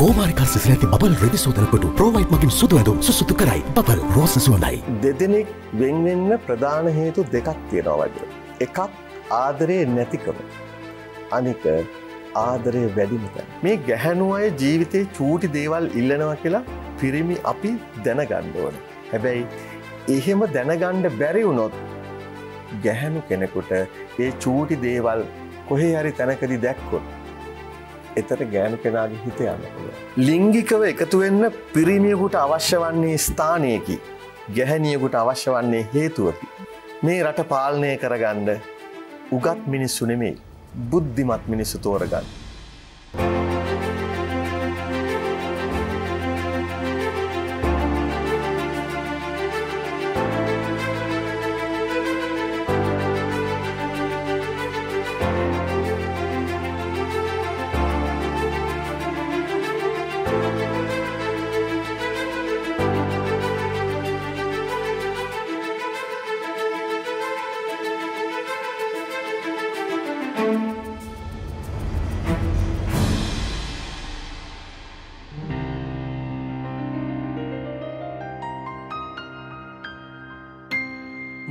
කෝමාරිකා සිසිලති bubble රෙදි සෝදනකොට ප්‍රෝවයිට් මගින් සුදු ඇඳුම් සුසුදු කරයි. බබල් රෝස සුවඳයි. දෙදෙනෙක් වෙන් වෙන්න ප්‍රධාන හේතු දෙකක් තියෙනවා වගේ. එකක් ආදරේ නැතිකම. අනික ආදරේ වැඩිම තැන. මේ ගැහැණු අය ජීවිතේ චූටි දේවල් ඉල්ලනවා කියලා පිරිමි අපි දැනගන්න ඕන. හැබැයි එහෙම දැනගන්න බැරි වුණොත් ගැහැණු කෙනෙකුට ඒ චූටි දේවල් කොහේ හරි තැනකදී දැක්කොත් එතට ගෑනු කෙනාගේ හිත යන්න පුළුවන්. ලිංගිකව එකතු වෙන්න පිරිමියෙකුට අවශ්‍ය වන්නේ ස්ථානයකි. ගැහැණියෙකුට අවශ්‍ය වන්නේ හේතුවකි. මේ රට පාලනය කරගන්න උගත් මිනිස්සු නෙමෙයි බුද්ධිමත් මිනිස්සු තෝරගන්න.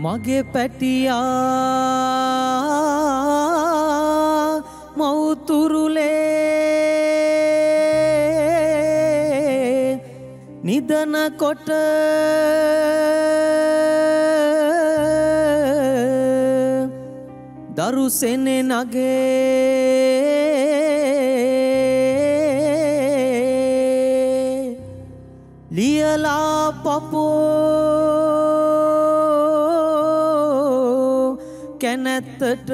මගේ පැටියා මවුතුරුලේ නිදනකොට දරුසෙනෙ නගේ ලියලා පපෝ කැනැත්තට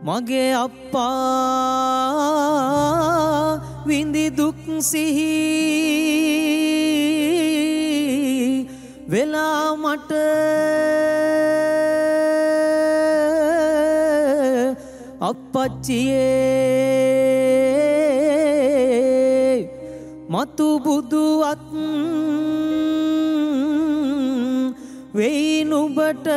මගේ අප්පා විඳි දුක් සිහි වෙලා මට අප්පච්චියේ මතු බුදුවත් වෙයි නුඹට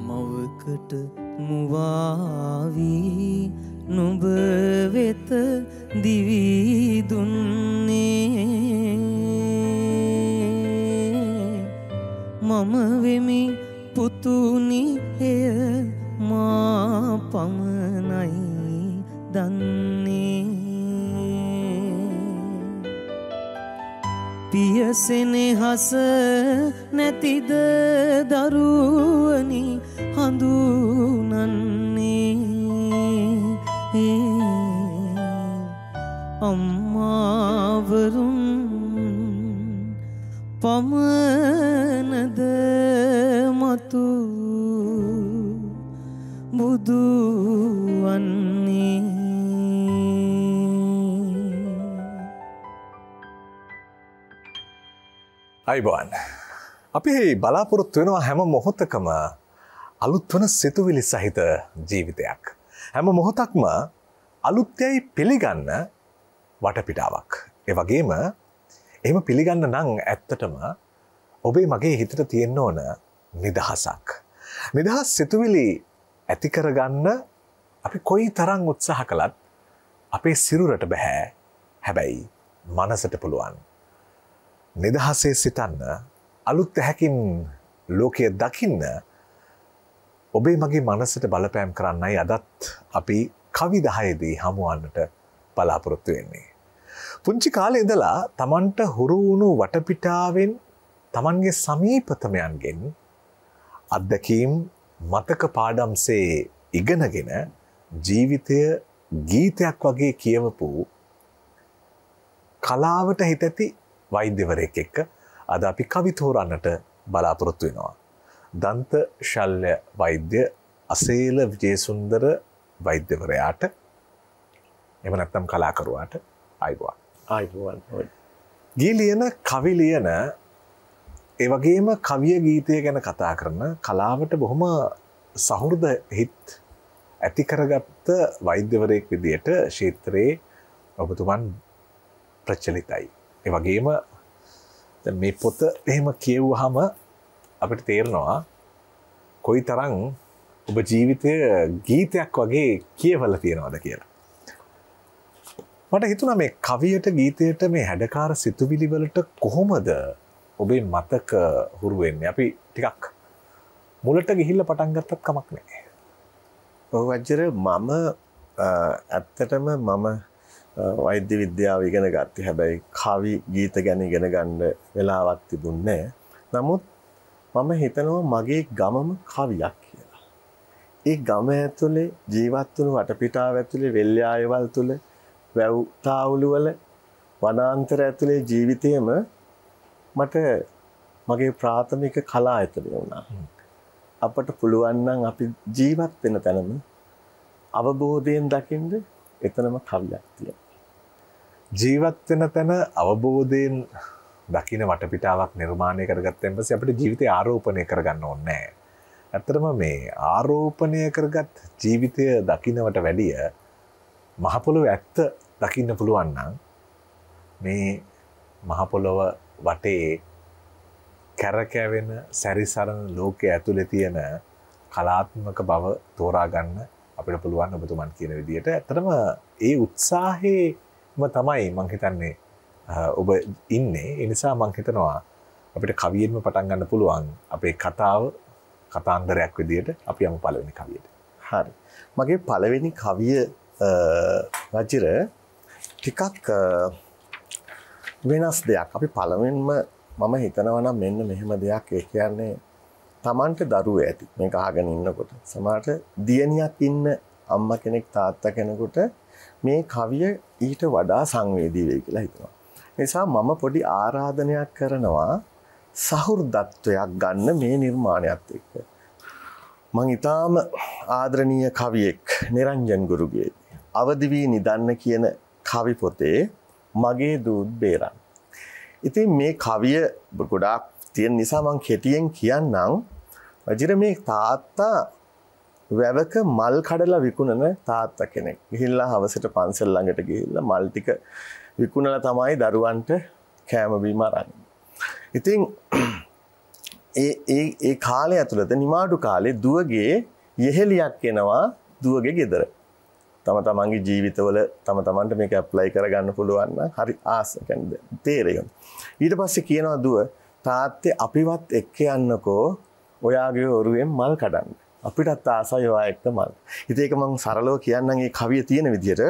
මවකට මුවාවී නුඹ වෙත දිවි දුන්නේ මම වෙමි පුතුනි එය මා පමණයි දන්නේ පියසෙනෙහස නැතිද දරුවනි හඳුනන්නේ අම්මාවරුන් පමණද මතු බුදු වන්නේ අයිබෝන් අපි බලාපොරොත්තු වෙනවා හැම මොහොතකම අලුත් වන සිතුවිලි සහිත ජීවිතයක්. හැම මොහොතක්ම අලුත්යයි පිළිගන්න වටපිටාවක්. ඒ වගේම එහෙම පිළිගන්න නම් ඇත්තටම ඔබේ මගේ හිතට තියෙන්න ඕන නිදහසක්. නිදහස් සිතුවිලි ඇති කරගන්න අපි කොයි තරම් උත්සාහ කළත් අපේ සිරුරට බෑ. හැබැයි මනසට පුළුවන්. නිදහසේ සිතන්න අලුත් ඇහැකින් ලෝකය දකින්න ඔබේ මගේ මනසට බලපෑම් කරන්නයි අදත් අපි කවි 10දී හමුවන්නට බලාපොරොත්තු වෙන්නේ. පුංචි කාලේ ඉඳලා Tamanට හුරු වුණු වටපිටාවෙන් Tamanගේ සමීපතමයන්ගෙන් අත්දැකීම් මතක පාඩම්සේ ඉගෙනගෙන ජීවිතය ගීතයක් වගේ කියවපු කලාවට හිතැති වෛද්‍යවරයෙක් එක්ක අද අපි කවි තෝරන්නට බලාපොරොත්තු වෙනවා. දන්ත ශල්‍ය වෛද්‍ය අසේල විජේසුන්දර වෛද්‍යවරයාට එහෙම නැත්නම් කලාකරුවාට ආයිබෝවන්. ආයිබෝවන්. ගී ලියන කවි ලියන ඒ වගේම කවිය ගීතය ගැන කතා කරන කලාවට බොහොම සහෘද හිත් ඇති කරගත්ත වෛද්‍යවරයෙක් විදියට ක්ෂේත්‍රයේ ඔබතුමන් ප්‍රචලිතයි. ඒ වගේම මේ පොත එහෙම කියවුවාම අපිට තේරෙනවා කොයිතරම් ඔබ ජීවිතය ගීතයක් වගේ කියවලා තියෙනවද කියලා. මට හිතුණා මේ කවියට ගීතයට මේ හැඩකාර සිතුවිලි වලට කොහොමද ඔබේ මතක හුරු වෙන්නේ? අපි ටිකක් මුලට ගිහිල්ලා පටන් ගත්තත් කමක් නැහැ. ඔව් වජ්ජර මම ඇත්තටම මම වෛද්‍ය විද්‍යාව ඉගෙන ගත්තේ. හැබැයි කවි ගීත ගැන ඉගෙන ගන්න වෙලාවක් තිබුණේ නැහැ. නමුත් මම හිතනවා මගේ ගමම කවියක් කියලා. ඒ ගම ඇතුලේ ජීවත් වුණු වටපිටාව ඇතුලේ වෙල්යායවල් තුල වැව් තාවුළු වල වනාන්තර ඇතුලේ ජීවිතේම මට මගේ ප්‍රාථමික කලා ඇතුලේ වුණා. අපට පුළුවන් නම් අපි ජීවත් වෙන තැනම අවබෝධයෙන් දකින්න එතනම කවියක් තියෙනවා. ජීවත් වෙන තැන අවබෝධයෙන් දකින්න වටපිටාවක් නිර්මාණය කරගත්තෙන් පස්සේ අපිට ජීවිතය ආරෝපණය කරගන්න ඕනේ නැහැ. ඇත්තටම මේ ආරෝපණය කරගත් ජීවිතය දකින්නවට වැඩිය මහ පොළොව ඇත්ත දකින්න පුළුවන් නම් මේ මහ පොළොව වටේ කැරකැවෙන සැරිසරන ලෝකයේ ඇතුලේ තියෙන කලාත්මක බව තෝරා ගන්න අපිට පුළුවන් ඔබතුමන් කියන විදිහට. ඇත්තටම ඒ උත්සාහයේම තමයි මම හිතන්නේ ඔබ ඉන්නේ. ඒ නිසා මම හිතනවා අපිට කවියෙන්ම පටන් ගන්න පුළුවන් අපේ කතාන්දරයක් විදිහට අපි යමු පළවෙනි කවියට. හරි. මගේ පළවෙනි කවිය වජිර ටිකක් වෙනස් දෙයක්. අපි පළවෙනිම මම හිතනවා නම් මෙන්න මෙහෙම දෙයක්. ඒ කියන්නේ Tamanට දරුවෝ ඇති. මේක අහගෙන ඉන්නකොට සමහරට දියණියක් ඉන්න අම්මා කෙනෙක් තාත්තා කෙනෙකුට මේ කවිය ඊට වඩා සංවේදී වෙයි කියලා හිතනවා. ඒ නිසා මම පොඩි ආරාධනයක් කරනවා සහෘදත්වයක් ගන්න මේ නිර්මාණයත් එක්ක. මම ඊටාම ආදරණීය කවියෙක් නිරංජන් ගුරුගේ අවදි වී නිදන්න කියන කවි පොතේ මගේ දූත් බේරන්. ඉතින් මේ කවිය ගොඩාක් තියෙන නිසා මම කෙටියෙන් කියන්නම්. වජිර මේ තාත්තා වැවක මල් කඩලා විකුණන තාත්තා කෙනෙක්. ගිහිල්ලා හවසට පන්සල් ළඟට ගිහිල්ලා මල් ටික විකුණලා තමයි දරුවන්ට කෑම බීම අරන්නේ. ඉතින් ඒ කාලය ඇතුළත නිමාඩු කාලේ දුවගේ යෙහෙලියක් එනවා දුවගේ ගෙදර. තමන්ගේ ජීවිතවල තමන්ට මේක ඇප්ලයි කරගන්න පුළුවන් නම් හරි ආස කියන්නේ තේරෙනවා. ඊට පස්සේ කියනවා දුව තාත්තේ අපිවත් එක්ක යන්නකෝ ඔයාගේ ඔරුවෙන් මල් කඩන්න. අපිටත් ආසයි ඔයා එක්ක මල්. ඉතින් ඒක මම සරලව කියන්නම් මේ කවිය තියෙන විදිහට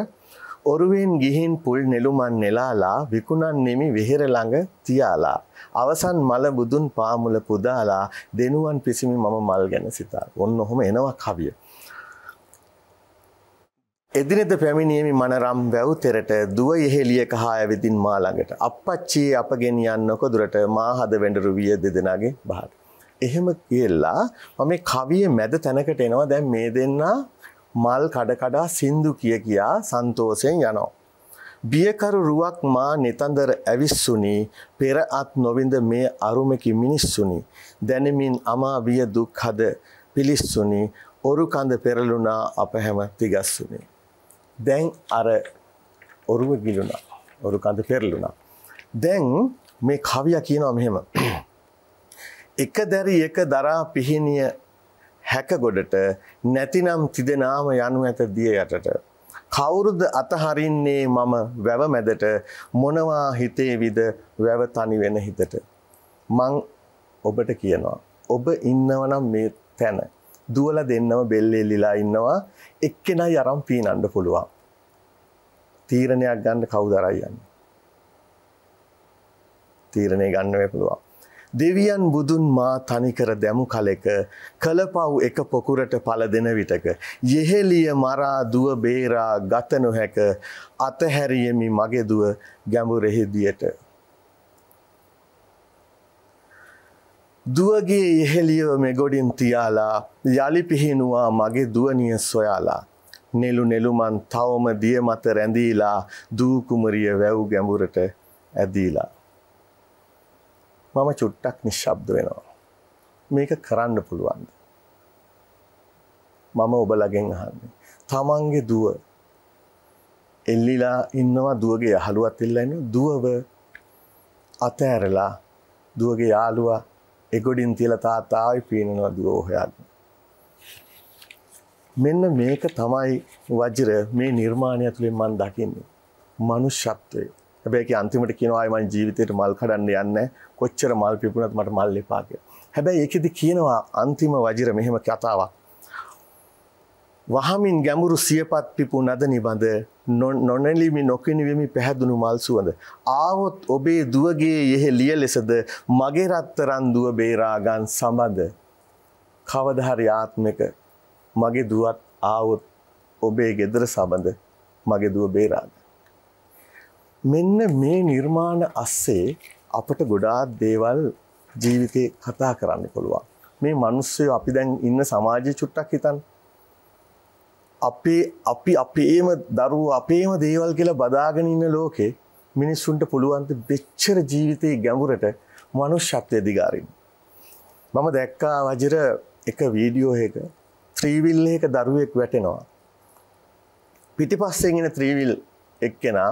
ඔරුවෙන් ගිහින් පුල් නෙළුමන් නෙලාලා විකුණන්නෙමි වෙහෙර ළඟ තියාලා අවසන් මල බුදුන් පාමුල පුදාලා දෙනුවන් පිසිමි මම මල් ගැන සිතා. ඔන්න ඔහොම එනවා කවිය. එදිනෙද පැමිණියෙමි මනරම් වැව් තෙරට දුව යෙහෙලිය කහා ඇවිදින් මා ළඟට අප්පච්චි අප ගෙනියන්නකො දුරට මා හද වෙඬරු විය දෙදෙනාගේ බහට. එහෙම කියලා මම මේ කවියේ මැද තැනකට එනවා. දැන් මේ දෙන්නා මල් කඩ කඩා සින්දු කියා සන්තෝෂයෙන් යනවා. බියකරු රුවක් මා නිතඳර ඇවිස්සුනි පෙර අත් නොවිඳ මේ අරුමකි මිනිස්සුනි දැනෙමින් අමා විය දුක් හද පිලිස්සුනි ඔරු කඳ පෙරළුණා අප හැම තිගස්සුනි. දැන් අර ඔරුව ගිලුණා. ඔරු කඳ පෙරළුණා. දැන් මේ කවිය කියනවා මෙහෙම. එක දැරි එක දරා පිහිනිය හැක ගොඩට නැතිනම් තිදෙනාම යනු ඇත දිය යටට. කවුරුද අතහරින්නේ මම වැව මැදට මොනවා හිතේ විද වැව තනි වෙන හිතට. මං ඔබට කියනවා ඔබ ඉන්නවනම් මේ තැන දුවලා දෙන්නම බෙල්ලේ ලිලා ඉන්නවා එක්කෙනයි අරන් පීනන්න පුළුවන්. තීරණයක් ගන්න කවුද අරන් යන්නේ? තීරණය ගන්න වෙ පුළුවන්. දෙවියන් බුදුන් මා තනිකර දැමු කලෙක කලපව් එක පොකුරට පළ දෙන විටක යෙහෙලිය මරා දුව බේරා ගත නොහැක අතහැරියෙමි මගේ දුව ගැඹුරෙහි දියට. දුවගේ ඉහෙලියව මෙගොඩින් තියාලා යලි පිහිනුවා මගේ දුවනිය සොයාලා නෙළු නෙළුමන් තවම දිය මත රැඳීලා දූ කුමරිය වැව් ගැඹුරට ඇදීලා මම චුට්ටක් නිශ්ශබ්ද වෙනවා මේක කරන්න පුළුවන්ද මම ඔබලගෙන් අහන්නේ තමන්ගේ දුව එල්ලිලා ඉන්නවා දුවගේ යහළුවත් එල්ලලා ඉන්නවා දුවව අතෑරලා දුවගේ යාළුවා එගොඩින් තියලා තාත්තා ආයි පීනනවා දුව හොයාගෙන මෙන්න මේක තමයි වජිර මේ නිර්මාණය තුළින් මම දකින්නේ මනුෂ්‍යත්වය හැබැයි ඒක අන්තිමට කියනවා ආයි මම ජීවිතේට මල් කඩන්න යන්නේ කොච්චර මල් පිපුණත් මට මල් එපා කියලා හැබැයි ඒකෙදි කියනවා අන්තිම වජිර මෙහෙම කතාවක් වහමින් ගැඹුරු සියපත් පිපු නද නිබඳ නොනැලිමි නොකිනිවෙමි පැහැදුණු මල් සුවඳ ආවොත් ඔබේ දුවගේ යෙහෙ ලිය ලෙසද මගේ රත්තරන් දුව බේරා ගන් සමද කවදා හරි ආත්මක මගේ දුවත් ආවොත් ඔබේ ගෙදර සමද මගේ දුව බේරා මෙන්න මේ නිර්මාණ අස්සේ අපට ගොඩාක් දේවල් ජීවිතේ කතා කරන්න පුළුවන් මේ මිනිස්සු අපි දැන් ඉන්න සමාජයේ චුට්ටක් හිතන්න අපේම දරුවෝ අපේම දේවල් කියලා බදාගෙන ඉන්න ලෝකේ මිනිස්සුන්ට පුළුවන් දෙච්චර ජීවිතේ ගැඹුරට මනුෂ්‍යත්වයේ දිගාරින්න. මම දැක්කා වජිර එක වීඩියෝ එකක ත්‍රිවිල් එකක දරුවෙක් වැටෙනවා. පිටිපස්සෙන් ඉන ත්‍රිවිල් එක්කෙනා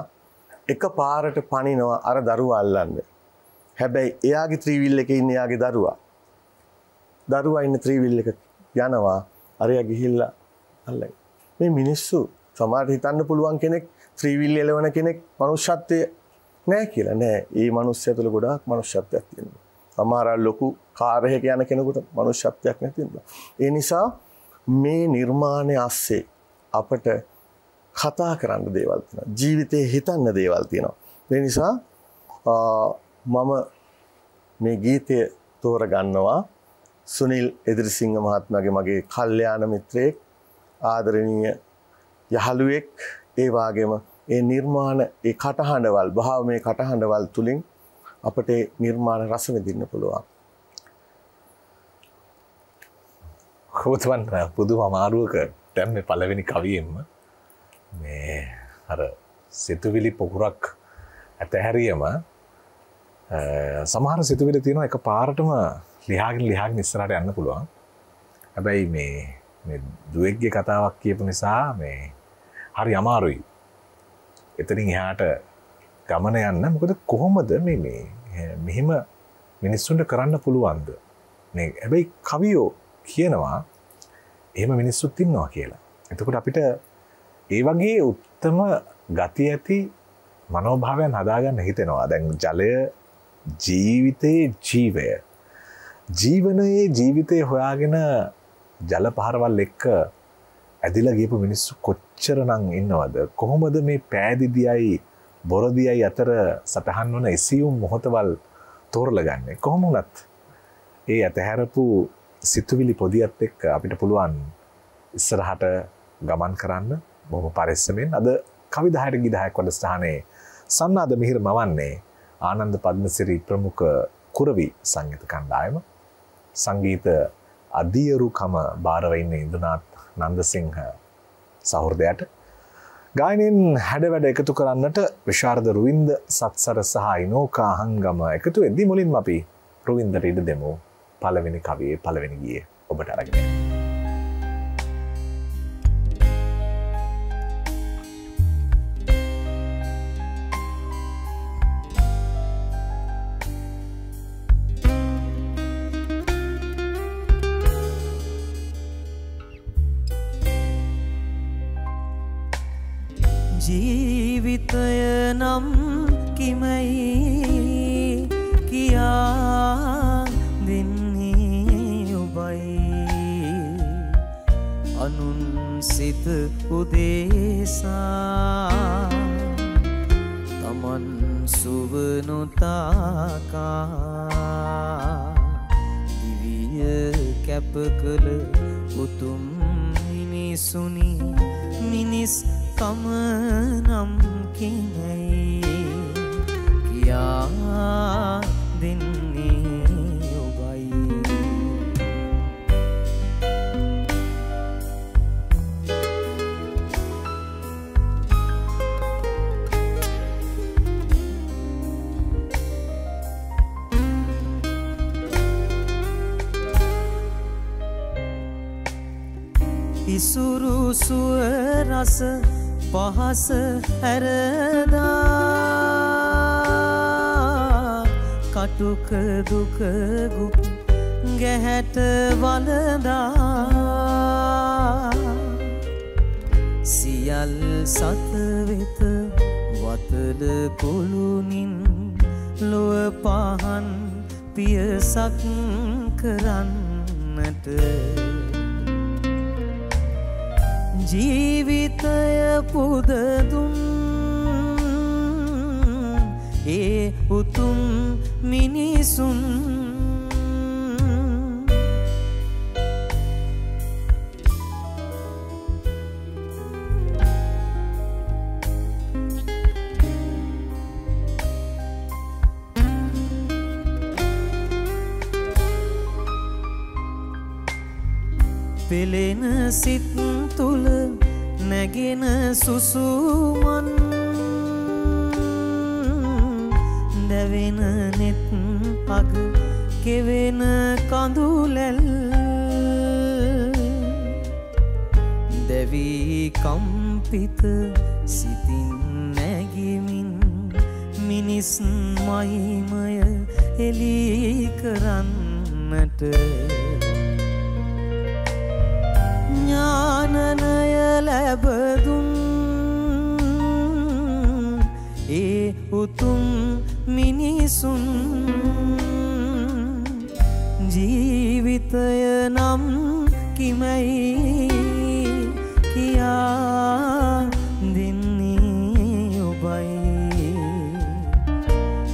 එක පාරට පනිනවා අර දරුවා අල්ලන්න. හැබැයි එයාගේ ත්‍රිවිල් එකේ ඉන්න එයාගේ දරුවා. දරුවා ඉන්න ත්‍රිවිල් එක යනවා අරයා ගිහිල්ලා අල්ලයි. මේ මිනිස්සු සමහරට හිතන්න පුළුවන් කෙනෙක් ත්‍රිවිල් එලවන කෙනෙක් මනුෂ්‍යත්වයේ නැහැ කියලා. නෑ. ඒ මනුස්සය තුළ ගොඩාක් මනුෂ්‍යත්වයක් තියෙනවා. සමහර ලොකු කාර් එකක යන කෙනෙකුට මනුෂ්‍යත්වයක් නැති වෙනවා. ඒ නිසා මේ නිර්මාණය ASCII අපට කතා කරන්න දේවල් තියෙනවා. ජීවිතේ හිතන්න දේවල් තියෙනවා. ඒ නිසා මම මේ ගීතය තෝරගන්නවා සුනිල් එදිරිසිංහ මහත්මයාගේ මගේ කල්යාණ මිත්‍රයෙක් ආදරණීය යහළුවෙක් ඒ වගේම ඒ නිර්මාණ ඒ කටහඬවල් භාවමය කටහඬවල් තුලින් අපට නිර්මාණ රස විඳින්න පුළුවන්. කොහොමද පුදුම අමාරුවක දැන් මේ පළවෙනි කවියෙන්ම මේ අර සිතුවිලි පොකුරක් ඇතහැරියම සමහර සිතුවිලි තියෙනවා එක පාරටම ලියාගෙන ඉස්සරහට යන්න පුළුවන්. හැබැයි මේ දුවෙක්ගේ කතාවක් කියපු නිසා මේ හරි අමාරුයි. එතනින් එහාට ගමන යන්න. මොකද කොහොමද මේ මෙහෙම මිනිස්සුන්ට කරන්න පුළුවන්ද? මේ හැබැයි කවියෝ කියනවා එහෙම මිනිස්සුත් ඉන්නවා කියලා. එතකොට අපිට ඒ වගේ උත්තම ගති ඇති මනෝභාවයන් හදාගන්න හිතෙනවා. දැන් ජලය ජීවිතයේ ජීවය. ජීවනයේ ජීවිතය හොයාගෙන ජල පහරවල් එක්ක ඇදිලා ගියපු මිනිස්සු කොච්චරනම් ඉන්නවද? කොහොමද මේ පෑදිදියයි බොරදියයි අතර සටහන් වන එසියුම් මොහොතවල් තෝරලා ගන්නෙ? කොහොම වුණත් ඒ ඇතහැරපු සිතුවිලි පොදියත් එක්ක අපිට පුළුවන් ඉස්සරහට ගමන් කරන්න බොහොම පරිස්සමෙන්. අද කවි 10ට ගී 10ක් වැඩසටහනේ සන්නාද මිහිර මවන්නේ ආනන්ද පද්මසිරි ප්‍රමුඛ කුරවි සංගීත කණ්ඩායම. සංගීත අධියරුකම බාරව ඉන්න ඉන්දුනාත් නන්දසිංහ සහෘදයට ගායනයෙන් හැඩවැඩ එකතු කරන්නට විශාරද රුවින්ද සත්සර සහ ඉනෝකා හංගම එකතු වෙද්දී මුලින්ම අපි රුවින්දට ඉඩ දෙමු පළවෙනි කවියේ පළවෙනි ගීය ඔබට අරගෙන. ජීවිතය නම් කිමයි කියා දෙන්නේ ඔබයි අනුන් සිත උදෙසා තමන් සුවනොතාකා දිවිය කැප කළ උතුම් මිනිසුනි මිනිස් කම නම් කිමයි කියා දෙන්නේ ඔබයි ඉසුරු සුව රස පහස ඇරදා කටුක දුක ගුප් ගැහැට වලදා සියල් සත වෙත වතල කොළුනින් ලොව පහන් පියසක් කරන්නට ජීවිතය පුදදුන් ඒ උතුම් මිනිසුන් පෙළෙන සිත් තුල නැගෙන සුසුමන් දැවෙන නෙත් අග කෙවෙන කඳුලැල් දැවී කම්පිත සිතින් නැගෙමින් මිනිස් මහිමය එලි කරන්නට ඥානනය ලැබදුන් ඒ උතුම් මිනිසුන් ජීවිතය නම් කිමයි කියා දෙන්නේ ඔබයි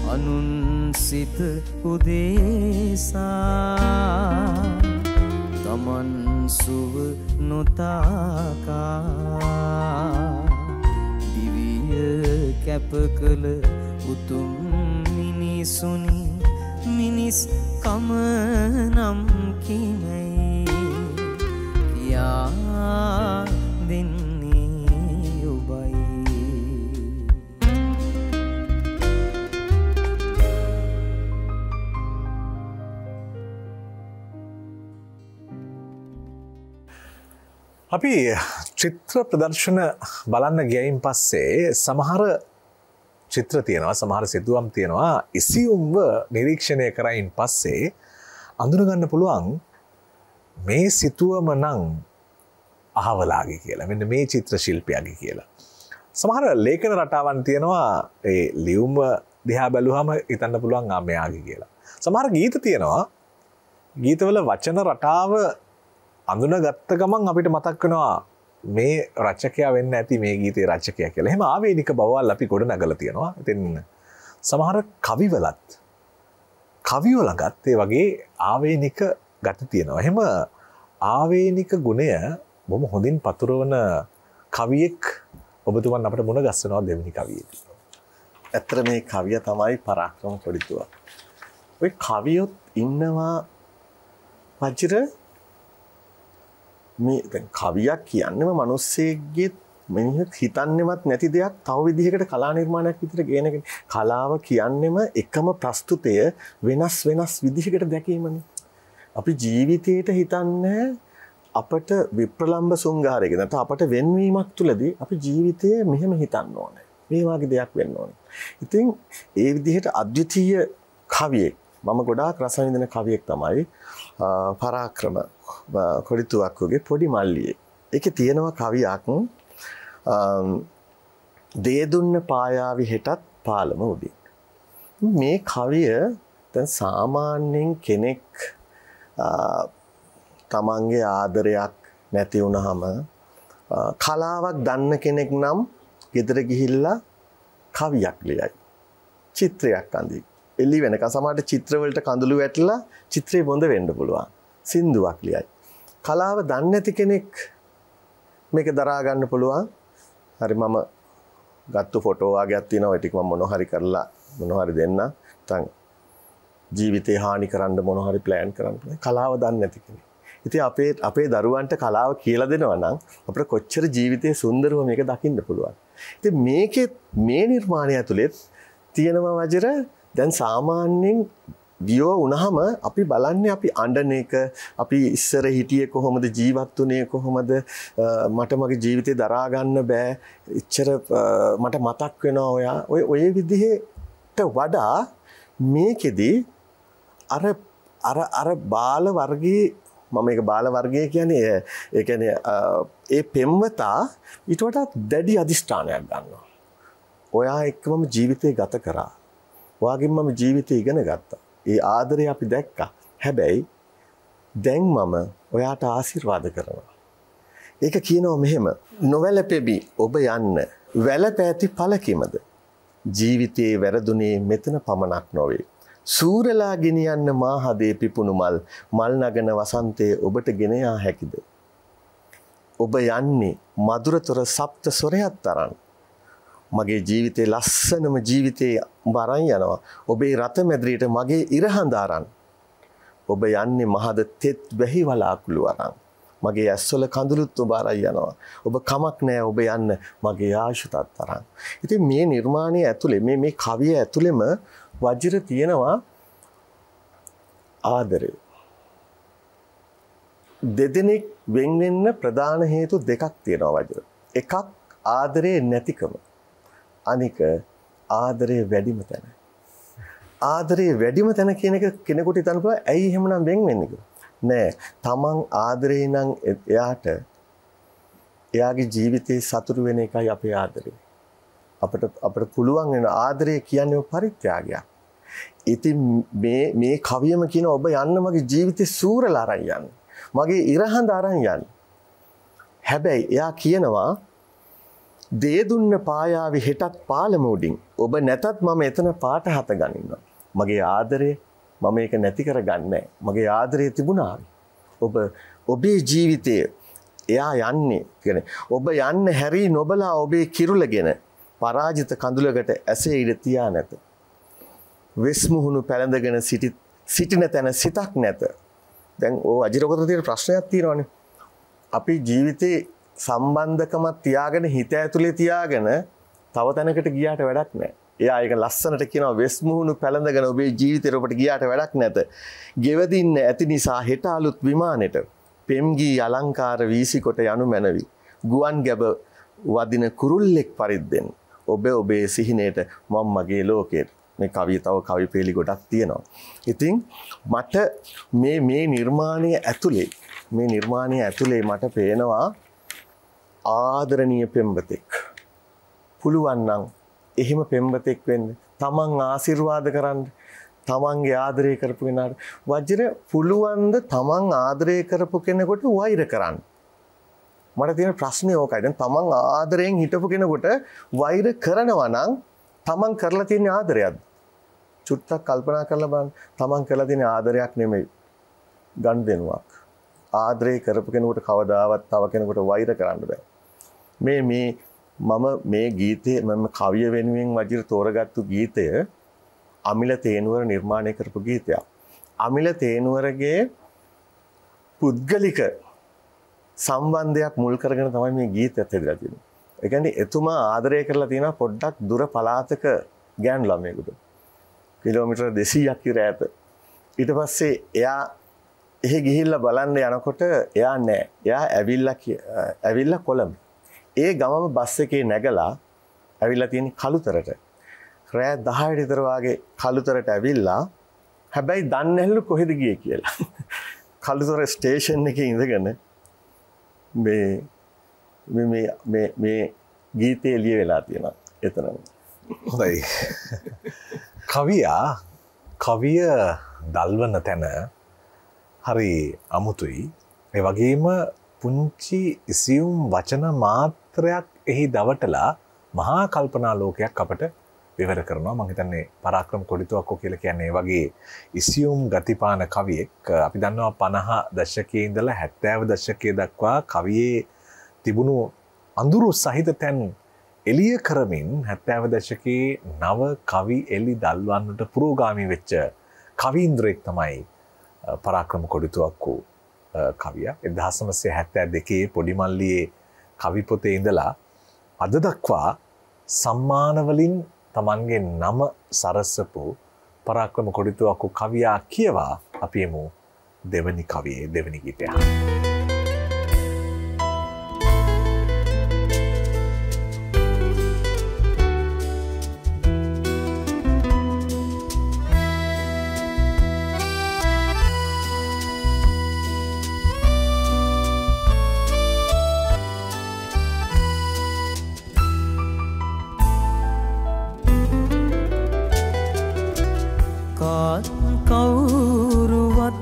අනුන් සිත උදෙසා තමන් සුව නොතාකා දිවිය කැප කළ උතුම් මිනිසුනි මිනිස් කම නම් කිමයි කියා දෙන්නේ ඔබයි අපි චිත්‍ර ප්‍රදර්ශන බලන්න ගියයින් පස්සේ සමහර චිත්‍ර තියෙනවා සමහර සිතුවම් තියෙනවා ඉසියුම්ව නිරීක්ෂණය කරයින් පස්සේ අඳුනගන්න පුළුවන් මේ සිතුවම නම් අහවලාගේ කියලා මෙන්න මේ චිත්‍ර ශිල්පියාගේ කියලා. සමහර ලේඛන රටාවන් තියෙනවා ඒ ලියුම දිහා බැලුවම හිතන්න පුළුවන් මෙයාගේ කියලා. සමහර ගීත තියෙනවා ගීතවල වචන රටාව අඳුනගත්ත ගමන් අපිට මතක් වෙනවා මේ රචකයා වෙන්න ඇති මේ ගීතේ රචකයා කියලා. එහෙම ආවේනික බවල් අපි ගොඩ නගලා තියෙනවා. ඉතින් සමහර කවිවලත් කවියෝ ළඟත් ඒ වගේ ආවේනික ගති තියෙනවා. එහෙම ආවේනික ගුණය බොහොම හොඳින් පතුරවන කවියෙක් ඔබතුමන් අපිට මුණ ගැස්සනවා දෙවෙනි කවියේදී. ඇත්තට මේ කවිය තමයි පරාක්‍රම කොඩිතුවා. ඔය කවියොත් ඉන්නවා වජිර මේ දැන් කවියක් කියන්නේම මිනිස්සෙක්ගේ මිනිහෙක් හිතන්නේවත් නැති දෙයක් තව විදිහකට කලා නිර්මාණයක් විදිහට ගේන එක. කලාව කියන්නේම එකම ප්‍රස්තුතය වෙනස් වෙනස් විදිහකට දැකීමනේ. අපි ජීවිතේට හිතන්නේ අපට විප්‍රලම්භ සුංගාරයක නැත්නම් අපට වෙන්වීමක් තුලදී අපි ජීවිතයේ මෙහෙම හිතන්න ඕනේ. මේ වගේ දෙයක් වෙන්න ඕනේ. ඉතින් ඒ විදිහට අද්විතීය කවියෙක් මම ගොඩාක් රස විඳින කවියෙක් තමයි පරාක්‍රම කොඩිතුවක්කුගේ පොඩි මල්ලියේ. ඒකේ තියෙනවා කවියක් දේ දුන්න පායාවි හෙටත් පාලම උඩින්. මේ කවිය දැන් සාමාන්‍යයෙන් කෙනෙක් තමන්ගේ ආදරයක් නැති වුනහම කලාවක් දන්න කෙනෙක් නම් ගෙදර ගිහිල්ලා කවියක් ලියයි. චිත්‍රයක් අඳියි. එළි වෙනකන් සමහරට චිත්‍ර වලට කඳුළු වැටලා චිත්‍රේ බොඳ වෙන්න පුළුවන්. සින්දුවක් ලියයි. කලාව දන්නේ නැති කෙනෙක් මේක දරා ගන්න පුළුවන්. හරි මම ගත්තු ෆොටෝ වගේක් තියෙනවා. ඒ ටික මම මොනවා හරි කරලා මොනවා හරි දෙන්න. නැත්නම් ජීවිතේ හානි කරන්න මොනවා හරි ප්ලෑන් කරන්න. කලාව දන්නේ නැති කෙනෙක්. ඉතින් අපේ දරුවන්ට කලාව කියලා දෙනවා නම් අපිට කොච්චර ජීවිතේ සුන්දරව මේක දකින්න පුළුවන්. ඉතින් මේකේ මේ නිර්මාණය ඇතුළේ තියෙනවා වජර දැන් සාමාන්‍යයෙන් වියෝ වුණාම අපි බලන්නේ අපි අඬන එක අපි ඉස්සර හිටියේ කොහොමද ජීවත් වුණේ කොහොමද මට මගේ ජීවිතේ දරා ගන්න බෑ ඉච්චර මට මතක් වෙනවා ඔය විදිහට වඩා මේකෙදි අර බාල වර්ගයේ මම ඒක බාල වර්ගය කියන්නේ ඒ කියන්නේ ඒ පෙම්වතා ඊට වඩා දැඩි අදිෂ්ඨානයක් ගන්නවා. ඔයා එක්කම ජීවිතේ ගත කරා. ඔයාගෙන් මම ජීවිතේ ඉගෙන ගත්තා. ඒ ආදරය අපි දැක්කා. හැබැයි දැන් මම ඔයාට ආශිර්වාද කරනවා. ඒක කියනවා මෙහෙම නොවැළපෙමි ඔබ යන්න වැළපෑති පළකිමද ජීවිතේ වැරදුනේ මෙතන පමණක් නොවේ. සූරලා ගෙනියන්න මා හදේ පිපුණු මල් නගන වසන්තයේ ඔබට ගෙන යා හැකිද? ඔබ යන්නේ මధుරතර සප්ත සොරයක් තරම්. මගේ ජීවිතේ ලස්සනම ජීවිතේ වරන් යනවා. ඔබේ රත මැදිරියට මගේ ඉරහඳ අරන්. ඔබ යන්නේ මහද තෙත් වැහි වලාකුළු අරන්. මගේ ඇස්වල කඳුළුත් ඔබ අරන් යනවා. ඔබ කමක් නැහැ ඔබ යන්න මගේ ආශුතත් අරන්. ඉතින් මේ නිර්මාණය ඇතුලේ මේ කවිය ඇතුලේම වජිර තියෙනවා ආදරය. දෙදෙනෙක් වෙන් වෙන්න ප්‍රධාන හේතු දෙකක් තියෙනවා වජිර. එකක් ආදරේ නැතිකම. අනික ආදරේ වැඩිම තැන. ආදරේ වැඩිම තැන කියන එක කෙනෙකුට හිතන්න පුළුවන් ඇයි එහෙමනම් වෙන් වෙන්නේ කියලා. නෑ. තමන් ආදරේ නම් එයාට එයාගේ ජීවිතේ සතුටු වෙන එකයි අපේ ආදරේ. අපිට පුළුවන් වෙන ආදරය කියන්නේ පරිත්‍යාගයක්. ඉතින් මේ කවියම කියන ඔබ යන්න මගේ ජීවිතේ සූරලා අරන් යන්න. මගේ ඉරහඳ අරන් යන්න. හැබැයි එයා කියනවා දේ දුන්න පායාවි හෙටත් පාලම උඩින් ඔබ නැතත් මම එතන පාට හත ගනින්නවා. මගේ ආදරය මම ඒක නැති කරගන්නේ. මගේ ආදරය තිබුණා. ඔබේ ජීවිතයේ එයා යන්නේ කියන්නේ ඔබ යන්න හැරි නොබලා ඔබේ කිරුලගෙන පරාජිත කඳුලකට ඇසේ ඉඩ තියා නැත. වෙස් මුහුණු පැලඳගෙන සිටින තැන සිතක් නැත. දැන් ඕ අජිරකට තියෙන ප්‍රශ්නයක් තියෙනවානේ. අපි ජීවිතේ සම්බන්ධකමක් තියාගෙන හිත ඇතුලේ තියාගෙන තව තැනකට ගියාට වැඩක් නැහැ. එයා ඒක ලස්සනට කියනවා වෙස් මුහුණු පැලඳගෙන ඔබේ ජීවිතේට ඔබට ගියාට වැඩක් නැත. ගෙවදින්න ඇති නිසා හෙට අලුත් විමානෙට පෙම්ගී අලංකාර වීසිකොට යනු මැනවි. ගුවන් ගැබ වදින කුරුල්ලෙක් පරිද්දෙන් ඔබේ සිහිනේට මම මගේ ලෝකෙට. මේ කවිය තව කවි පෙළි ගොඩක් තියෙනවා. ඉතින් මට මේ නිර්මාණය ඇතුලේ මට පේනවා ආදරණීය පෙම්වතෙක්. පුළුවන් නම් එහෙම පෙම්වතෙක් වෙන්න. තමන් ආශිර්වාද කරන්න. තමන්ගේ ආදරය කරපු කෙනාට වජිර පුළුවන් ද තමන් ආදරය කරපු කෙනෙකුට වෛර කරන්න. මට තියෙන ප්‍රශ්නේ ඕකයි. දැන් තමන් ආදරයෙන් හිටපු කෙනෙකුට වෛර කරනවා නම් තමන් කරලා තියෙන ආදරයක්ද? චුට්ටක් කල්පනා කරලා බලන්න. තමන් කරලා තියෙන ආදරයක් නෙමෙයි. ගනුදෙනුවක්. ආදරය කරපු කෙනෙකුට කවදාවත් තව කෙනෙකුට වෛර කරන්න බෑ. මම මේ ගීතේ මම කවිය වෙනුවෙන් වජිර තෝරගත්තු ගීතය අමිල තේනුවර නිර්මාණය කරපු ගීතයක්. අමිල තේනුවරගේ පුද්ගලික සම්බන්ධයක් මුල් කරගෙන තමයි මේ ගීතයත් හදලා තියෙන්නේ. ඒ කියන්නේ එතුමා ආදරය කරලා තියෙනවා පොඩ්ඩක් දුර පළාතක ගෑනු ළමයෙකුට. කිලෝමීටර් 200ක් ඉර ඈත. ඊට පස්සේ එයා එහෙ ගිහිල්ලා බලන්න යනකොට එයා නෑ. එයා ඇවිල්ලා කොළඹ. ඒ ගමම බස් එකේ නැගලා ඇවිල්ලා තියෙන කළුතරට. රෑ 10 විතර වාගේ කළුතරට ඇවිල්ලා හැබැයි දන්නේ නැහැලු කොහෙද ගියේ කියලා. කළුතර ස්ටේෂන් එකේ ඉඳගෙන මේ ගීතේ එළිය වෙලා තියෙනවා එතනම. හොඳයි. කවිය දල්වන තැන හරි අමුතුයි. ඒ වගේම පුංචි ඉසියුම් වචන මාත්‍රයක් එහි දවටලා මහා කල්පනා ලෝකයක් අපට විවර කරනවා. මම හිතන්නේ පරාක්‍රම කොඩිතුවක්කෝ කියලා කියන්නේ වගේ ඉසියුම් ගතිපාන කවියෙක්. අපි දන්නවා 50 දශකයේ ඉඳලා 70 දශකයේ දක්වා කවියේ තිබුණු අඳුරු සහිත තැන් එළිය කරමින් 70 දශකයේ නව කවි එළි දල්වන්නට පුරෝගාමී වෙච්ච කවීන්ද්‍රයෙක් තමයි පරාක්‍රම කොඩිතුවක්කෝ කවියා. 1972 පොඩිමල්ලියේ කවි පොතේ ඉඳලා අද දක්වා සම්මාන වලින් තමන්ගේ නම සරසපු පරාක්‍රම කොඩිතුවක්කු කවියා කියවා අපි එමු දෙවනි කවියේ දෙවනි ගීතය. කවුරුවත්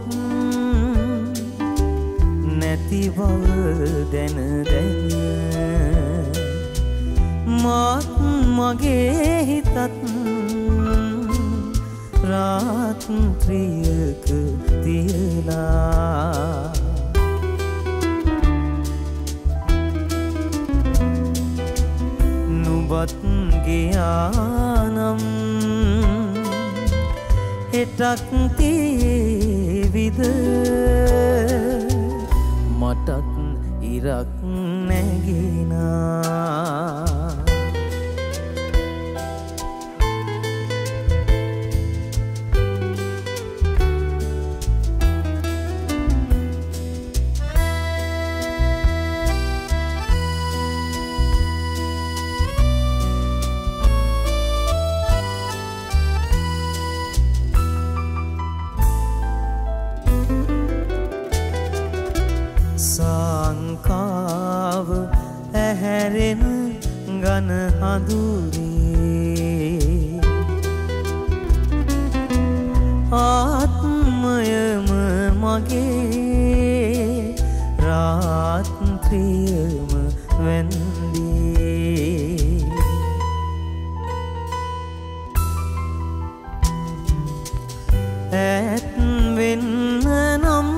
නැති බව දැන දැන මාත් මගේ හිතත් රාත්‍රියක තියලා නුඹත් ගියානම් හෙටක් තීවිද මටත් ඉරක් නැගිනා සංකාව ඇහැරෙන ගන හඳුරේ ආත්මයම මගේ රාත්‍රියම වැන්දී ඇත් වෙන්න නම්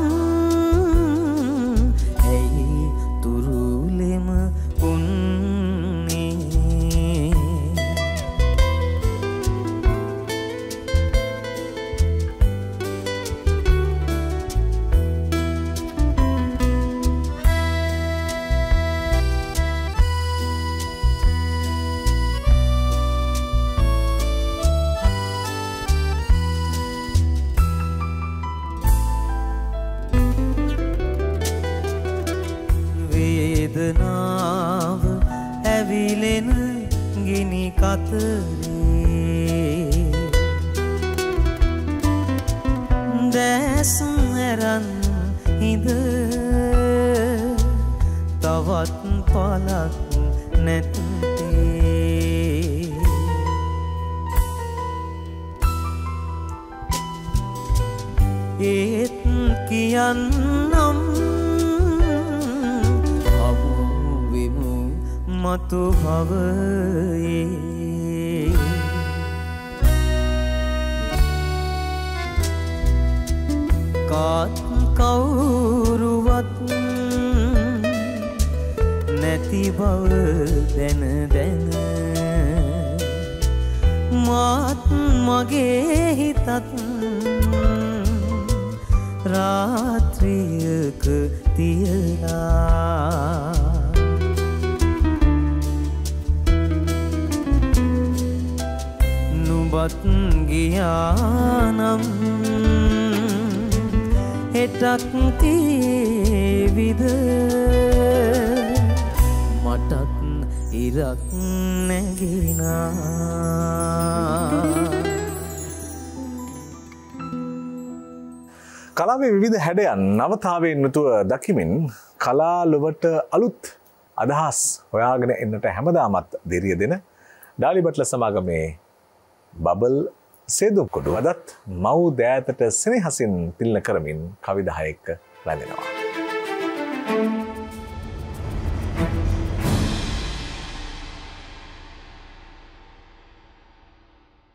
වේදනාව ඇවිලෙන ගිනි කතරේ දැස් ඇරන් හිඳ තවත් පලක් නැත්තේ ඒත් කියන්නම් මතු භවයේ කාත් කවුරුවත් නැති බව දැන දැන මාත් මගේ හිතත් රාත්‍රියක තියලා නුඹත් ගියානම් හෙටක් තීවිද මටත් ඉරක් නැගිනා කලාවේ විවිධ හැඩයන් නවතාවයෙන් යුතුව දකිමින් කලාලොවට අලුත් අදහස් හොයාගෙන එන්නට හැමදාමත් දිරිය දෙන ඩාලි බට්ලර් සමාගමේ බබල් සේදුම්කොඩු අදත් මව් දෑතට සෙනෙහසින් තිල්න කරමින් කවි 10ක රැඳෙනවා.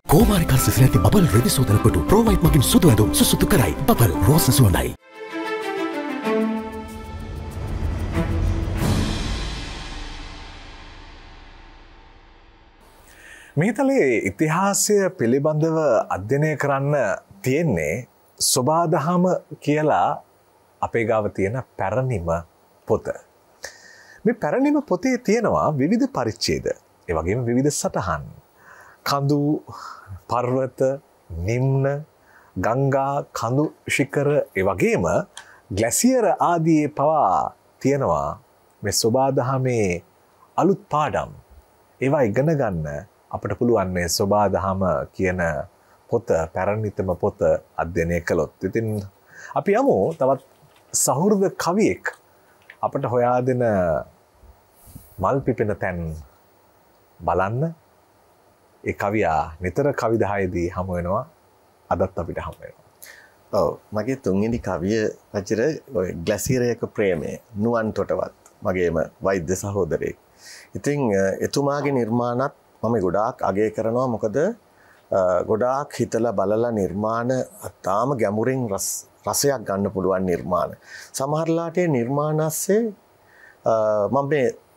කෝමාරිකල් සිසිල ඇති බබල් රෙදි සෝදන කොටු ප්‍රෝවයිට් මගින් සුදු ඇඳුම් සුසුදු කරයි. බබල් රෝස සුවඳයි. මේතලේ ඉතිහාසය පිළිබඳව අධ්‍යයනය කරන්න තියෙන්නේ සොබාදහම කියලා අපේ ගාව තියෙන පැරණිම පොත. මේ පැරණිම පොතේ තියෙනවා විවිධ පරිච්ඡේද. ඒ වගේම විවිධ සටහන්. කඳු, පර්වත, නිම්න ගංගා කඳු ශිඛර ඒ වගේම ග්ලැසියර් ආදී පවා තියෙනවා මේ සෝබාදහමේ අලුත් පාඩම්. ඒවා ඉගෙන ගන්න අපිට පුළුවන් මේ සෝබාදහම කියන පොත පැරණිතම පොත අධ්‍යයනය කළොත්. ඉතින් අපි යමු තවත් සහෘද කවියෙක් අපට හොයා දෙන මල් පිපෙන තැන් බලන්න. ඒ කවියා නිතර කවිදහයේදී හමු වෙනවා. අදත් අපිට හමු වෙනවා. ඔව් මගේ තුන්වෙනි කවිය වචර ඔය ග්ලැසියරයක ප්‍රේමය නුවන් තොටවත් මගේම වෛද්‍ය සහෝදරයෙක්. ඉතින් එතුමාගේ නිර්මාණත් මම ගොඩාක් අගය කරනවා. මොකද ගොඩාක් හිතලා බලලා නිර්මාණ තාම ගැඹුරින් රසයක් ගන්න පුළුවන් නිර්මාණ. සමහරලාට ඒ නිර්මාණ ඇස්සේ මම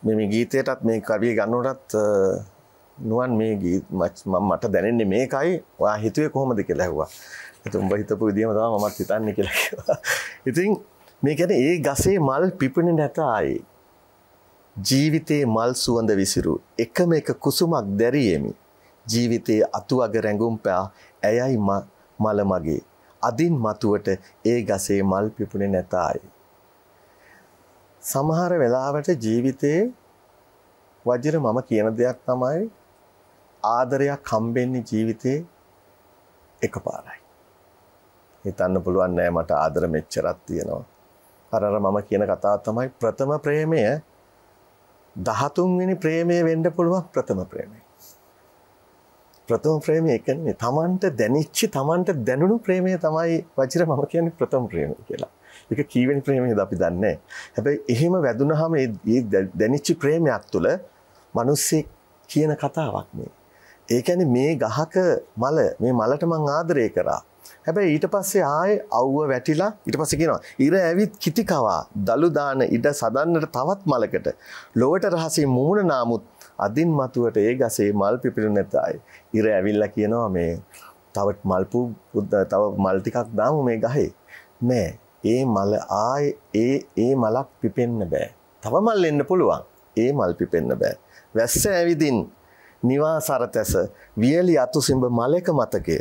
මේ ගීතයටත් මේ කවිය ගන්නකොටත් නුවන් මේ මට දැනෙන්නේ මේකයි ඔයා හිතුවේ කොහොමද කියලා ඇහුවා. ඒත් උඹ හිතපු විදියම තමයි මමත් හිතන්නේ කියලා කිව්වා. ඉතින් මේ කියන්නේ ඒ ගසේ මල් පිපුණේ නැත ආයේ. ජීවිතේ මල් සුවඳ විසිරු එකම එක කුසුමක් දැරියෙමි. ජීවිතේ අතුවග රැඟුම් පෑ ඇයයි මල මගේ. අදින් මතුවට ඒ ගසේ මල් පිපුණේ නැත ආයේ. සමහර වෙලාවට ජීවිතේ වජිර මම කියන දෙයක් තමයි ආදරයක් හම්බෙන්නේ ජීවිතේ එකපාරයි. හිතන්න පුළුවන් නෑ මට ආදර මෙච්චරක් තියෙනවා. අර මම කියන කතාව තමයි ප්‍රථම ප්‍රේමය 13 වෙනි ප්‍රේමය වෙන්න පුළුවන් ප්‍රථම ප්‍රේමය. ප්‍රථම ප්‍රේමය කියන්නේ තමන්ට දැනෙච්ච තමන්ට දැනුණු ප්‍රේමය තමයි වජිර මම කියන්නේ ප්‍රථම ප්‍රේමය කියලා. ඒක කීවෙනි ප්‍රේමයද අපි දන්නේ නැහැ. හැබැයි එහෙම වැදුනහම මේ දැනෙච්ච ප්‍රේමයක් තුළ මිනිස්සෙක් කියන කතාවක් මේ. ඒ කියන්නේ මේ ගහක මල මේ මලට මං ආදරය කරා. හැබැයි ඊට පස්සේ ආයේ අවුව වැටිලා ඊට පස්සේ කියනවා ඉර ඇවිත් කිති කවා දලු දාන ඉඩ සදන්නට තවත් මලකට ලොවට රහසේ මුමුණ නාමුත් අදින් මතුවට ඒ ගසේ මල් පිපිරු නැතයි. ඉර ඇවිල්ලා කියනවා මේ තව මල් ටිකක් දාමු මේ ගහේ. නෑ ඒ මල ආයේ ඒ මලක් පිපෙන්න බෑ. තව මල් එන්න පුළුවන්. ඒ මල් පිපෙන්න බෑ. වැස්ස ඇවිදින් නිවාසරතැස වියලි අතු සිඹ මලක මතකය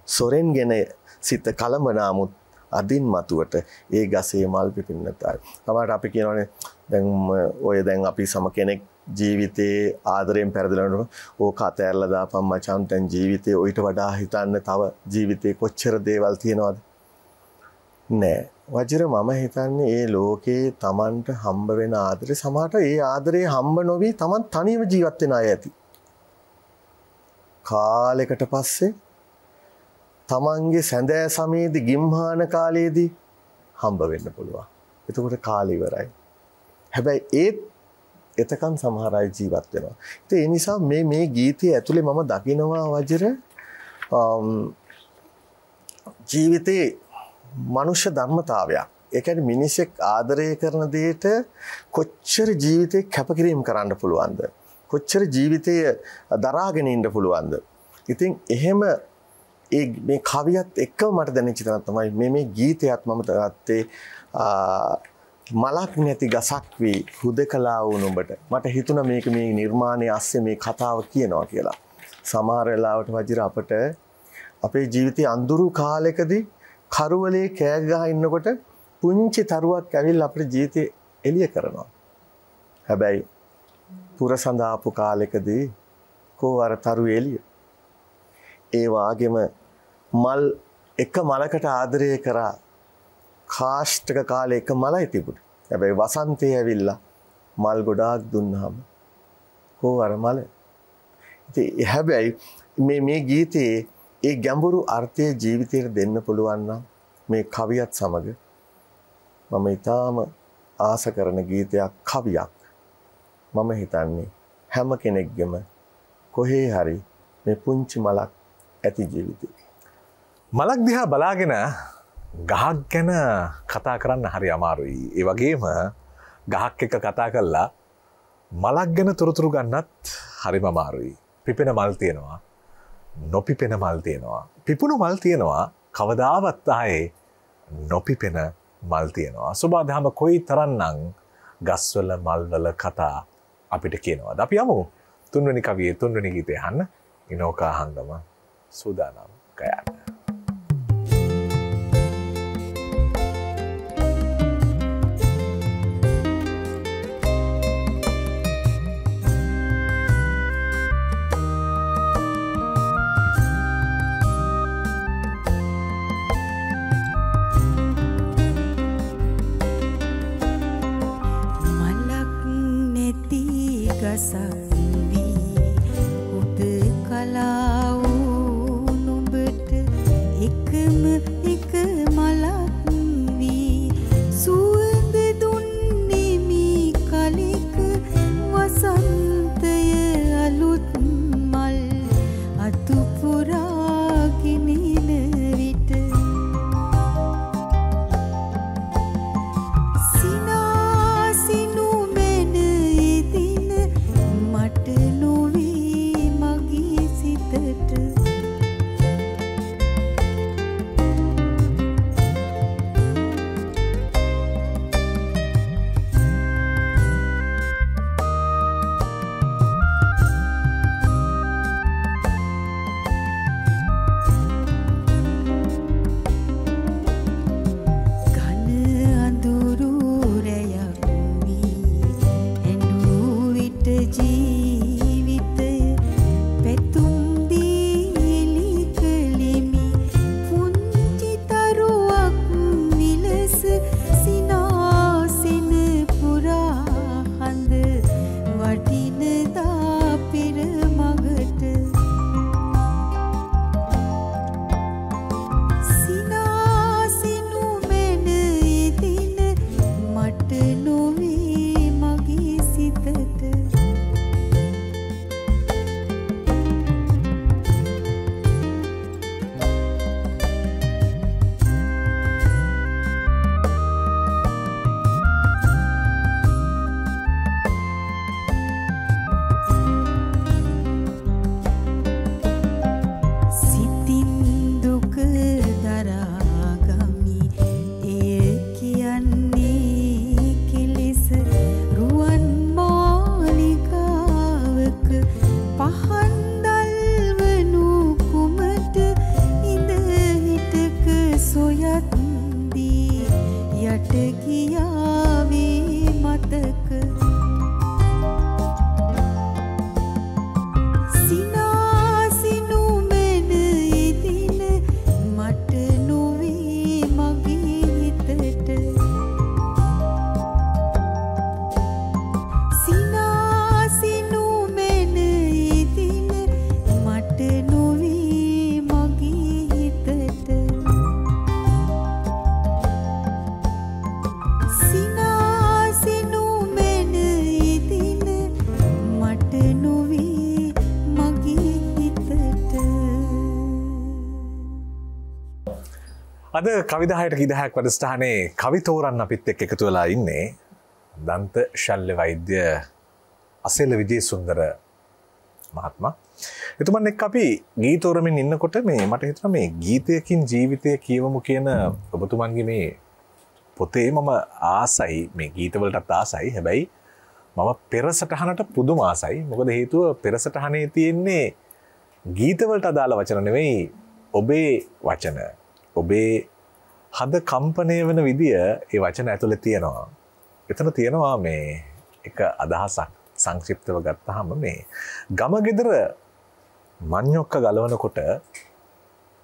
සොරෙන්ගෙන සිත කලඹනාමුත් අදින් මතුවට ඒ ගසේ මල් පිපෙන්න නැතයි. තමයි අපි කියනවානේ දැන් අපි සම කෙනෙක් ජීවිතේ ආදරයෙන් පෙරදෙනකොට ඕක අතෑරලා දාපන් මචං දැන් ජීවිතේ ඔయిత වඩා හිතන්න තව ජීවිතේ කොච්චර දේවල් තියෙනවද නෑ. වජිර මම හිතන්නේ ඒ ලෝකේ Tamanට හම්බ වෙන ආදරේ සමහරට ඒ ආදරේ හම්බ නොවි Taman තනියම ජීවත් වෙන අය ඇති. කාලයකට පස්සේ Tamanගේ සැඳෑ සමයේදී ගිම්හාන කාලයේදී හම්බ වෙන්න පුළුවන්. එතකොට කාලය ඉවරයි. හැබැයි එතකන් සමහර අය ජීවත් වෙනවා. ඉතින් ඒ නිසා මේ ගීතයේ ඇතුලේ මම දකිනවා වජිර ජීවිතේ මනුෂ්‍ය ධර්මතාවයක්. ඒ කියන්නේ මිනිසෙක් ආදරය කරන දෙයට කොච්චර ජීවිතේ කැපකිරීම කරන්න පුළුවන්ද? කොච්චර ජීවිතය දරාගෙන ඉන්න පුළුවන්ද? ඉතින් එහෙම මේ කවියත් එක්කම මට දැනෙච්ච තැන තමයි මේ ගීතයත් මම ගත්තේ මලක් නැති ගසක් වී හුදකලා වුණ ඔබට. මට හිතුණා මේක මේ නිර්මාණයේ ASCII මේ කතාව කියනවා කියලා. සමහර වෙලාවට වජිර අපට අපේ ජීවිතයේ අඳුරු කාලයකදී කරුවලේ කෑ ගහ ඉන්නකොට පුංචි තරුවක් ඇවිල්ලා අපේ ජීවිතේ එළිය කරනවා. හැබැයි පුරසඳ ආපු කාලෙකදී කෝ අර තරු එළිය. ඒ වාගේම මල් එක මලකට ආදරය කරා කාෂ්ඨක කාලේ එක මලයි තිබුණේ. හැබැයි වසන්තේ ඇවිල්ලා මල් ගොඩාක් දුන්නාම කෝ අර මල. ඉතින් හැබැයි මේ ගීතේ ඒ ගැඹුරු අර්ථය ජීවිතේට දෙන්න පුළුවන් නම් මේ කවියත් සමග මම ඊටාම ආස කරන ගීතයක් කවියක්. මම හිතන්නේ හැම කෙනෙක්ගෙම කොහේ හරි මේ පුංචි මලක් ඇති ජීවිතේ. මලක් දිහා බලාගෙන ගහක් ගැන කතා කරන්න හරි අමාරුයි. ඒ වගේම ගහක් එක්ක කතා කරලා මලක් ගැන තොරතුරු ගන්නත් හරිම අමාරුයි. පිපෙන මල් තියෙනවා. නොපිපෙන මල් තියෙනවා. පිපුණු මල් තියෙනවා. කවදාවත් ආයේ නොපිපෙන මල් තියෙනවා. සෝබාදහම කොයි තරම්නම් ගස්වල මල්වල කතා අපිට කියනවාද? අපි යමු තුන්වෙනි කවියේ තුන්වෙනි ගීතය අහන්න. ඉනෝකා හංගම සූදානම් ගයන්න. රසවි උදකලා වූ නුඹට එකම එක මලක් වී සුවඳ දුන්නේ මී කලික වසන්තය අලුත් මල් අතුපුරා ගිනින විට සිනාසිනු මෙන ඉදින මට නොවී මගේ සිතට අද කවිදාහයට කිදහයක් වැඩස්ථානයේ කවි තෝරන්න අපිත් එක්ක එකතු වෙලා ඉන්නේ දන්ත ශල්‍ය වෛද්‍ය අසේල විජේසුන්දර මහත්මයා. එතුමන් එක්ක අපි ගීත තෝරමින් ඉන්නකොට මට හිතුණා මේ ගීතයකින් ජීවිතය කියවමු කියන ඔබතුමන්ගේ මේ පොතේ මම ආසයි මේ ගීතවලටත් ආසයි. හැබැයි මම පෙරසටහනට පුදුම ආසයි. මොකද හේතුව පෙරසටහනේ තියෙන්නේ ගීතවලට අදාළ වචන නෙවෙයි ඔබේ වචන. ඔබේ හද කම්පනය වෙන විදිය ඒ වචන ඇතුළේ තියෙනවා. එතන තියෙනවා මේ එක අදහසක් සංක්ෂිප්තව ගත්තාම මේ ගම ගෙදර මඤ්ඤොක්ක ගලවනකොට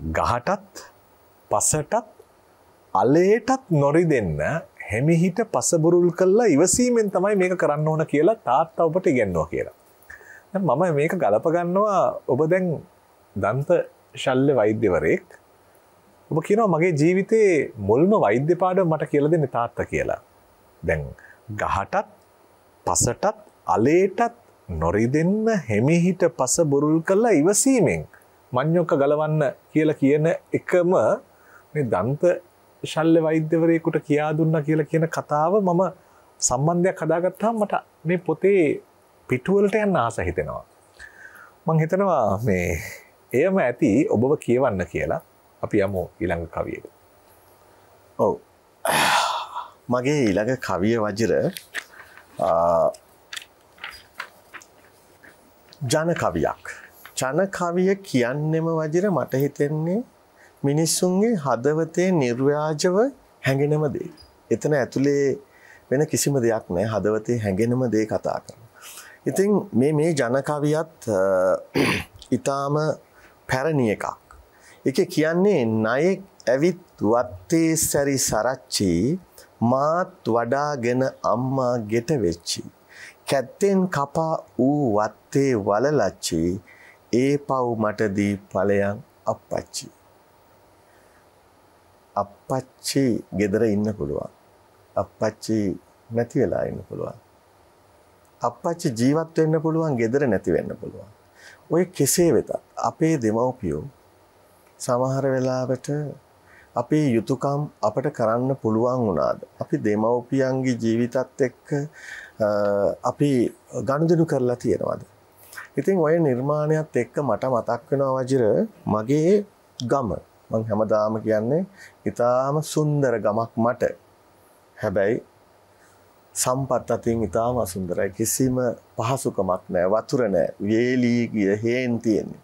ගහටත් පසටත් අලේටත් නොරිදෙන්න හැමිහිට පසබුරුල් කළා ඉවසීමෙන් තමයි මේක කරන්න ඕන කියලා තාත්තා ඔබට ඉගෙනුවා කියලා. දැන් මම මේක ගලප ගන්නවා ඔබ දැන් දන්ත ශල්‍ය වෛද්‍යවරයෙක්. ඔබ කියනවා මගේ ජීවිතේ මුල්ම වෛද්‍ය පාඩම මට කියලා දෙන්නේ තාත්තා කියලා. දැන් ගහටත් පසටත් අලේටත් නොරිදෙන්න හැමිහිට පස බුරුල් කළා ඉවසීමෙන් මඤ්ඤොක්ක ගලවන්න කියලා කියන එකම මේ දන්ත ශල්‍ය වෛද්‍යවරයෙකුට කියා දුන්නා කියලා කියන කතාව මම සම්බන්ධයක් හදාගත්තාම මට මේ පොතේ පිටුවලට යන්න ආස හිතෙනවා. මම හිතනවා මේ එයම ඇති ඔබව කියවන්න කියලා. අපි යමු ඊළඟ කවියට. ඔව්. මගේ ඊළඟ කවිය වජිර ජන කවියක්. ජන කවිය කියන්නෙම වජිර මට හිතෙන්නේ මිනිස්සුන්ගේ හදවතේ නිර්ව්‍යාජව හැඟෙනම දේ. එතන ඇතුලේ වෙන කිසිම දෙයක් නැහැ. හදවතේ හැඟෙනම දේ කතා කරනවා. ඉතින් මේ ජන කවියත් ඊටාම පැරණි එකක්. ඒකේ කියන්නේ ණයෙක් ඇවිත් වත්තේ සැරි සරච්චි මාත් වඩාගෙන අම්මා ගෙට වෙච්චි කැත්තෙන් කපා ඌ වත්තේ වලලච්චි ඒ පව් මටදී ඵලයන් අප්පච්චි. අප්පච්චි ගෙදර ඉන්න පුළුවන්. අප්පච්චි නැති වෙලා ඉන්න පුළුවන්. අප්පච්චි ජීවත් වෙන්න පුළුවන්, ගෙදර නැති වෙන්න පුළුවන්. ඔය කෙසේ වෙතත් අපේ දෙමව්පියෝ සමහර වෙලාවට අපේ යුතුයකම් අපට කරන්න පුළුවන් වුණාද? අපි දෙමව්පියන්ගේ ජීවිතත් එක්ක අපි ගනුදෙනු කරලා තියෙනවද? ඉතින් ඔය නිර්මාණයත් එක්ක මට මතක් වෙනවා වජිර මගේ ගම. මම හැමදාම කියන්නේ ඊටාම සුන්දර ගමක් මට. හැබැයි සම්පත් අතින් ඊටාම අසුන්දරයි. කිසිම පහසුකමක් නැහැ, වතුර නැහැ, වේලී ගිය හේන් තියෙන්නේ.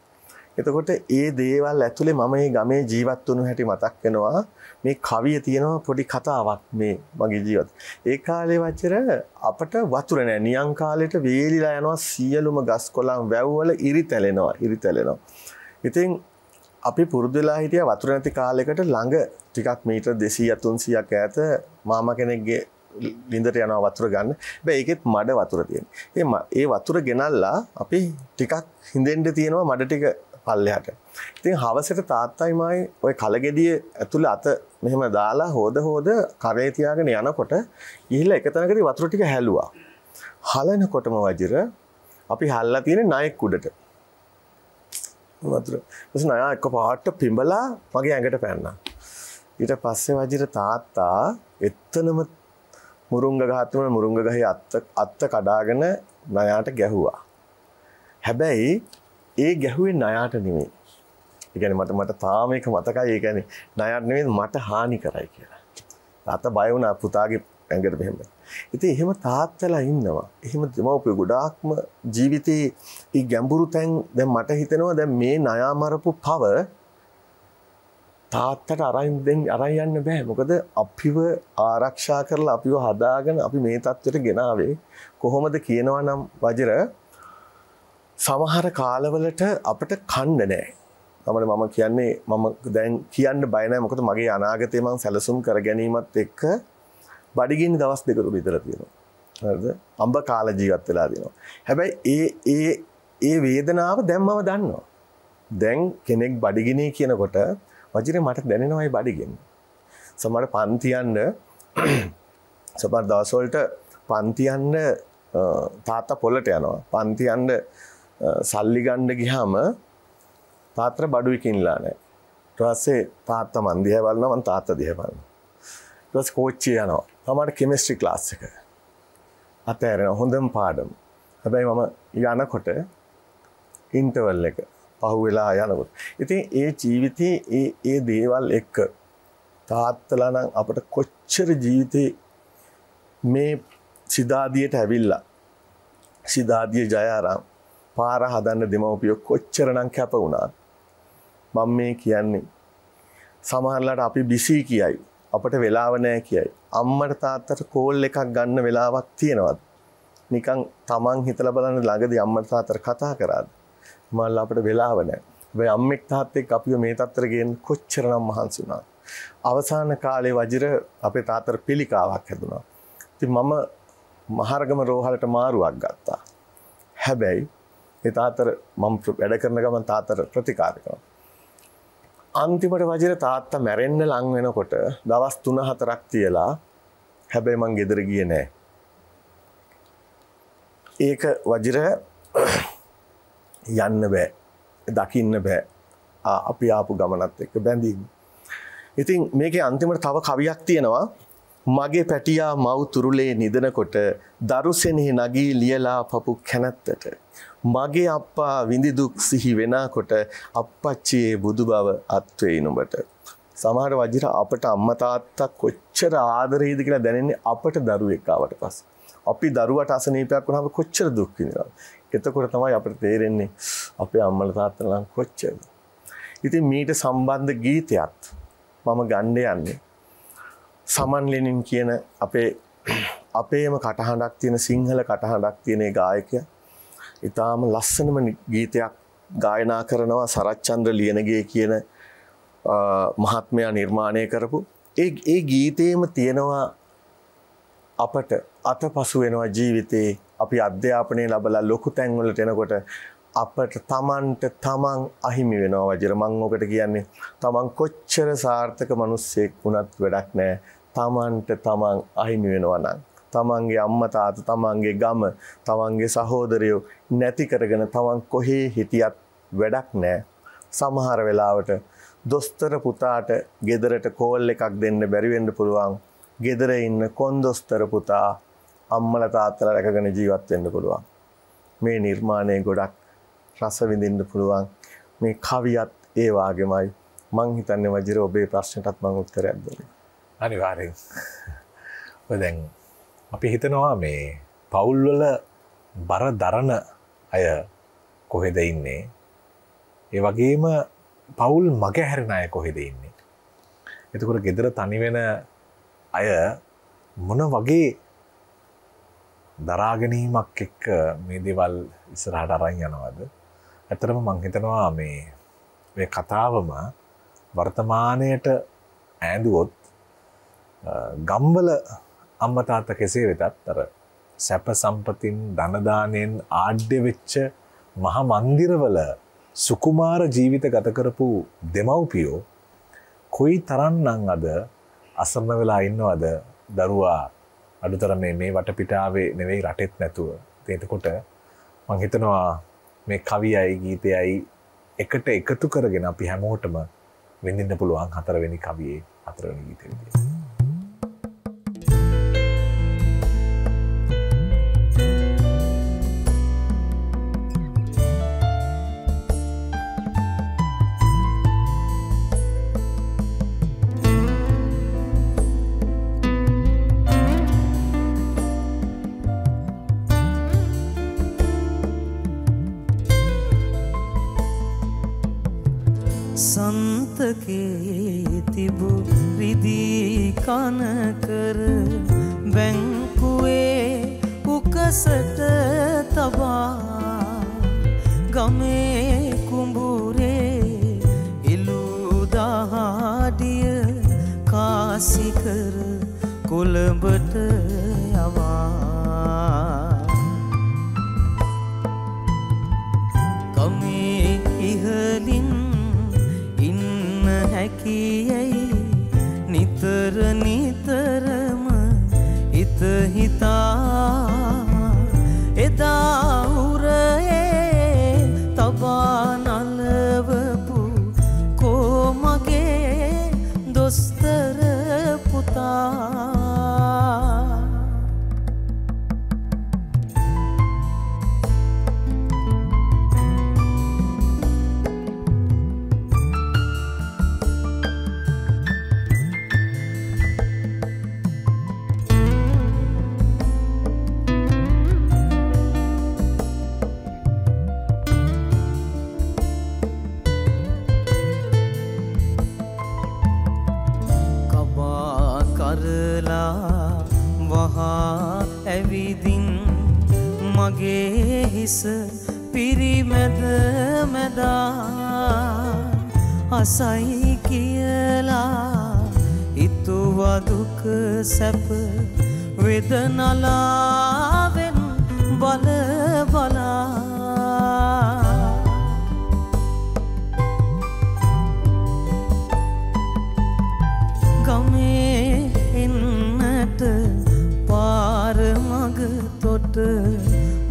එතකොට ඒ දේවල් ඇතුලේ මම මේ ගමේ ජීවත් වුණු හැටි මතක් වෙනවා. මේ කවිය තියෙනවා පොඩි කතාවක් මේ මගේ ජීවිත. ඒ කාලේ වචර අපට වතුර නැහැ. නියං කාලේට වේලිලා යනවා සියලුම ගස් කොළන් වැව්වල ඉරි තැලෙනවා. ඉතින් අපි පුරුදු වෙලා හිටියා වතුර නැති කාලයකට ළඟ ටිකක් මීටර් 200 300ක් ඈත මාමා කෙනෙක්ගේ ලින්දට යනවා වතුර ගන්න. හැබැයි ඒකෙත් මඩ වතුර තියෙනවා. ඒ වතුර ගෙනල්ලා අපි ටිකක් හින්දෙන්න තියෙනවා මඩ ටික පල්ලෙහාට. ඉතින් හවසට තාත්තයි මායි ওই කලගෙඩිය ඇතුළේ අත මෙහෙම දාලා හොද කරේ තියාගෙන යනකොට ගිහිල්ලා එක තැනකදී වතුර ටික හැලුවා. හලනකොටම වජිර අපි හල්ලා තියෙන ණයෙක් උඩට. වතුර. ඊට ණයා එකපාරට පිඹලා මගේ ඇඟට පැන්නා. ඊට පස්සේ වජිර තාත්තා එතනම මුරුංග ගහතුම මුරුංග ගහේ අත්ත කඩාගෙන ණයාට ගැහුවා. හැබැයි ඒ ගැහුවේ ණයාට නෙමෙයි. ඒ කියන්නේ මට තාම ඒක මතකයි. ඒ කියන්නේ ණයාට නෙමෙයි මට හානි කරයි කියලා. තාත්තා බය වුණා පුතාගේ ඇඟට මෙහෙම. ඉතින් එහෙම තාත්තලා ඉන්නවා. එහෙම දෙමව්පියෝ ගොඩාක්ම ජීවිතේ මේ ගැඹුරු තැන් දැන් මට හිතෙනවා දැන් මේ ණයා මරපු පව තාත්තට අරන් යන්න බෑ. මොකද අපිව ආරක්ෂා කරලා අපිව හදාගෙන අපි මේ තත්ත්වයට ගෙනාවේ කොහොමද කියනවා නම් වජිර සමහර කාලවලට අපිට කන්න නැහැ. මම කියන්නේ මම දැන් කියන්න බය නැහැ. මොකද මගේ අනාගතේ මම සැලසුම් කර ගැනීමත් එක්ක බඩගිනි දවස් දෙකකට විතර තියෙනවා. හරිද? අම්බ කාල ජීවත් වෙලා දිනවා. හැබැයි ඒ වේදනාව දැන් මම දන්නවා. දැන් කෙනෙක් බඩගිනි කියනකොට වජිරේ මට දැනෙනවායි බඩගිනි. සමහර පන්ති යන්න සමහර දවස්වලට පන්ති යන්න තාත්තා පොළට යනවා. පන්ති යන්න සල්ලි ගන්න ගියාම තාත්තා බඩුයි කිනලා නැහැ. ඊට පස්සේ තාත්තා මන් දිහා බලනවා, මම තාත්තා දිහා බලනවා. ඊට පස්සේ කෝච්චිය යනවා. තමයි කෙමිස්ට්‍රි ක්ලාස් එක. අතෑරෙන හොඳම පාඩම. හැබැයි මම යනකොට ඉන්ටර්වල් එක පහුවෙලා යනකොට. ඉතින් ඒ ජීවිතේ ඒ දේවල් එක්ක තාත්තලා නම් අපිට කොච්චර ජීවිතේ මේ සිතාදියට ඇවිල්ලා සිතාදිය ජයාරාම් පාර හදන්න දෙමව්පියෝ කොච්චරනම් කැප වුණාද? මම මේ කියන්නේ සමහරලාට අපි බිසි කියයි, අපට වෙලාව නැහැ කියයි. අම්මට තාත්තට කෝල් එකක් ගන්න වෙලාවක් තියනවද? නිකන් Taman හිතලා බලන්න ළඟදී අම්මට තාත්තට කතා කරාද? මල්ලා අපට වෙලාව නැහැ. හැබැයි අම්මෙක් තාත්තෙක් අපිව මේ තත්ත්වයට ගේන්න කොච්චරනම් මහන්සි වුණාද? අවසාන කාලේ වජිර අපේ තාත්තට පිළිකාවක් හැදුනා. ඉතින් මම මහරගම රෝහලට මාරුවක් ගත්තා. හැබැයි ඒ තාත්තට මම වැඩ කරන ගමන් තාත්තට ප්‍රතිකාර කරනවා. අන්තිමට වජිර තාත්තා මැරෙන්න ලං වෙනකොට දවස් 3-4ක් තියලා හැබැයි මං ගෙදර ගියේ නෑ. ඒක වජිර යන්න බෑ. දකින්න බෑ. අපි ආපු ගමනත් එක්ක බැඳීම. ඉතින් මේකේ අන්තිමට තව කවියක් තියෙනවා. මගේ පැටියා මව් තුරුලේ නිදනකොට දරුසෙනෙහි නගී ලියලා පපු කැනැත්තට මගේ අප්පා විඳි දුක් සිහි වෙනකොට අප්පච්චියේ බුදු බව අත්වේ නුඹට. සමහර වජිර අපට අම්මා තාත්තා කොච්චර ආදරේද කියලා දැනෙන්නේ අපට දරුවෙක් ආවට පස්සේ. අපි දරුවට අසනීපයක් වුණාම කොච්චර දුක් විඳිනවද? එතකොට තමයි අපිට තේරෙන්නේ අපේ අම්මලා තාත්තලා කොච්චරද. ඉතින් මීට සම්බන්ධ ගීතයක් මම ගන්න යන්නේ සමන් ලෙනින් කියන අපේම කටහඬක් තියෙන සිංහල කටහඬක් තියෙන ගායකයා. ඊටාම ලස්සනම ගීතයක් ගායනා කරනවා සරච්චන්ද්‍ර ලියනගේ කියන මහත්මයා නිර්මාණය කරපු. ඒ ගීතේම තියෙනවා අපට අතපසු වෙනවා ජීවිතේ අපි අධ්‍යාපනය ලැබලා ලොකු තැන්වලට එනකොට අපට තමන්ට තමන් අහිමි වෙනවා වජිර. මං ඔකට කියන්නේ තමන් කොච්චර සාර්ථක මිනිස්සෙක් වුණත් වැඩක් නැහැ. තමන්ට තමන් අහිමි වෙනවා නම් තමන්ගේ අම්මා තාත්තා, තමන්ගේ ගම, තමන්ගේ සහෝදරයෝ නැති කරගෙන තමන් කොහේ හිටියත් වැඩක් නැහැ. සමහර වෙලාවට දොස්තර පුතාට ගෙදරට කෝල් එකක් දෙන්න බැරි වෙන්න පුළුවන්. ගෙදර ඉන්න කොන්දොස්තර පුතා අම්මලා තාත්තලා රැකගෙන ජීවත් වෙන්න පුළුවන්. මේ නිර්මාණය ගොඩක් රස විඳින්න පුළුවන්. මේ කවියත් ඒ වාගේමයි. මං හිතන්නේ වජිර ඔබේ ප්‍රශ්නටත් මං උත්තරයක් දුන්නා. අනිවාර්යෙන්. ඔය දැන් අපි හිතනවා මේ පවුල්වල බර දරන අය කොහෙද ඉන්නේ? ඒ වගේම පවුල් මග හැරෙන අය කොහෙද ඉන්නේ? එතකොට ගෙදර තනි වෙන අය මොන වගේ දරා ගැනීමක් එක්ක මේ දේවල් ඉස්සරහට අරන් යනවද? ඇත්තටම මම හිතනවා මේ කතාවම වර්තමානයට ඈඳුවොත් ගම්වල අම්මා තාත්තා කෙසේ වෙතත් අර සැප සම්පතින් ධන දාණයෙන් ආඩ්‍ය වෙච්ච මහා මන්දිරවල සුකුමාර ජීවිත ගත කරපු දෙමව්පියෝ කොයි තරම්නම් අද අසරණ වෙලා ඉන්නවද දරුවා අඩුතර මේ වටපිටාවේ නෙවෙයි රටෙත් නැතුව. එතකොට මම හිතනවා මේ කවියයි ගීතයයි එකට එකතු කරගෙන අපි හැමෝටම විඳින්න පුළුවන් 4 වෙනි කවියේ 4 වෙනි ගීතය විදියට. සන්තකේ තිබු රිදී කන කර බැංකුවේ උකසට තබා ගමේ කුඹුරේ ඉලුදාහඩිය කාසි කර කොළඹට යවා ගමේ ඉහලින් හැකියයි නිතර නිතරම හිත හිතා එදා උරේ තබා නලවපු කොමගේ දොස්තර පුතා මගේ හිස පිරිමැද මැදා අසයි කියලා හිතුවා දුක සැප වේදනලාවෙන් බල බලා ගමේ එන්නට පාර මග තොට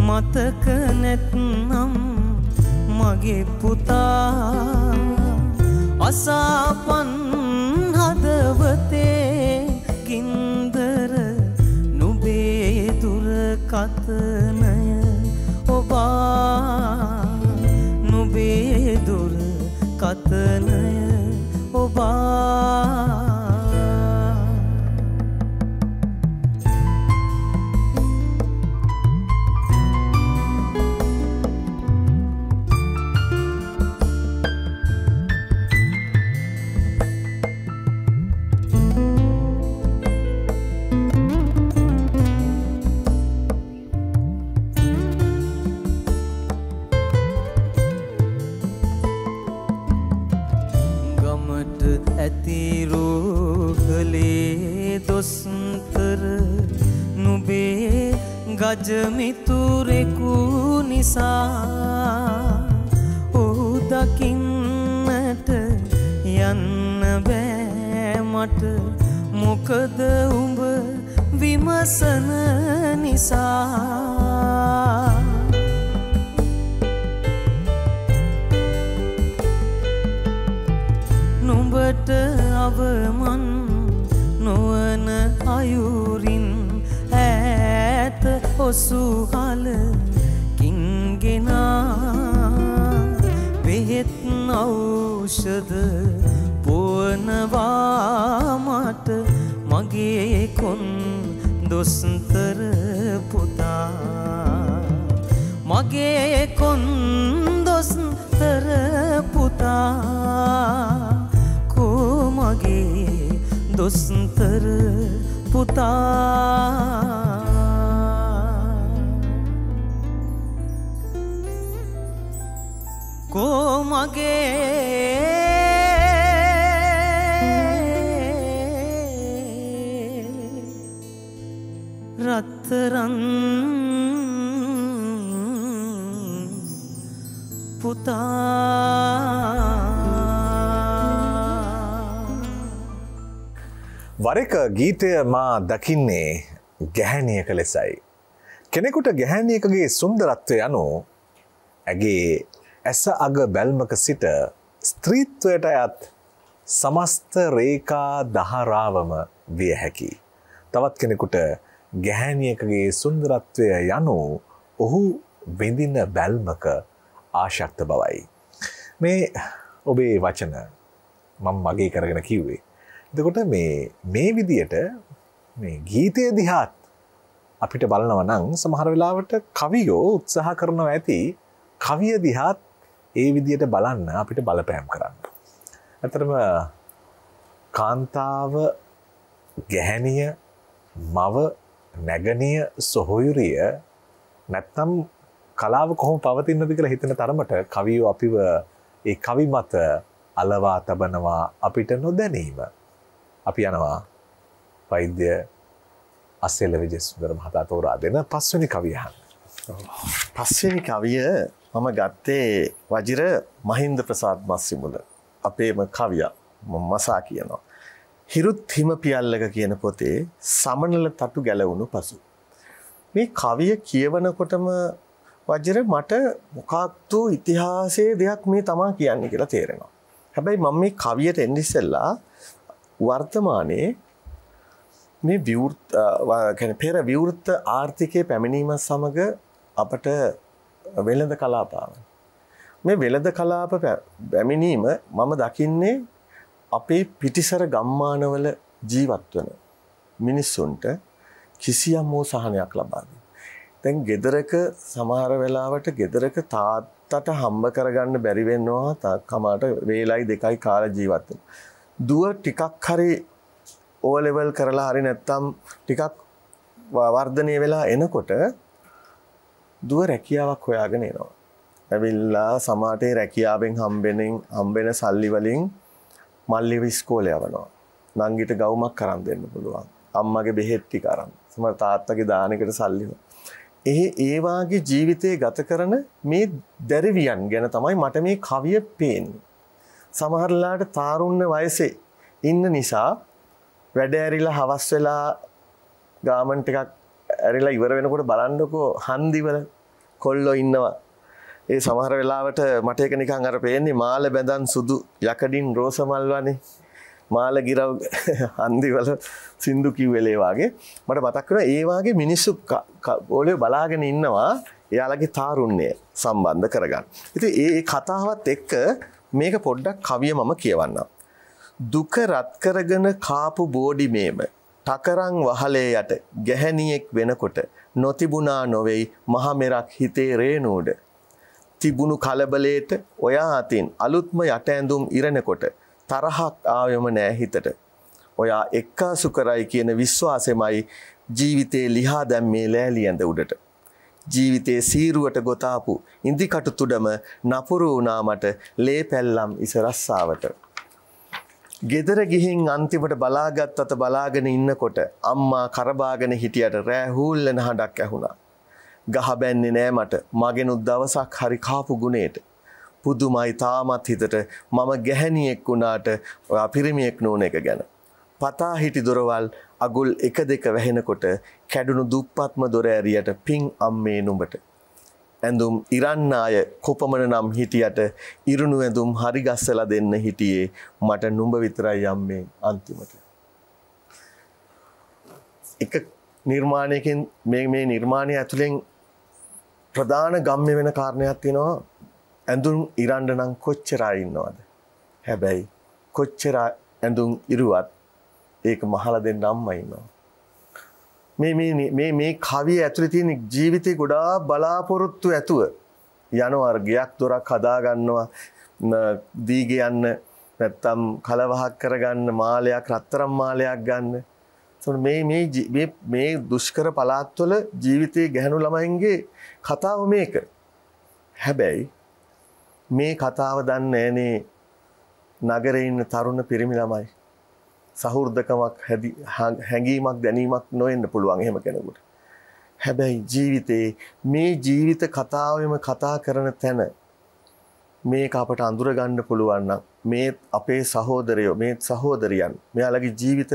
මතක නැත්නම් මගේ පුතා අසාපන් හදවතේ ගින්දර නුඹේ දුරකථනය ඔබා නුඹේ දුරකථනය ඔබා ගජමිතුරෙකු නිසා ඔහු දකින්නට යන්න බෑ මට මොකද උඹ විමසන නිසා නුඹට අවමන් නොවන අයුරින් ඈත ඔසුහලකින් ගෙනා බෙහෙත් ඖෂධ පුවනවා මට මගේ කොන් දොස්තර පුතා මගේ කොන් දොස්තර පුතා කෝ මගේ දොස්තර පුතා කෝ මගේ රත්තරන් පුතා වරක ගීතය මා දකින්නේ ගැහැණියක ලෙසයි. කෙනෙකුට ගැහැණියකගේ සුන්දරත්වය යනු ඇගේ ඇස අග බැල්මක සිට ස්ත්‍රීත්වයට අයත් සමස්ත රේඛා දහරාවම විය හැකි. තවත් කෙනෙකුට ගැහැණියකගේ සුන්දරත්වය යනු ඔහු විඳින බැල්මක ආශක්ත බවයි. මේ ඔබේ වචන මම මගේ කරගෙන කිව්වේ. එතකොට මේ විදියට මේ ගීතය දිහාත් අපිට බලනවා නම් සමහර වෙලාවට කවියෝ උත්සාහ කරනවා ඇති කවිය දිහාත් ඒ විදියට බලන්න අපිට බලපෑම් කරන්න. ඇත්තටම කාන්තාව ගැහැණිය මව නැගණිය සොහොයුරිය නැත්තම් කලාව කොහොම පවතිනද කියලා හිතන තරමට කවියෝ අපිව ඒ කවි මත අලවා තබනවා අපිට නොදැනීම. අපි යනවා වෛද්‍ය අස්සෙල්ල විජේසුන්දර මහතා තෝරා දෙන පස්වෙනි කවිය අහන්න. පස්වෙනි කවිය මම ගත්තේ වජිර මහින්ද ප්‍රසාද් මස්සිමුල අපේම කවියා මසා කියනවා. හිරුත් හිම පියල්ලක කියන පොතේ සමනල තටු ගැලවුණු පසු. මේ කවිය කියවනකොටම වජිර මට මොකක්ද ඉතිහාසයේ දෙයක් මේ තමා කියන්නේ කියලා තේරෙනවා. හැබැයි මම මේ කවියට එන්න ඉස්සෙල්ලා වර්තමානයේ මේ පෙර විවෘත ආර්ථිකයේ පැමිණීම සමග අපට වෙළඳ කලාපාව. මේ වෙළඳ කලාප පැමිණීම මම දකින්නේ අපේ පිටිසර ගම්මානවල ජීවත් වන මිනිස්සුන්ට කිසියම් වූ සහනයක් ලබා දෙනවා. දැන් ගෙදරක සමහර වෙලාවට ගෙදරක තාත්තට හම්බ කරගන්න බැරි වෙනවා තාක්කමාට වේලයි දෙකයි කාලා ජීවත් වෙනවා. දුව ටිකක් හරි O level කරලා හරි නැත්තම් ටිකක් වර්ධනය වෙලා එනකොට දුව රැකියාවක් හොයාගෙන එනවා. ඇවිල්ලා සමාජයේ රැකියාවෙන් හම්බෙන සල්ලි වලින් මල්ලිව ඉස්කෝලේ යවනවා. නංගිට ගවුමක් කරන් දෙන්න පුළුවන්. අම්මගේ බෙහෙත් ටික අරන්. සමහර තාත්තගේ දානෙකට සල්ලි. ඒ වාගේ ජීවිතේ ගත කරන මේ දැරිවියන් ගැන තමයි මට මේ කවිය පේන්නේ. සමහරලාට තාරුණ්‍ය වයසේ ඉන්න නිසා වැඩ ඇරිලා හවස් වෙලා ගාමන්ට් එකක් ඇරිලා ඉවර වෙනකොට බලන්නකෝ හන්දිවල කොල්ලෝ ඉන්නවා. ඒ සමහර වෙලාවට මට ඒක නිකන් අර පේන්නේ මාල බැඳන් සුදු යකඩින් රෝස මල් වනේ මාල ගිරව් හන්දිවල සින්දු කිව්වෙලේ වාගේ මට මතක් වෙනවා ඒ වාගේ මිනිස්සු ඕලේ බලාගෙන ඉන්නවා එයාලගේ තාරුණ්‍ය සම්බන්ධ කරගන්න. ඉතින් ඒ කතාවත් එක්ක මේක පොඩ්ඩක් කවිය මම කියවන්නම්. දුක රත් කරගෙන කාපු බෝඩි මේම ටකරන් වහලේ යට ගැහැණියෙක් වෙනකොට නොතිබුණා නොවේයි මහ මෙරක් හිතේ රේනෝඩ තිබුණු කලබලයට ඔයා අතින් අලුත්ම යට ඇඳුම් ඉරනකොට තරහක් ආවෙම නෑ හිතට ඔයා එක්කාසු කරයි කියන විශ්වාසෙමයි ජීවිතේ ලිහා දැම්මේ ලෑලි ඇඳ උඩට ජීවිතේ සීරුවට ගොතාපු ඉන්දිකටු තුඩම නපුරු වුණා මට ලේ පැල්ලම් ඉසරස්සාවට ගෙදර ගිහින් අන්තිමට බලාගත් අත බලාගෙන ඉන්නකොට අම්මා කරබාගෙන හිටියට රෑ හූල්ලන හඬක් ඇහුණා ගහ බැන්නේ නෑ මට මගෙනුත් දවසක් හරි කාපු ගුණේට පුදුමයි තාමත් හිතට මම ගැහැණියෙක් වුණාට ඔයා පිරිමියෙක් නෝන එක ගැන පතා හිටි දොරවල් අගුල් එක දෙක වැහෙනකොට කැඩුණු දුප්පත්ම දොර ඇරියට පිං අම්මේ නුඹට ඇඳුම් ඉරන්න අය කොපමණ නම් හිටියට ඉරුණු ඇඳුම් හරි ගස්සලා දෙන්න හිටියේ මට නුඹ විතරයි අම්මේ අන්තිමට එක නිර්මාණයකින් මේ නිර්මාණය ඇතුලෙන් ප්‍රධාන ගම්ම්‍ය වෙන කාරණයක් තියෙනවා ඇඳුම් ඉරන්න නම් කොච්චර අය ඉන්නවද හැබැයි කොච්චර ඇඳුම් ඉරුවත් ඒක මහලා දෙන්න අම්මා ඉන්නවා මේ කවිය ඇතුලේ තියෙන ජීවිතේ ගොඩාක් බලාපොරොත්තු ඇතුව යන වර්ගයක් දොරක් හදා ගන්නවා දීගේ යන්න නැත්තම් කලවහක් කරගන්න මාලයක් රත්තරන් මාලයක් ගන්න මේ දුෂ්කර පළාත්වල ජීවිතයේ ගැහණු ළමයින්ගේ කතාව මේක. හැබැයි මේ කතාව දන්නේ නැනේ නගරේ ඉන්න තරුණ පිරිමි ළමයි. සහෘදකමක් හැඟීමක් දැනීමක් නොවෙන්න පුළුවන් එහෙම කෙනෙකුට. හැබැයි ජීවිතේ මේ ජීවිත කතාවෙම කතා කරන තැන මේක අපට අඳුර ගන්න පුළුවන් නම් මේ අපේ සහෝදරයෝ මේ සහෝදරියන් මෙයාලගේ ජීවිත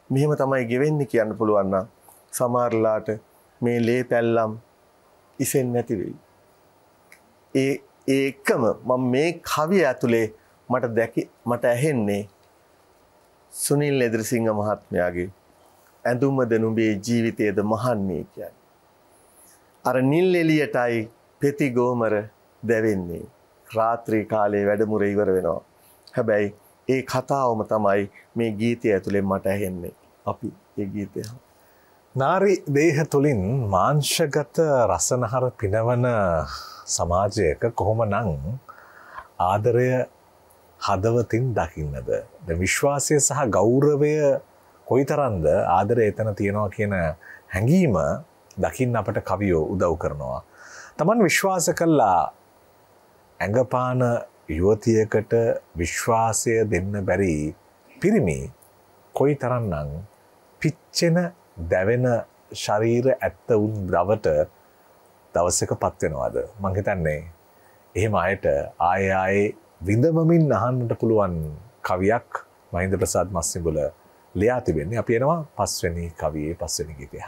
මෙහෙම තමයි ගෙවෙන්නේ කියන්න පුළුවන් නම් සමහරලාට මේ ලේ පැල්ලම් ඉසෙන්නේ නැති වෙයි. ඒකම මම මේ කවිය ඇතුලේ මට ඇහෙන්නේ සුනිල් ලෙදරසිංහ මහත්මයාගේ ඇඳුම දෙනුඹේ ජීවිතයේද මහන්නේ කියන්නේ. අර නිල් එළියටයි පෙති ගෝමර දැවෙන්නේ. රාත්‍රී කාලේ වැඩමුර ඉවර වෙනවා. හැබැයි ඒ කතාවම තමයි මේ ගීතය ඇතුලේ මට ඇහෙන්නේ. අපි ඒ ගීතය නාරි දේහ තුලින් මාංශගත රසනහර පිනවන සමාජයක කොහොමනම් ආදරය හදවතින් දකින්නද විශ්වාසය සහ ගෞරවය කොයිතරම්ද ආදරය එතන තියෙනවා කියන හැඟීම දකින්න අපට කවියෝ උදව් කරනවා. Taman විශ්වාස කළා ඇඟපාන යුවතියකට විශ්වාසය දෙන්න බැරි පිරිමි කොයිතරම්නම් පිච්චෙන දැවෙන ශරීර ඇත්ත උන් බවට දවසක පත් වෙනවද මං හිතන්නේ එහෙම අයට ආයේ විඳවමින් අහන්නට පුළුවන් කවියක් මහින්ද ප්‍රසාද් මස්සිඹුල ලියා තිබෙන්නේ. අපි එනවා පස්වෙනි කවියේ පස්වෙනි ගීතය.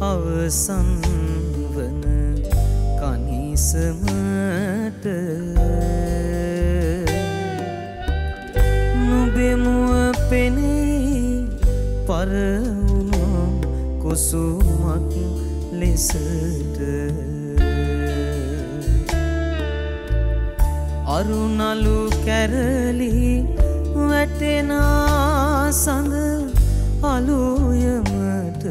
අවසන් වන කනිසමට නුබෙමුව පෙනේ පරවුණු කුසුමක් ලෙසට අරුණලු කැරලි වැටෙනා සඳ අලුයමට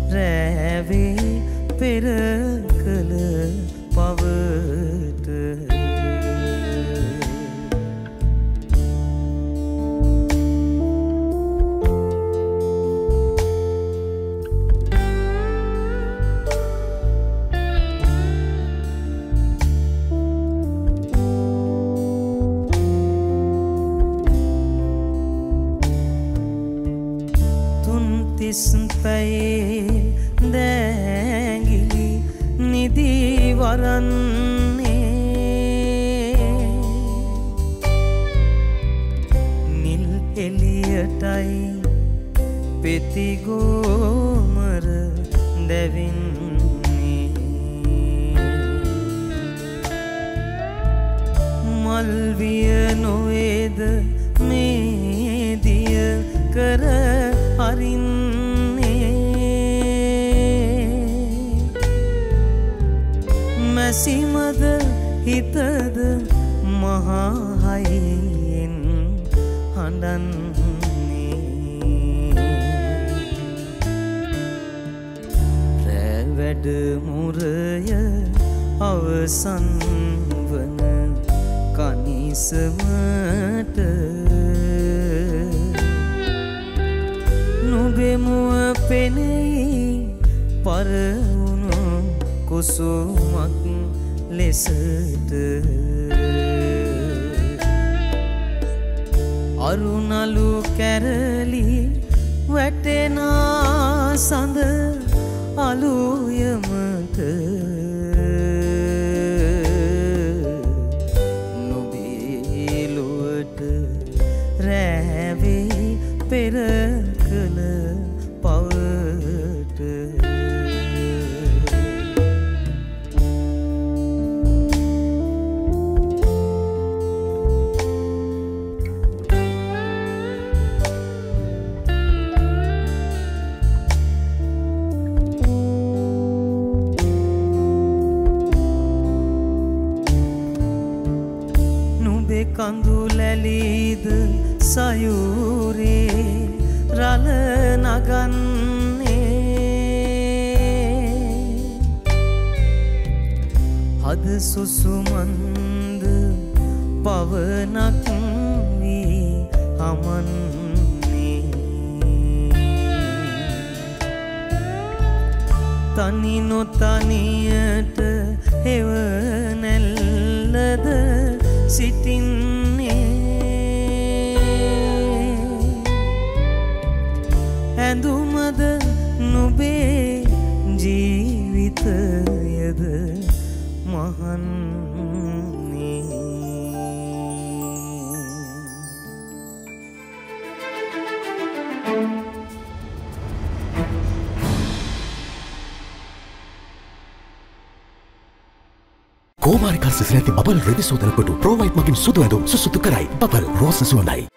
රැවේ පෙර කළ පවට පැයේ දැගිලි නිදිවරන්නේ නිල් එළියටයි පෙතිගෝමර දැවින්නේ මල්විය නොවේද මේ දිය කර අරින්නේ මැසිමද හිතද මහාහයින් හඬන්නේ රැවැඩ මුරය අවසන් වන කනිසමට නුඹෙමුව පෙනෙයි පරවුණු කුසුමක් ලෙසට අරුණලු කැරලි වැටෙනා සඳ අලුයමට නොබේලුවට රැවේ පෙර කළ පවට කඳුලැලීද සයුරේ රළ නගන්නේ හද සුසුමන්ද පවනක් වී හමන්නේ තනි නොතනියට හෙව නැල්ලද සිටින්නේ ඇඳුමද නුබේ ජීවිතයද මහන්නේ කෝමාරිකා සිසිල ඇති බබල් රෙදි සෝදන කොටු ප්‍රෝවයිට් මගින් සුදු ඇඳුම් සුසුදු කරයි. බබල් රෝස සුවඳයි.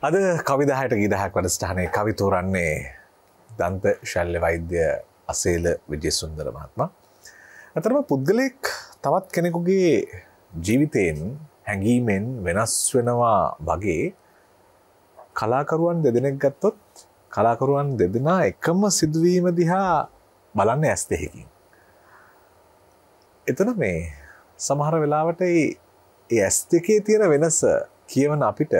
අද කවිදාහයට ගීදහක් වැඩසටහනේ කවි තෝරන්නේ දන්ත ශල්‍ය වෛද්‍ය අසේල විජේසුන්දර මහත්මයා. අතරම පුද්ගලෙක් තවත් කෙනෙකුගේ ජීවිතයෙන් හැඟීමෙන් වෙනස් වෙනවා වගේ කලාකරුවන් දෙදෙනෙක් ගත්තොත් කලාකරුවන් දෙදෙනා එකම සිදුවීම දිහා බලන්න ඇස් දෙකකින්. එතන මේ සමහර වෙලාවට ඒ ඇස් දෙකේ තියෙන වෙනස කියවන අපිට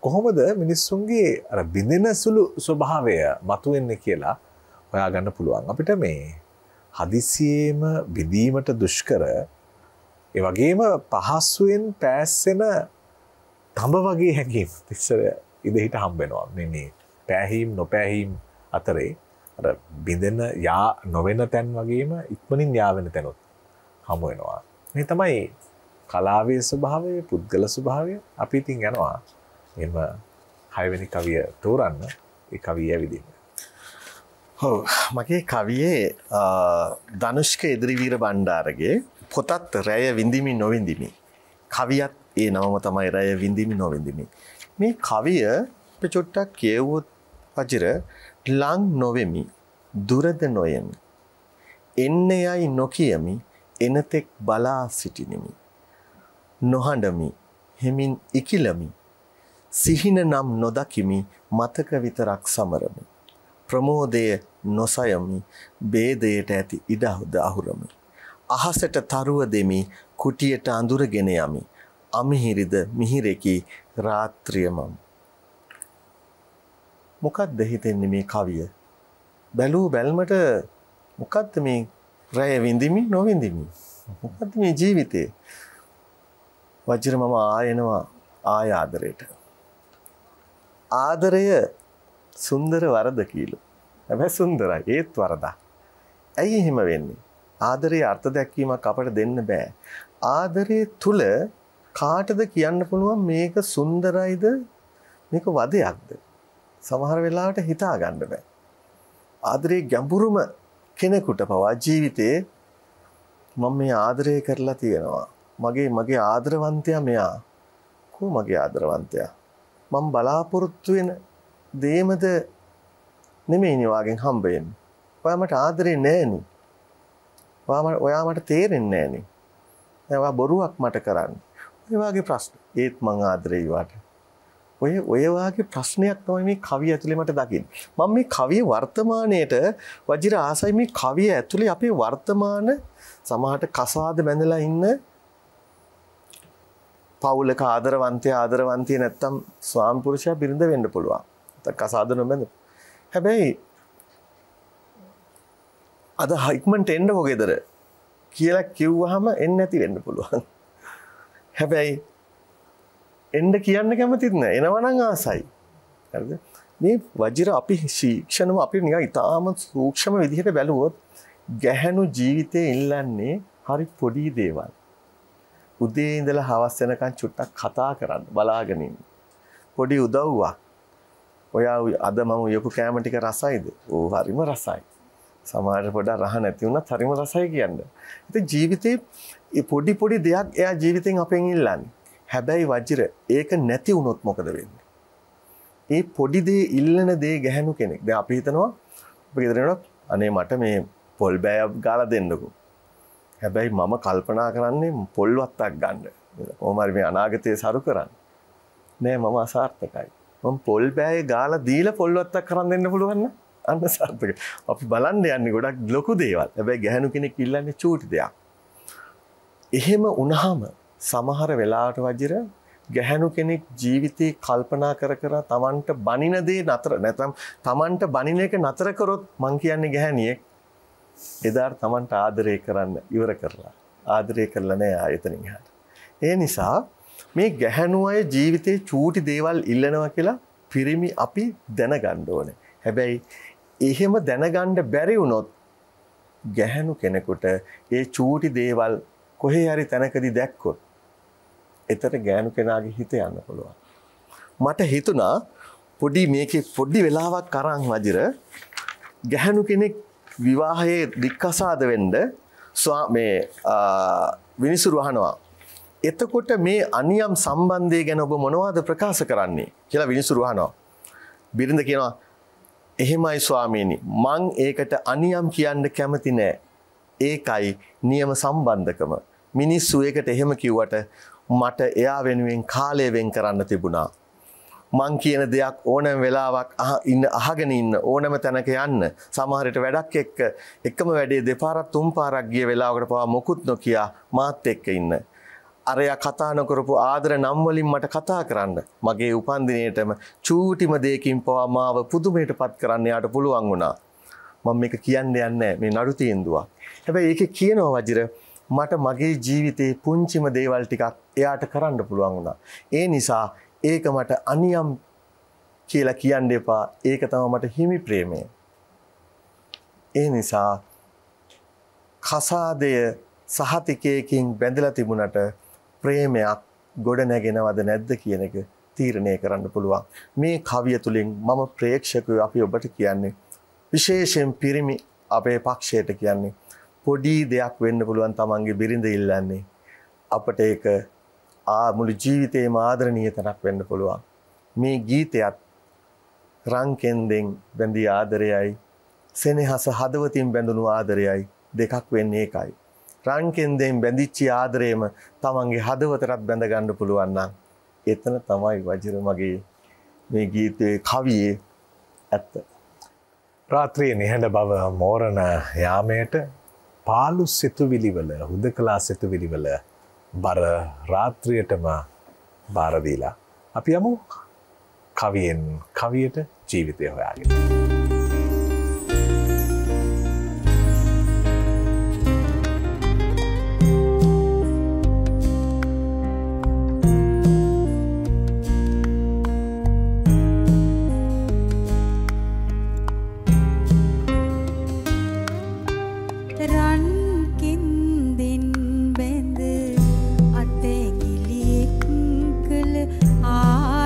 කොහොමද මිනිස්සුන්ගේ අර බිඳෙන සුළු ස්වභාවය මතුවෙන්නේ කියලා හොයාගන්න පුළුවන්. අපිට මේ හදිසියෙම බිඳීමට දුෂ්කර ඒ වගේම පහසුවෙන් පෑස්සෙන තඹ වගේ හැඟීම් ඉස්සර ඉදහිට හම්බෙනවා. මේ පෑහීම් නොපෑහීම් අතරේ අර බිඳෙන යා නොවෙන තැන් වගේම ඉක්මනින් යා වෙන තැනොත් හමු වෙනවා. මේ තමයි කලාවේ ස්වභාවය, පුද්ගල ස්වභාවය. අපි ඉතින් යනවා එම 6 වෙනි කවිය තෝරන්න. ඒ කවිය ඇවිදින්න. ඔව් මගේ කවියේ ධනුෂ්ක ඉදිරිවීර බණ්ඩාරගේ පොතත් රැය විඳිමි නොවිඳිමි. කවියත් ඒ නමම තමයි රැය විඳිමි නොවිඳිමි. මේ කවිය අපි චුට්ටක් කියවුවොත් වජිර ලං නොවෙමි දුරද නොයමි එන්න යයි නොකියමි එනතෙක් බලා සිටිනිමි නොහඬමි හෙමින් ඉකිලමි සිහින නම් නොදකිමි මතක විතරක් සමරමි ප්‍රමෝදය නොසයමි බේදයට ඇති ඉඩහුද අහුරමි අහසට තරුව දෙමි කුටියට අඳුරගෙන යමි අමිහිරිද මිහිරෙකි රාත්‍රියමම්. මොකක්ද හිතෙන්නේ මේ කවිය? බැලූ බැල්මට මොකක්ද මේ රැය විඳිමි නොවිඳිමි? මොකක්ද මේ ජීවිතේ? වජිර මම ආයෙනවා ආය ආදරයට. ආදරය සුන්දර වරද කීලු. හැබැයි සුන්දරයි ඒත් වරදක්. ඇයි එහෙම වෙන්නේ? ආදරයේ අර්ථ දැක්වීමක් අපට දෙන්න බෑ. ආදරයේ තුල කාටද කියන්න පුළුවන් මේක සුන්දරයිද මේක වදයක්ද? සමහර වෙලාවට හිතා ගන්න බෑ. ආදරයේ ගැඹුරුම කෙනෙකුට පවා ජීවිතේ මම මේ ආදරය කරලා තියෙනවා. මගේ ආදරවන්තයා මෙයා. කො මගේ ආදරවන්තයා? මම බලාපොරොත්තු වෙන දේමද නෙමෙයිනේ වාගෙන් හම්බ වෙන්නේ. ඔයා මට ආදරේ නෑනේ. ඔයා මට තේරෙන්නේ නෑනේ. ඔයා බොරුවක් මට කරන්නේ. ඒ වගේ ප්‍රශ්න. ඒත් මං ආදරේ වාට. ඔය වාගේ ප්‍රශ්නයක් තමයි මේ කවිය ඇතුලේ මට දකින්නේ. මම මේ කවිය වර්තමානයේට වජිර ආසයි මේ කවිය ඇතුලේ අපේ වර්තමාන සමහරට කසාද බැඳලා ඉන්න පවුලක ආදරවන්තය නැත්තම් ස්වාමි පුරුෂයා බිරිඳ වෙන්න පුළුවන්. නැත්නම් කසාද නොබැඳ. හැබැයි අද ඉක්මනට එන්නකෝ ගෙදර කියලා කිව්වහම එන්නේ නැති වෙන්න පුළුවන්. හැබැයි එන්න කියන්න කැමතිත් නෑ. එනවනම් ආසයි. හරිද? මේ වජිර අපි ශික්ෂණම අපි නිකන් ඉතාම සූක්ෂම විදිහට බැලුවොත් ගැහැණු ජීවිතේ ඉල්ලන්නේ හරි පොඩි දේවල්. උදේ ඉඳලා හවස වෙනකන් චුට්ටක් කතා කරන්න බලාගෙන ඉන්න. පොඩි උදව්වක්. ඔයා අද මම යකු කෑම ටික රසයිද? ඕ හරිම රසයි. සමහර පොඩක් රහ නැති වුණත් හරිම රසයි කියන්නේ. ඉතින් ජීවිතේ මේ පොඩි දෙයක් එයා ජීවිතෙන් අපෙන් ඉල්ලන්නේ. හැබැයි වජිර ඒක නැති වුණොත් මොකද වෙන්නේ? ඒ පොඩි දේ ඉල්ලන දේ ගැහැණු කෙනෙක්. දැන් අපි හිතනවා අපි ගෙදර යනකොට අනේ මට මේ පොල් බෑයක් ගාලා දෙන්නකෝ. හැබැයි මම කල්පනා කරන්නේ පොල් වත්තක් ගන්න. කොහොම හරි මේ අනාගතයේ සරු කරන්න. නෑ මම අසාර්ථකයි. මම පොල් බෑයේ ගාලා දීලා පොල් වත්තක් කරන් දෙන්න පුළුවන් නම් අන්න සාර්ථකයි. අපි බලන්න යන්නේ ගොඩක් ලොකු දේවල්. හැබැයි ගැහැණු කෙනෙක් ඉල්ලන්නේ චූටි දෙයක්. එහෙම වුණාම සමහර වෙලාවට වජිර ගැහැණු කෙනෙක් ජීවිතේ කල්පනා කර තමන්ට බනින දේ නතර නැත්නම් තමන්ට බනින එක නතර කරොත් මං කියන්නේ ගැහැණියෙක් එදාට තමන්ට ආදරය කරන්න ඉවර කරලා ආදරය කරලා නෑ ආයතනින් එහාට. ඒ නිසා මේ ගැහැණු අය ජීවිතේ චූටි දේවල් ඉල්ලනවා කියලා පිරිමි අපි දැනගන්න ඕනේ. හැබැයි එහෙම දැනගන්න බැරි වුණොත් ගැහැණු කෙනෙකුට ඒ චූටි දේවල් කොහේ හරි තැනකදී දැක්කොත් එතන ගෑනු කෙනාගේ හිත යන්න පුළුවන්. මට හිතුණා පොඩි වෙලාවක් අරන් වජිර ගැහැණු කෙනෙක් විවාහයේ දික්කසාද වෙන්න මේ විනිසුරු අහනවා. එතකොට මේ අනියම් සම්බන්ධය ගැන ඔබ මොනවද ප්‍රකාශ කරන්නේ කියලා විනිසුරු අහනවා. බිරිඳ කියනවා එහෙමයි ස්වාමීනි මං ඒකට අනියම් කියන්න කැමති නෑ. ඒකයි නියම සම්බන්ධකම. මිනිස්සු ඒකට එහෙම කිව්වට මට එයා වෙනුවෙන් කාලය වෙන් කරන්න තිබුණා. මං කියන දෙයක් ඕනෑම වෙලාවක් අහගෙන ඉන්න ඕනෑම තැනක යන්න සමහරට වැඩක් එක්ක එකම වැඩේ දෙපාරක් තුන් පාරක් ගිය වෙලාවකට පවා මොකුත් නොකිය මාත් එක්ක ඉන්න. අරයා කතා නොකරපු ආදර නම් වලින් මට කතා කරන්න. මගේ උපන්දිනේටම චූටිම දෙයකින් පවා මාව පුදුමයටපත් කරන්න යාට පුළුවන් වුණා. මම මේක කියන්න යන්නේ මේ නඩු තීන්දුවක්. හැබැයි ඒකේ කියනවා වජිර මට මගේ ජීවිතේ පුංචිම දේවල් ටිකක් එයාට කරන්න පුළුවන් වුණා. ඒ නිසා ඒක මට අනියම් කියලා කියන්න එපා. ඒක තමයි මට හිමි ප්‍රේමය. ඒ නිසා කසාදය සහතිකයකින් බැඳලා තිබුණට ප්‍රේමයක් ගොඩ නැගෙනවද නැද්ද කියන එක තීරණය කරන්න පුළුවන්. මේ කවිය තුලින් මම ප්‍රේක්ෂකයෝ අපි ඔබට කියන්නේ විශේෂයෙන් පිරිමි අපේ පක්ෂයට කියන්නේ පොඩි දෙයක් වෙන්න පුළුවන් තමන්ගේ බිරිඳ ඉල්ලන්නේ. අපට ඒක මුළු ජීවිතේම ආදරණීය තැනක් වෙන්න පුළුවන්. මේ ගීතයත් රංකෙන්දෙන් බැඳී ආදරයයි සෙනෙහස හදවතින් බැඳුණු ආදරයයි දෙකක් වෙන්නේ ඒකයි. රංකෙන්දෙන් බැඳිච්ච ආදරේම තමන්ගේ හදවතටත් බැඳ ගන්න පුළුවන් නම් එතන තමයි වජිර මගේ මේ ගීතයේ කවියේ ඇත්ත. රාත්‍රියේ නිහඬ බව මෝරණ යාමයට පාළු සිතුවිලිවල හුදකලා සිතුවිලිවල බර රාත්‍රියටම බාර දීලා අපි යමු කවියෙන් කවියට ජීවිතය හොයාගෙන.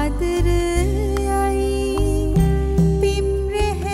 ආදරයයි පිම්රෙහ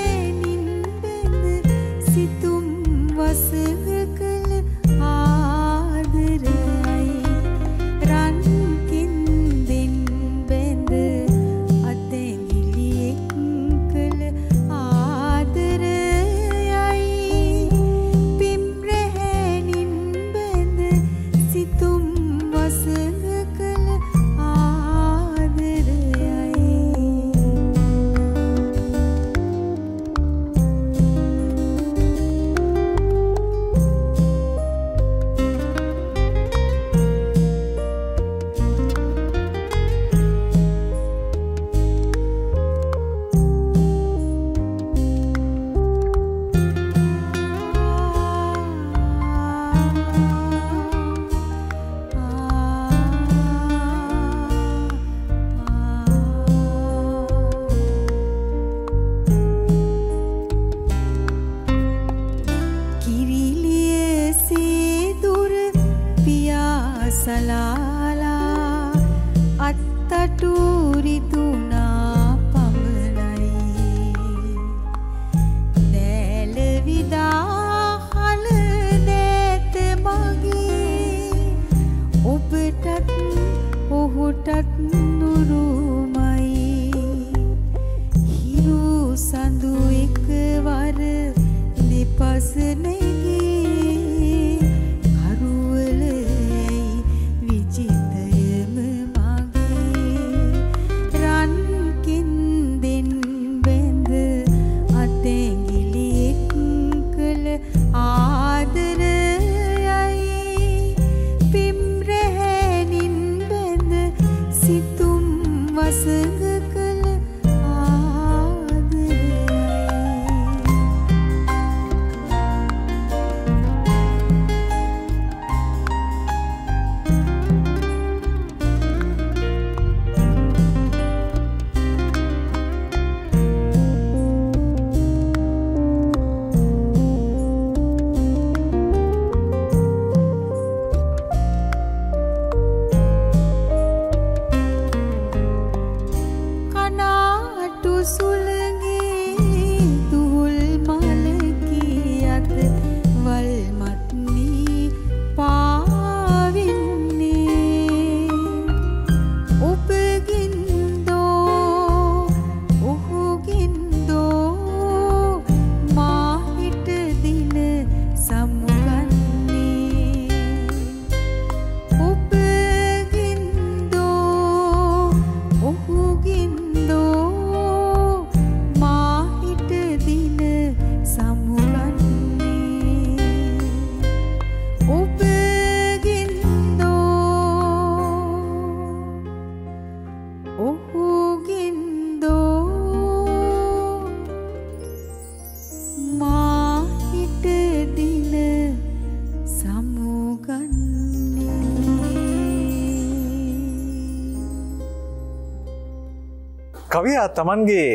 කවියා තමන්ගේ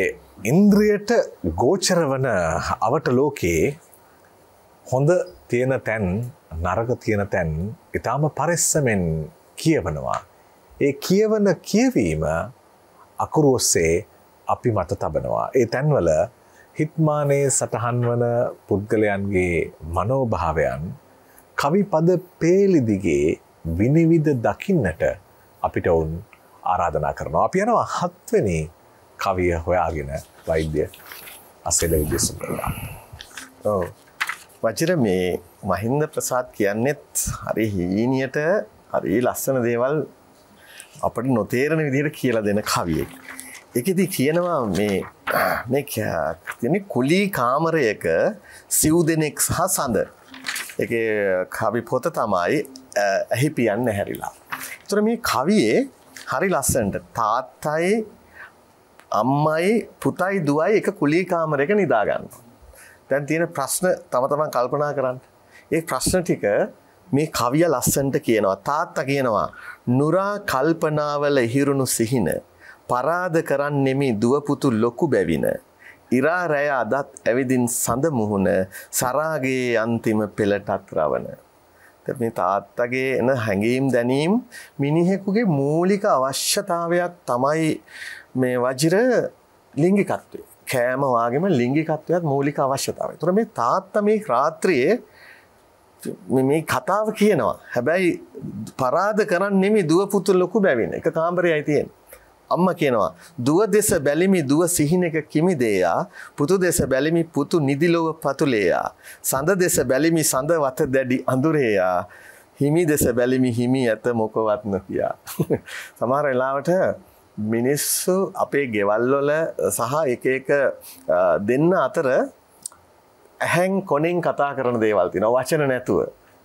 ඉන්ද්‍රියට ගෝචර වන අවට ලෝකයේ හොඳ තියෙන තැන් නරක තියෙන තැන් ඉතාම පරිස්සමෙන් කියවනවා. ඒ කියවන කියවීම අකුරු ඔස්සේ අපි මත තබනවා. ඒ තැන්වල හිත්මානයේ සටහන් වන පුද්ගලයන්ගේ මනෝභාවයන් කවි පද පේලි දිගේ විනිවිද දකින්නට අපිට වුන් ආරාධනා කරනවා. අපි යනවා 7 වෙනි කවිය හොයාගෙන වෛද්‍ය අසෙල විද්‍යසුන්දරලා. ඔව්. වචර මේ මහින්ද ප්‍රසාද් කියන්නේත් හරි හීනියට හරි ලස්සන දේවල් අපිට නොතේරෙන විදිහට කියලා දෙන කවියෙක්. ඒකෙදි කියනවා මේ කියන්නේ කුලී කාමරයක සිව් දෙනෙක් සහ සඳ. ඒකේ කවි පොත තමයි ඇහි පියන්න හැරිලා. ඒතර මේ කවියේ හරි ලස්සනට තාත්තයි අම්මයි පුතයි දුවයි එක කුලී කාමරයක නිදා ගන්නවා. දැන් තියෙන ප්‍රශ්න තම තමන් කල්පනා කරන්න. ඒ ප්‍රශ්න ටික මේ කවිය ලස්සනට කියනවා. තාත්තා කියනවා නුරා කල්පනාවල ඉහිරුණු සිහින පරාද කරන්නෙමි දුව පුතු ලොකු බැවින. ඉරා රැය අදත් ඇවිදින් සඳ මුහුණ සරාගේ අන්තිම පෙළටත් රවන. මේ තාත්තගේ එන හැඟීම් දැනීම් මිනිහෙකුගේ මූලික අවශ්‍යතාවයක් තමයි මේ වජිර ලිංගිකත්වය. කෑම වාගේම ලිංගිකත්වයක් මූලික අවශ්‍යතාවය. ඒතර මේ තාත්තා මේ රාත්‍රියේ මේ කතාව කියනවා. හැබැයි පරාද කරන්නේ නෙමෙයි දුව පුතු ලොකු බැවින. එක කාමරයයි තියෙන්නේ. අම්මා කියනවා දුව දෙස බැලිමි දුව සිහිනක කිමි දේයා පුතු දෙස බැලිමි පුතු නිදිලොව පතුලේයා සඳ දෙස බැලිමි සඳ වත දැඩි අඳුරේයා හිමි දෙස බැලිමි හිමි ඇත මොකවත් නොකියා. සමහර වෙලාවට මිනිස්සු අපේ ගෙවල් වල සහ එක එක දෙන්න අතර ඇහෙන් කොනෙන් කතා කරන දේවල් තියෙනවා වචන නැතුව.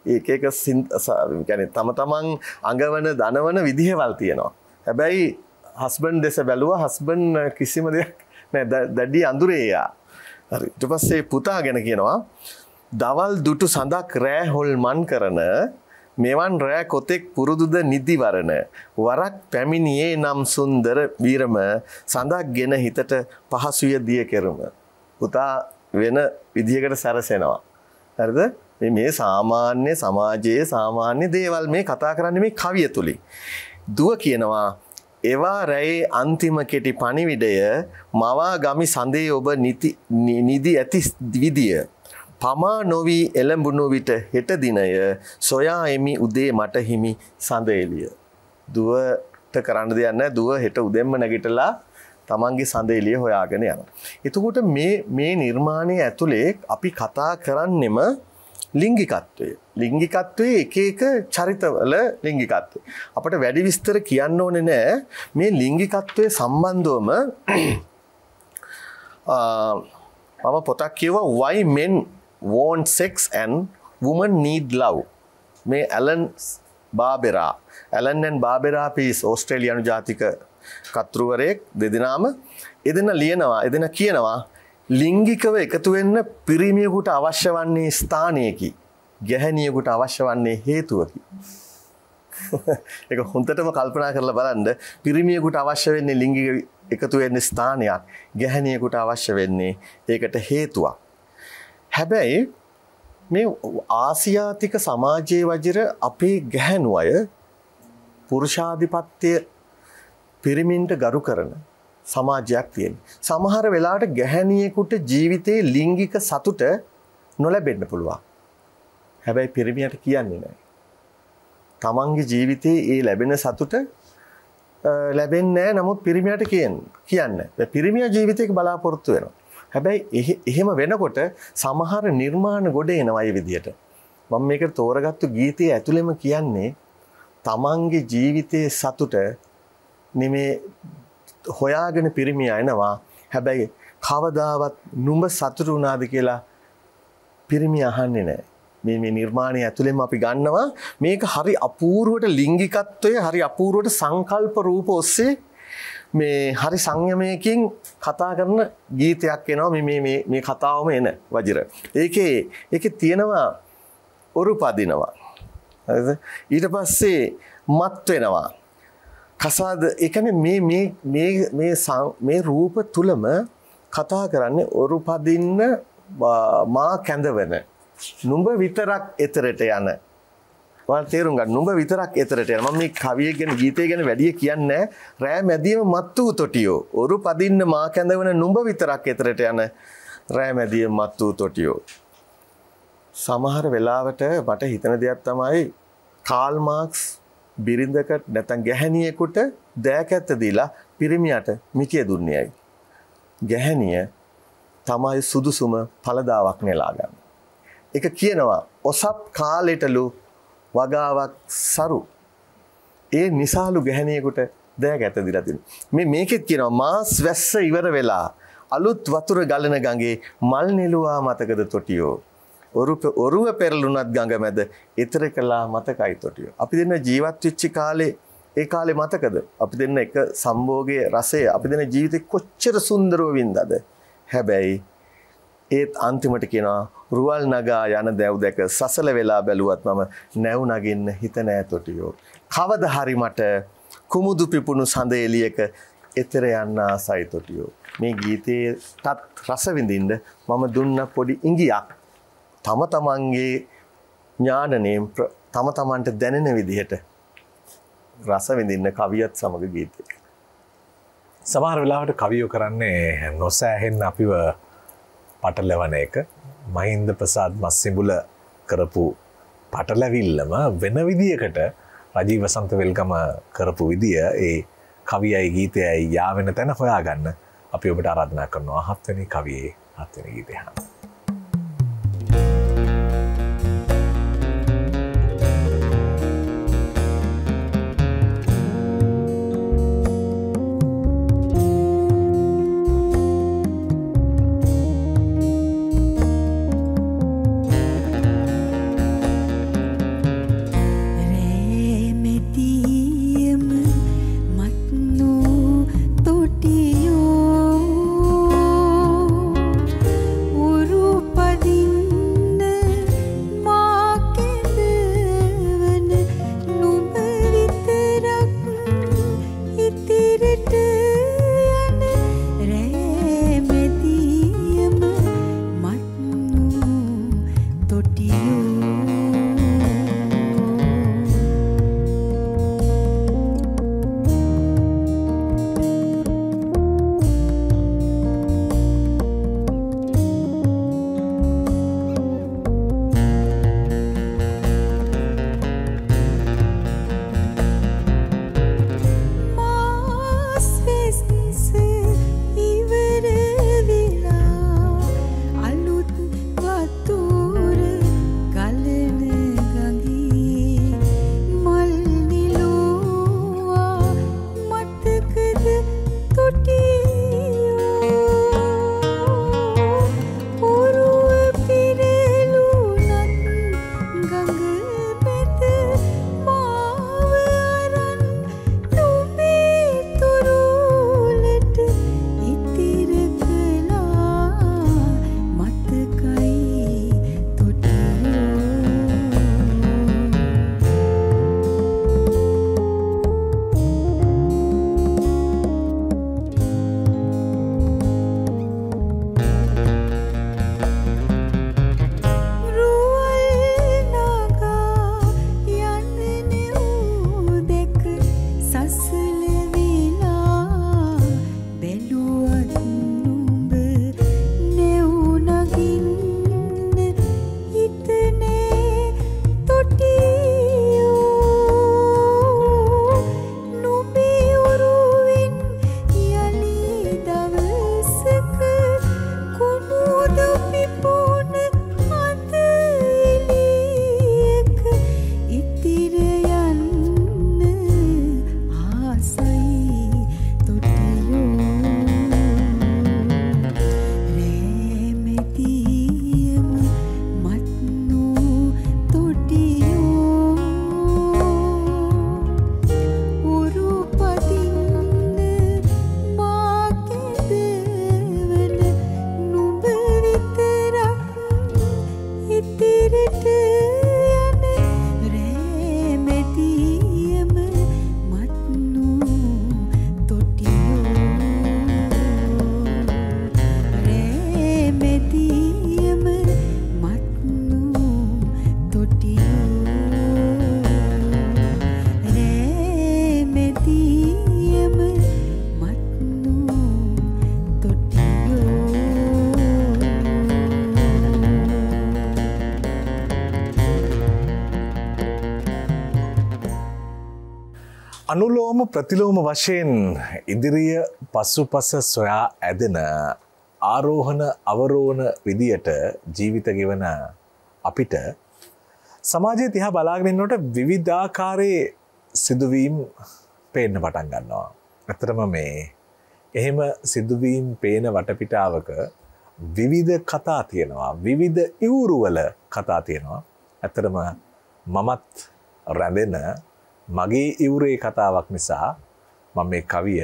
එක එක يعني තම තමන් අඟවන දනවන විදිහවල් තියෙනවා. හැබැයි හස්බන්ඩ් දෙස බැලුවා හස්බන්ඩ් කිසිම දෙයක් නෑ දැඩි අඳුරේ යා. හරි. ඊට පස්සේ පුතා ගැන කියනවා දවල් දුටු සඳක් රෑ හොල්මන් කරන මෙවන් රෑ කොතෙක් පුරුදුද නිදිවරණ වරක් පැමිණියේ නම් සුන්දර වීරම සඳක් ගෙන හිතට පහසුය දිය කෙරුම. පුතා වෙන විදියකට සැරසෙනවා. හරිද? මේ සාමාන්‍ය සමාජයේ සාමාන්‍ය දේවල් මේ කතා කරන්නේ මේ කවිය තුලින්. දුව කියනවා එවා රැයේ අන්තිම කෙටි පණිවිඩය මවා ගමි සඳේ ඔබ නිදි ඇති විදිය පමා නොවි එළඹුණු විට හෙට දිනය සොයා එමි උදේ මට හිමි සඳ එළිය. දුවට කරන්න දෙයක් නැහැ. දුව හෙට උදෙන්ම නැගිටලා තමන්ගේ සඳ එළිය හොයාගෙන යනවා. එතකොට මේ නිර්මාණය ඇතුලේ අපි කතා කරන්නෙම ලිංගිකත්වය. ලිංගිකත්වයේ එක එක චරිතවල ලිංගිකත්වය. අපිට වැඩි විස්තර කියන්න ඕනේ නෑ. මේ ලිංගිකත්වයේ සම්බන්ධවම මම පොතක් කියවා Why Men Want Sex and Women Need Love. මේ ඇලන් and බාබෙරා පීස් ඕස්ට්‍රේලියානු ජාතික කතෘවරයෙක් දෙදෙනාම එදෙන කියනවා ලිංගිකව එකතු වෙන්න පිරිමියෙකුට අවශ්‍ය වන්නේ ස්ථානයකි. ගැහැණියෙකුට අවශ්‍ය වන්නේ හේතුවකි. ඒක හොඳටම කල්පනා කරලා බලන්න පිරිමියෙකුට අවශ්‍ය වෙන්නේ ලිංගික එකතු වෙන්න ස්ථානයක්. ගැහැණියෙකුට අවශ්‍ය වෙන්නේ ඒකට හේතුවක්. හැබැයි මේ ආසියාතික සමාජයේ වජිර අපේ ගැහැණු අය පුරුෂාධිපත්‍ය පිරිමින්ට ගරු කරන සමාජයක් තියෙන. සමහර වෙලාවට ගැහැණියෙකුට ජීවිතේ ලිංගික සතුට නොලැබෙන්න පුළුවන්. හැබැයි පිරිමියට කියන්නේ නැහැ. තමන්ගේ ජීවිතේ ඒ ලැබෙන සතුට ලැබෙන්නේ නැහැ. නමුත් පිරිමියට කියන්නේ. පිරිමියා ජීවිතේක බලාපොරොත්තු වෙනවා. හැබැයි එහෙම වෙනකොට සමහර නිර්මාණ ගොඩ එනවා මේ විදියට. මම මේකට තෝරගත්තු ගීතයේ ඇතුළෙම කියන්නේ තමන්ගේ ජීවිතයේ සතුට නෙමේ හොයාගෙන පිරිමියා එනවා. හැබැයි කවදාවත් නුඹ සතුටු වුණාද කියලා පිරිමියා අහන්නේ නැහැ. මේ නිර්මාණය ඇතුළෙම අපි ගන්නවා මේක හරි අපූර්වට ලිංගිකත්වය හරි අපූර්වට සංකල්ප රූප ඔස්සේ මේ හරි සංයමයකින් කතා කරන ගීතයක් එනවා මේ කතාවම එන වජිර. ඒකේ තියෙනවා ඔරු පදිනවා. හරිද? ඊට පස්සේ මත් වෙනවා. කසාද ඒ කියන්නේ මේ රූප තුලම කතා කරන්නේ ඔරු පදින්න මා කැඳවන නුඹ විතරක් එතරට යන. ඔයාලා තේරුම් ගන්න නුඹ විතරක් එතරට යන. මම මේ කවිය ගැන ගීතය ගැන වැඩි කියන්නේ රෑ මැදියම මත් වූ තොටියෝ ඔරු පදින්න මා කැඳවන නුඹ විතරක් එතරට යන රෑ මැදියම මත් වූ තොටියෝ. සමහර වෙලාවට මට හිතන දෙයක් තමයි කාල් මාක්ස් බිරිඳකට නැත්නම් ගැහැණියෙකුට දෑකැත්ත දීලා පිරිමියට මිටිය දුන්නේයි. ගැහැණිය තමයි සුදුසුම පළදාවක් නෙලා ගන්න. ඒක කියනවා ඔසප් කාලෙටලු වගාවක් සරු. ඒ නිසාලු ගැහැණියෙකුට දෑකැත්ත දීලා තිබුණා. මේකෙත් කියනවා මාස් වැස්ස ඉවර වෙලා අලුත් වතුර ගලන ගඟේ මල් නෙළුවා මතකද තොටියෝ. ඔරුව පෙරළුණත් ගඟ මැද ඊතර කළා මතකයි තොටියෝ. අපි දෙන්න ජීවත් වෙච්ච කාලේ ඒ කාලේ මතකද? අපි දෙන්න එක සම්භෝගයේ රසය අපි දෙන්න ජීවිතේ කොච්චර සුන්දරව වින්දාද? හැබැයි ඒත් අන්තිමට කියනවා රුවල් නගා යන දැව් දැක සසල වෙලා බැලුවත් මම නැව් නගින්න හිත නෑ තොටියෝ. කවදා හරි මට කුමුදු පිපුණු සඳ එළියක ඊතර යන්න ආසයි තොටියෝ. මේ ගීතේටත් රස විඳින්න මම දුන්න පොඩි ඉඟියක් තම තමන්ගේ ඥානණයෙන් තම තමන්ට දැනෙන විදිහට රස විඳින්න කවියත් සමග ගීතේ. සමහර වෙලාවට කවියෝ කරන්නේ නොසෑහෙන්න අපිව පටලවන එක. මහින්ද ප්‍රසාද් මස්සිඹුල කරපු පටලැවිල්ලම වෙන විදියකට රජීව වසන්ත වෙල්ගම කරපු විදිය ඒ කවියයි ගීතයයි යාවෙන තැන හොයාගන්න අපි ඔබට ආරාධනා කරනවා 7 වෙනි කවියේ 7 වෙනි ගීතය අහන්න. තොටියෝ අනුලෝම ප්‍රතිලෝම වශයෙන් ඉදිරිය පසුපස සොයා ඇදෙන ආරෝහණ අවරෝහණ විදියට ජීවිත ගෙවන අපිට සමාජයේ තිහා බලාගෙන ඉන්නකොට විවිධාකාරයේ සිදුවීම් පේන්න පටන් ගන්නවා. ඇත්තටම මේ එහෙම සිදුවීම් පේන වටපිටාවක විවිධ කතා තියෙනවා. විවිධ ඉවුරුවල කතා තියෙනවා. ඇත්තටම මමත් රැඳෙන මගේ ඉවුරේ කතාවක් නිසා මම මේ කවිය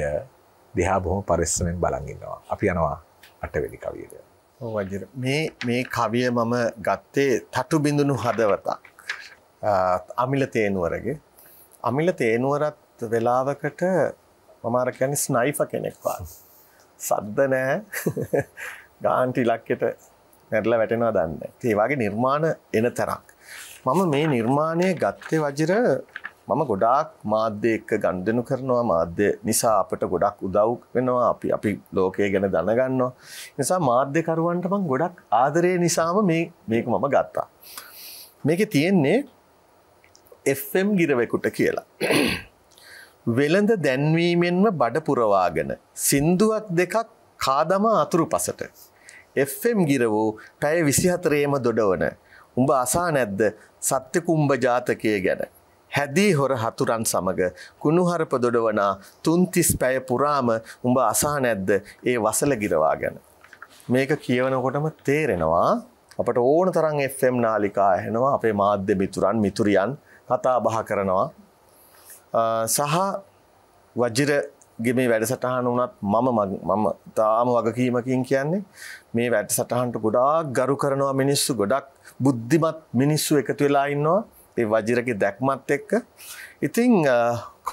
දිහා බොහොම පරිස්සමෙන් බලන් ඉන්නවා. අපි යනවා 8 වෙනි කවියට. ඔව් වජිර. මේ කවිය මම ගත්තේ තටු බිඳුණු හදවතක්. අමිල තේනුවරගේ. අමිල තේනුවරත් වෙලාවකට මම අර කියන්නේ ස්නයිපර් කෙනෙක් වගේ. සද්ද නැහැ. ගාන්ටි ඉලක්කයට නැරලා වැටෙනවා දන්නේ. ඒ වගේ නිර්මාණ එන තරක්. මම මේ නිර්මාණය ගත්තේ වජිර මම ගොඩාක් මාධ්‍ය එක්ක ගනුදෙනු කරනවා. මාධ්‍ය නිසා අපට ගොඩක් උදව් වෙනවා. අපි ලෝකය ගැන දැනගන්නවා. නිසා මාධ්‍යකරුවන්ට මම ගොඩක් ආදරේ නිසාම මේක මම ගත්තා. මේකේ තියෙන්නේ FM ගිරවෙකුට කියලා. වෙළඳ දැන්වීමෙන්ම බඩ පුරවාගෙන සින්දුවක් දෙකක් කාදමා අතුරුපසට FM ගිරවෝ පැය 24ේම දොඩවන උඹ අසා නැද්ද සත්‍ය කුම්භ ජාතකයේ ගැන හැදී හොර හතුරන් සමග කුණුහරුප දොඩවනා 330 පැය පුරාම උඹ අසා නැද්ද ඒ වසල ගිරවා ගැන. මේක කියවනකොටම තේරෙනවා අපට ඕන තරම් FM නාලිකා ඇහෙනවා. අපේ මාධ්‍ය මිතුරියන් කතා බහ කරනවා. සහ වජිරගේ මේ වැඩසටහන උනත් මම තාම වගකීමකින් කියන්නේ මේ වැඩසටහනට ගොඩාක් ගරු කරනවා මිනිස්සු. ගොඩක් බුද්ධිමත් මිනිස්සු එකතු වෙලා ඉන්නවා ඒ වජිරගේ දැක්මත් එක්ක. ඉතින්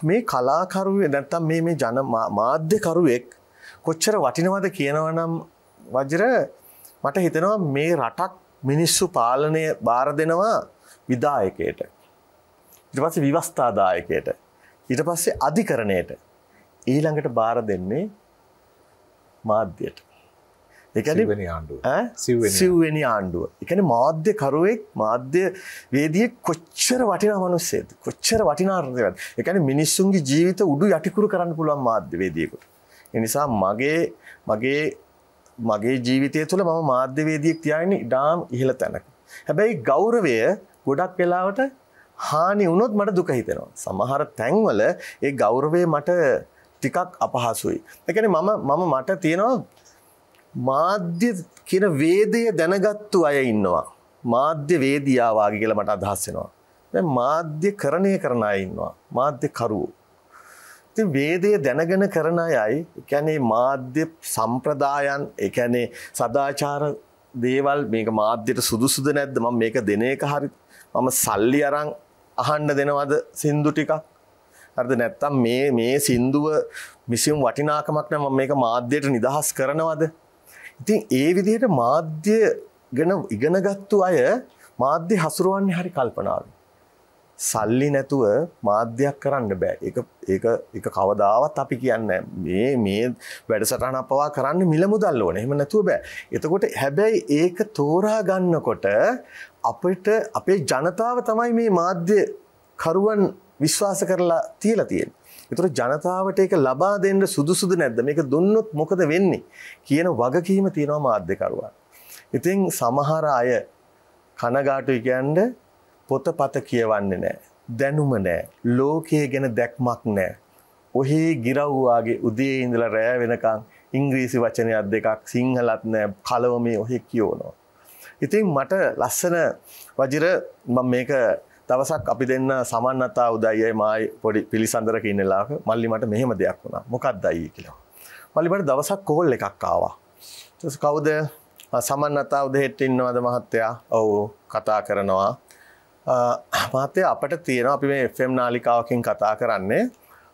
මේ කලාකරුවේ නැත්තම් මේ ජන මාධ්‍යකරුවෙක් කොච්චර වටිනවද කියනවනම් වජිර මට හිතෙනවා මේ රටක් මිනිස්සු පාලනය බාර දෙනවා විධායකයට. ඊට පස්සේ විවස්ථාදායකයට. ඊට පස්සේ අධිකරණයට. ඊළඟට බාර දෙන්නේ මාධ්‍යයට. ඒ කියන්නේ සිව්වෙනි ආණ්ඩුව. ඒ කියන්නේ මාධ්‍යකරුවෙක් මාධ්‍ය වේදියේ කොච්චර වටිනා මිනිස්සෙක්ද? කොච්චර වටිනා රටද? ඒ කියන්නේ මිනිස්සුන්ගේ ජීවිත උඩු යටිකුරු කරන්න පුළුවන් මාධ්‍ය වේදියෙකුට. ඒ නිසා මගේ ජීවිතය තුළ මම මාධ්‍ය වේදියෙක් තියාගෙන ඉඩාම් ඉහළ තැනක. හැබැයි ගෞරවය ගොඩක් වෙලාවට හානි වුණොත් මට දුක හිතෙනවා. සමහර තැන්වල ඒ ගෞරවය මට ටිකක් අපහසුයි. ඒ කියන්නේ මට තියෙනවා මාධ්‍ය කියන වේදය දැනගත්තු අය ඉන්නවා. මාධ්‍ය වේදියා වාගේ කියලා මට අදහස් වෙනවා. දැන් මාධ්‍යකරණය කරන අය ඉන්නවා. මාධ්‍යකරුවෝ. ඉතින් වේදය දැනගෙන කරන අයයි, ඒ කියන්නේ මාධ්‍ය සම්ප්‍රදායන්, ඒ කියන්නේ සදාචාර දේවල් මේක මාධ්‍යට සුදුසුද නැද්ද? මම මේක දෙන එක හරි මම සල්ලි අරන් අහන්න දෙනවද සින්දු ටිකක්? හරිද? නැත්තම් මේ සින්දුව මිසිම් වටිනාකමක් නම් මම මේක මාධ්‍යයට නිදහස් කරනවද? ඉතින් ඒ විදිහට මාධ්‍ය ගැන ඉගෙනගත්තු අය මාධ්‍ය හසුරවන්නේ හරි කල්පනාවෙන්. සල්ලි නැතුව මාධ්‍යයක් කරන්න බෑ. ඒක කවදාවත් අපි කියන්නේ මේ වැඩසටහන අපවා කරන්න මිල මුදල් ඕනේ. එහෙම නැතුව බෑ. එතකොට හැබැයි ඒක තෝරා ගන්නකොට අපිට අපේ ජනතාව තමයි මේ මාධ්‍ය කරුවන් විශ්වාස කරලා තියලා තියෙන්නේ. ඒතර ජනතාවට ඒක ලබා දෙන්න සුදුසුද නැද්ද? මේක දුන්නොත් මොකද වෙන්නේ කියන වගකීම තියෙනවා මාධ්‍යකරුවන්. ඉතින් සමහර අය කනගාටුයි කියන්නේ පොතපත කියවන්නේ නැහැ. දැනුම නැහැ. ලෝකයේ ගැන දැක්මක් නැහැ. ඔහේ ගිරව්වාගේ උදේ ඉඳලා රෑ වෙනකන් ඉංග්‍රීසි වචනයක් දෙකක් සිංහලත් නැහැ. කලවමේ ඔහේ කියවනවා. ඉතින් මට ලස්සන වජිර මම මේක දවසක් අපි දෙන්න සමන්නතා උදයයි මායි පොඩි පිළිසඳරක ඉන්න ලාක මල්ලි මට මෙහෙම දෙයක් වුණා. මොකක්ද අයියේ කියලා. මල්ලි මට දවසක් කෝල් එකක් ආවා. ඊට කවුද? සමන්නතා උදෙහෙට ඉන්නවද මහත්තයා? ඔව් කතා කරනවා. මහත්තයා අපිට තියෙනවා අපි මේ FM නාලිකාවකින් කතා කරන්නේ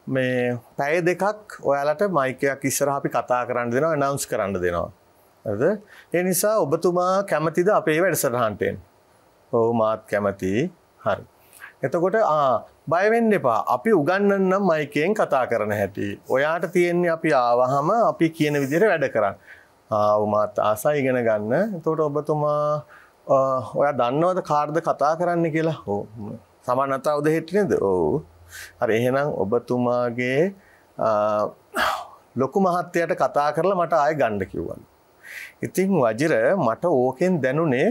මේ පැය දෙකක් ඔයාලට මයික් එකක් ඉස්සරහා අපි කතා කරන්න දෙනවා ඇනවුන්ස් කරන්න දෙනවා. හරිද? ඒ නිසා ඔබතුමා කැමතිද අපේ වැඩසටහනට එන්න? ඔව් මාත් කැමතියි. හරි. එතකොට බය වෙන්න එපා. අපි උගන්වන්නම් මයිකෙන් කතා කරන හැටි. ඔයාට තියෙන්නේ අපි ආවහම අපි කියන විදිහට වැඩ කරන්න. මාත් ආසයි ඉගෙන ගන්න. එතකොට ඔබතුමා ඔයා දන්නවද කාර්ද කතා කරන්න කියලා? ඔව්. සමන්නතා උදෙහෙට නේද? ඔව්. හරි එහෙනම් ඔබතුමාගේ ලොකු මහත්තයාට කතා කරලා මට ආයෙ ගන්න කිව්වලු. ඉතින් වජිර මට ඕකෙන් දැනුනේ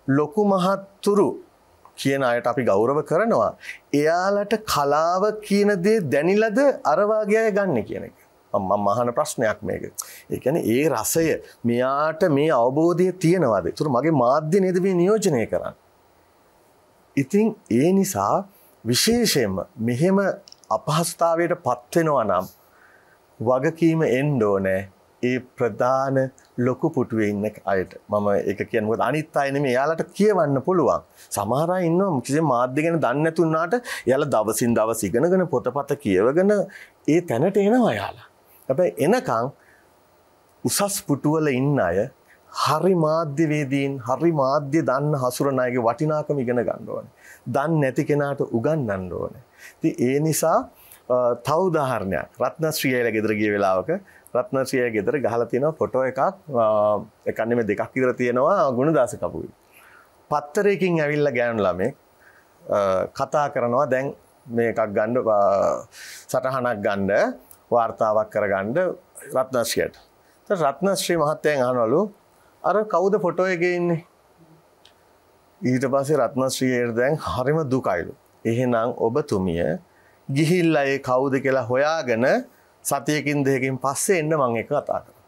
ලොකු මහත්තුරු කියන අයට අපි ගෞරව කරනවා. එයාලට කලාව කියන දේ දැනිලාද අර වාගේ අය ගන්න කියන එක. මම අහන ප්‍රශ්නයක් මේක. ඒ කියන්නේ ඒ රසය මෙයාට මේ අවබෝධය තියෙනවද? ඒතර මගේ මාධ්‍ය නේද මේ නියෝජනය කරන්නේ. ඉතින් ඒ නිසා විශේෂයෙන්ම මෙහෙම අපහසුතාවයට පත් වෙනවා නම් වගකීම එන්න ඕනේ ඒ ප්‍රධාන ලොකු පුටුවේ ඉන්න අයට. මම ඒක කියන්නේ මොකද අනිත් අය නෙමෙයි එයාලට කියවන්න පුළුවන්. සමහර අය ඉන්නවා කිසිම මාධ්‍ය ගැන දන්නේ නැති වුණාට එයාලා දවසින් දවස් ඉගෙනගෙන පොතපත කියවගෙන ඒ තැනට එනවා එයාලා. හැබැයි එනකන් උසස් පුටුවල ඉන්න අය හරි මාධ්‍යවේදීන් හරි මාධ්‍ය දන්න හසුරන අයගේ වටිනාකම ඉගෙන ගන්න ඕනේ. දන්නේ නැති කෙනාට උගන්වන්න ඕනේ. ඉතින් ඒ නිසා තව උදාහරණයක් රත්නශ්‍රී අයලා ගෙදර ගිය වෙලාවක රත්නශ්‍රී අය ගෙදර ගහලා තියෙනවා ෆොටෝ එකක් නෙමෙයි දෙකක් විතර තියෙනවා ගුණදාස කපුගේ. පත්තරයකින් ඇවිල්ලා ගෑනු ළමේ කතා කරනවා දැන් මේකක් ගන්න සටහනක් ගන්න වාර්තාවක් කරගන්න රත්නශ්‍රීට. ඊට රත්නශ්‍රී මහත්තයන් අහනවලු අර කවුද ෆොටෝ එකේ ඉන්නේ? ඊට පස්සේ රත්නශ්‍රීට දැන් හරිම දුකයිලු. එහෙනම් ඔබතුමිය ගිහිල්ලා ඒ කවුද කියලා හොයාගෙන සතියකින් දෙකකින් පස්සේ එන්න මම එක කතා කරා.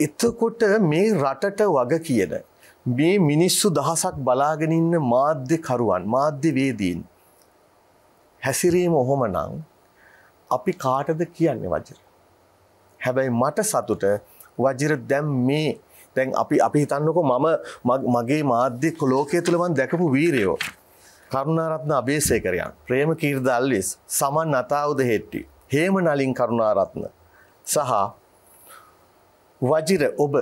එතකොට මේ රටට වග කියන මේ මිනිස්සු දහසක් බලාගෙන ඉන්න මාධ්‍යකරුවන් මාධ්‍යවේදීන් හැසිරීම ඔහොමනම් අපි කාටද කියන්නේ වජිර? හැබැයි මට සතුට වජිර දැන් අපි හිතන්නකෝ මගේ මාධ්‍ය ලෝකයේ තුල මම දැකපු වීරයෝ කරුණාරත්න අබේසේකරයන් ප්‍රේමකීර්ති අල්විස් සමන් නතාවුද හෙට්ටි හේම නලින් කරුණාරත්න සහ වජිර ඔබ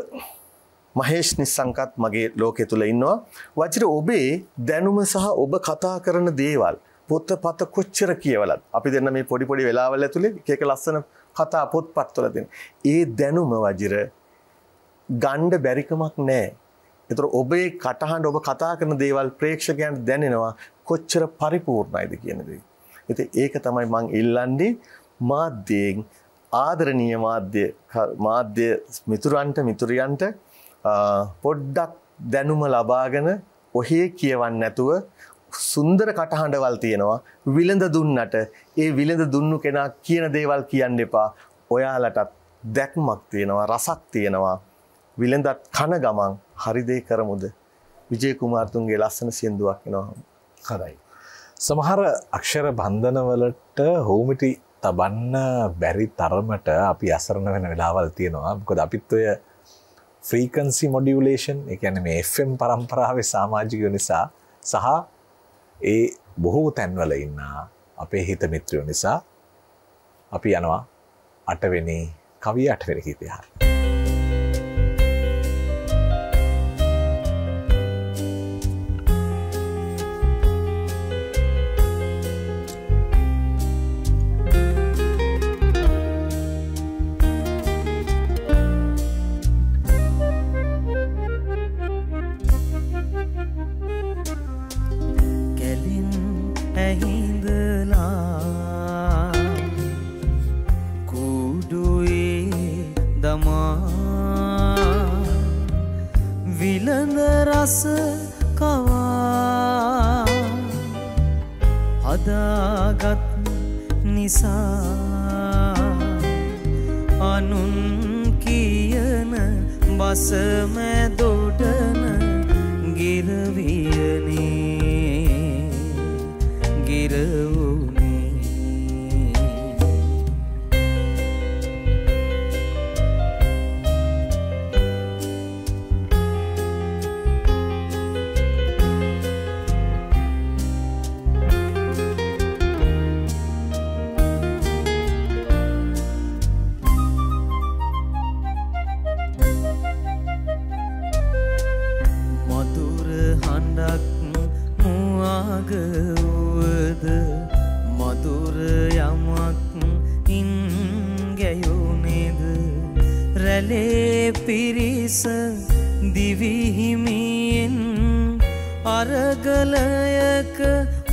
මහේෂ් නිස්සංකත් මගේ ලෝකයේ තුල ඉන්නවා. වජිර ඔබේ දැනුම සහ ඔබ කතා කරන දේවල් පොතපත කොච්චර කියවලත් අපි දෙන්න මේ පොඩි පොඩි වෙලාවල් ඇතුලේ එක ලස්සන කතා පොත්පත්වල දෙන ඒ දැනුම වජිර ගණ්ඩ බැරිකමක් නැහැ. ඒතර ඔබේ කටහඬ ඔබ කතා කරන දේවල් ප්‍රේක්ෂකයන්ට දැනෙනවා කොච්චර පරිපූර්ණයිද කියන දේ. ඉතින් ඒක තමයි මම ඉල්ලන්නේ මාධ්‍යයෙන් ආදරණීය මාධ්‍ය මිතුරන්ට මිතුරියන්ට පොඩ්ඩක් දැනුම ලබාගෙන ඔහේ කියවන්න නැතුව සුන්දර කටහඬවල් තියෙනවා විලඳ දුන්නට ඒ විලඳ දුන්නු කෙනා කියන දේවල් කියන්න එපා. ඔයාලටත් දැක්මක් තියෙනවා රසක් තියෙනවා විලඳත් කන ගමන් හරි දේ කරමුද? විජේ කුමාරතුංගේ ලස්සන සින්දුවක් එනවා. හරයි. සමහර අක්ෂර බන්ධනවලට හෝමිටි තබන්න බැරි තරමට අපි අසරණ වෙන වෙලාවල් තියෙනවා. මොකද අපිත් ඔය ෆ්‍රීකන්සි මොඩියුලේෂන් ඒ කියන්නේ මේ FM පරම්පරාවේ සමාජිකයෝ නිසා සහ ඒ බොහෝ තැන්වල ඉන්න අපේ හිත මිත්‍රයෝ නිසා අපි යනවා 8 වෙනි කවිය 8 වෙනි ගීතය හරියට.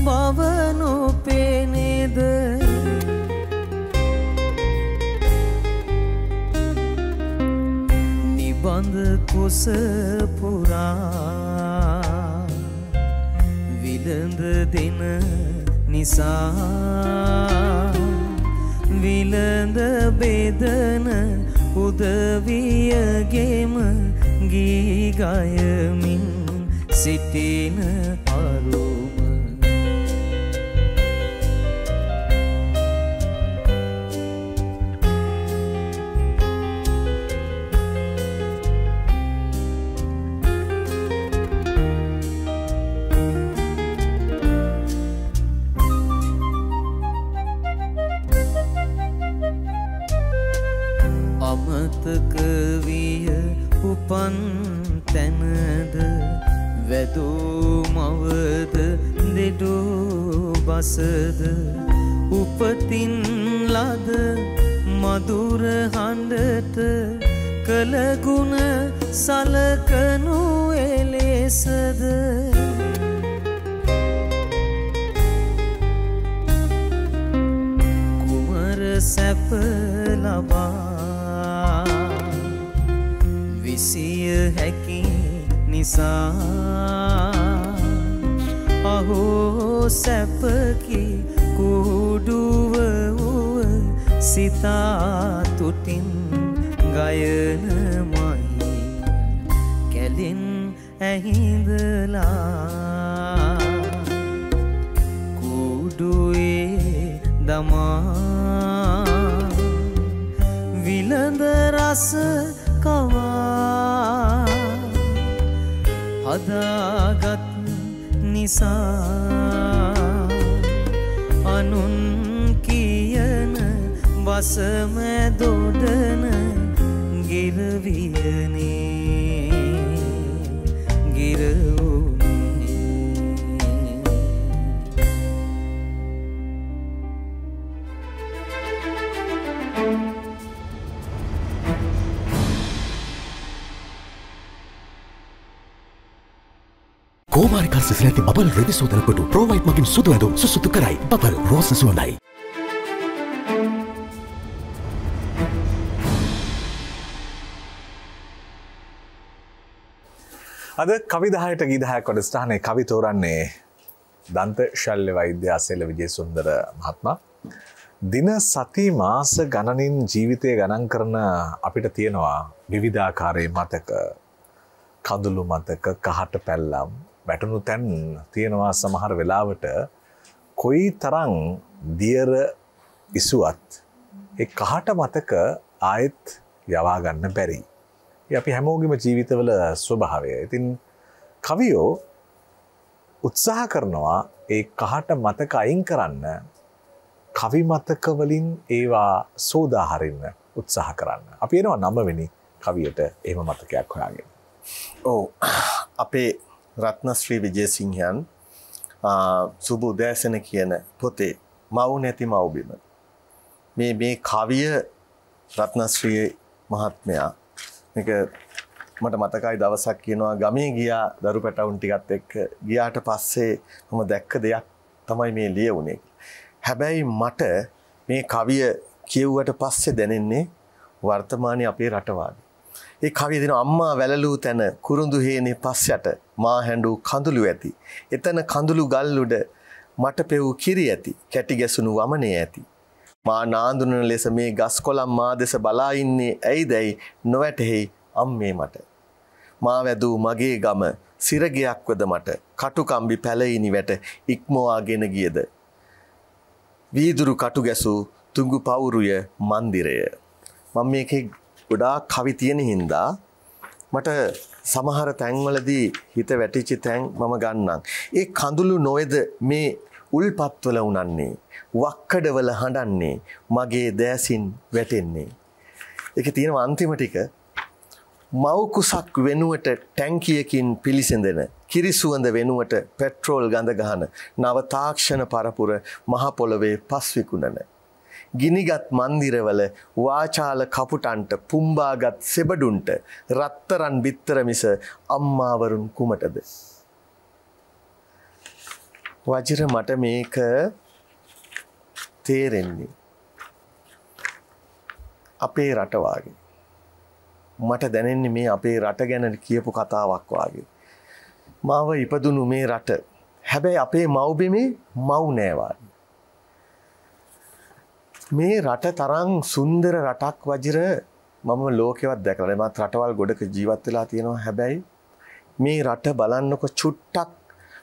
බවනු පේනේද නිබඳ කුස පුරා විලඳ දෙන නිසා විලඳ බෙදන උදවියගෙම ගී ගයමින් සිටින අරුම අමතක විය උපන් තැනද වැදූ මවද දෙඩෝ බසද උපතින් ලද මధుර හඬට කළගුණ සලකනු එලෙසද කුමර සැප ලබා විසිය හැකි නිසා අහෝ සැපකි කුඩුව වූ සිතා තුටින් ගයනමයි කැලින් ඇහිඳලා කුඩුවේ දමා විලඳ රස කවා හදාගත් නිසා අනුන් කියන වසමැදොඩන ගිරවියනේ ගිරවුනේ කෝමාරිකා සිසිලැති බබල් රෙදි සෝදන කොටු ප්‍රෝවයිට් මගින් සුදු ඇඳුම් සුසුදු කරයි. බබල් රෝස සුවඳයි. අද කවි 10ට ගී 10ක් වැඩසටහනේ කවි තෝරන්නේ දන්ත ශල්‍ය වෛද්‍ය අසේල විජේසුන්දර මහත්මයා. දින සති මාස ගණනින් ජීවිතය ගණන් කරන අපිට තියෙනවා විවිධාකාරයේ මතක, කඳුළු මතක, කහට පැල්ලම් වැටුණු තැන් තියෙනවා. සමහර වෙලාවට කොයි තරම් දියර ඉසුවත් ඒ කහට මතක ආයෙත් යවා ගන්න බැරි. අපි හැමෝගෙම ජීවිතවල ස්වභාවය. ඉතින් කවියෝ උත්සාහ කරනවා ඒ කහට මතක අයින් කරන්න, කවි මතක වලින් ඒවා සෝදා හරින්න උත්සාහ කරන්න. අපි එනවා 9 වෙනි කවියට එහෙම මතකයක් හොයාගෙන. ඔව්, අපේ රත්නශ්‍රී විජේසිංහයන් සුබ උදෑසන කියන පොතේ මව් නැති මව්බිම මේ කවිය රත්නශ්‍රී මහත්මයා මේක මට මතකයි දවසක් කියනවා ගමේ ගියා දරු පැටවුන් ටිකත් එක්ක ගියාට පස්සේ මම දැක්ක දෙයක් තමයි මේ ලියුනේ. හැබැයි මට මේ කවිය කියුවට පස්සේ දැනෙන්නේ වර්තමානයේ අපේ රටවාදී. ඒ කවිය දෙන අම්මා වැළලූ තැන කුරුඳු හේනේ පස්සට මා හැඬු කඳුළු ඇති. එතන කඳුළු ගල් උඩ මට පෙවූ කිරි ඇති. කැටි ගැසුණු වමනේ ඇති. මා නාඳුනන ලෙස මේ ගස් කොළන් මා දෙස බලා ඉන්නේ ඇයිදැයි නොවැටහෙයි අම්මේ මට. මා වැදූ මගේ ගම සිරගයක් වද මට කටුකම්බි පැලයිනි වැට ඉක්මවාගෙන ගියද. වීදුරු කටු ගැසූ තුඟු පවුරුය මන්දිරය. මම මේකේ ගොඩාක් කවි තියෙන හින්දා මට සමහර තැන්වලදී හිත වැටිච්ච තැන් මම ගන්නම්. ඒ කඳුළු නොවේද මේ උල්පත්වල උනන්නේ, වක්කඩවල හඬන්නේ, මගේ දෑසින් වැටෙන්නේ. ඒකේ තියෙන අන්තිම ටික මව් කුසක් වෙනුවට ටැංකියකින් පිලිසෙඳෙන, කිරිසුවඳ වෙනුවට පෙට්‍රෝල් ගඳ ගහන, නව තාක්ෂණ පරපුර මහ පොළවේ පස් විකුණන. ගිනිගත් මන්දිරවල වාචාල කපුටන්ට පුම්බාගත් සෙබඩුන්ට රත්තරන් බිත්තර මිස අම්මාවරුන් කුමටද. වජිර මට මේක තේරෙන්නේ අපේ රට වාගේ. මට දැනෙන්නේ මේ අපේ රට ගැන කියපු කතාවක් වාගේ. මාව ඉපදුණු මේ රට. හැබැයි අපේ මව්බිමේ මව් නෑ වාගේ. මේ රට තරම් සුන්දර රටක් වජිර මම ලෝකෙවත් දැකලා නැහැ. මත් රටවල් ගොඩක ජීවත් වෙලා තියෙනවා. හැබැයි මේ රට බලන්නකො චුට්ටක්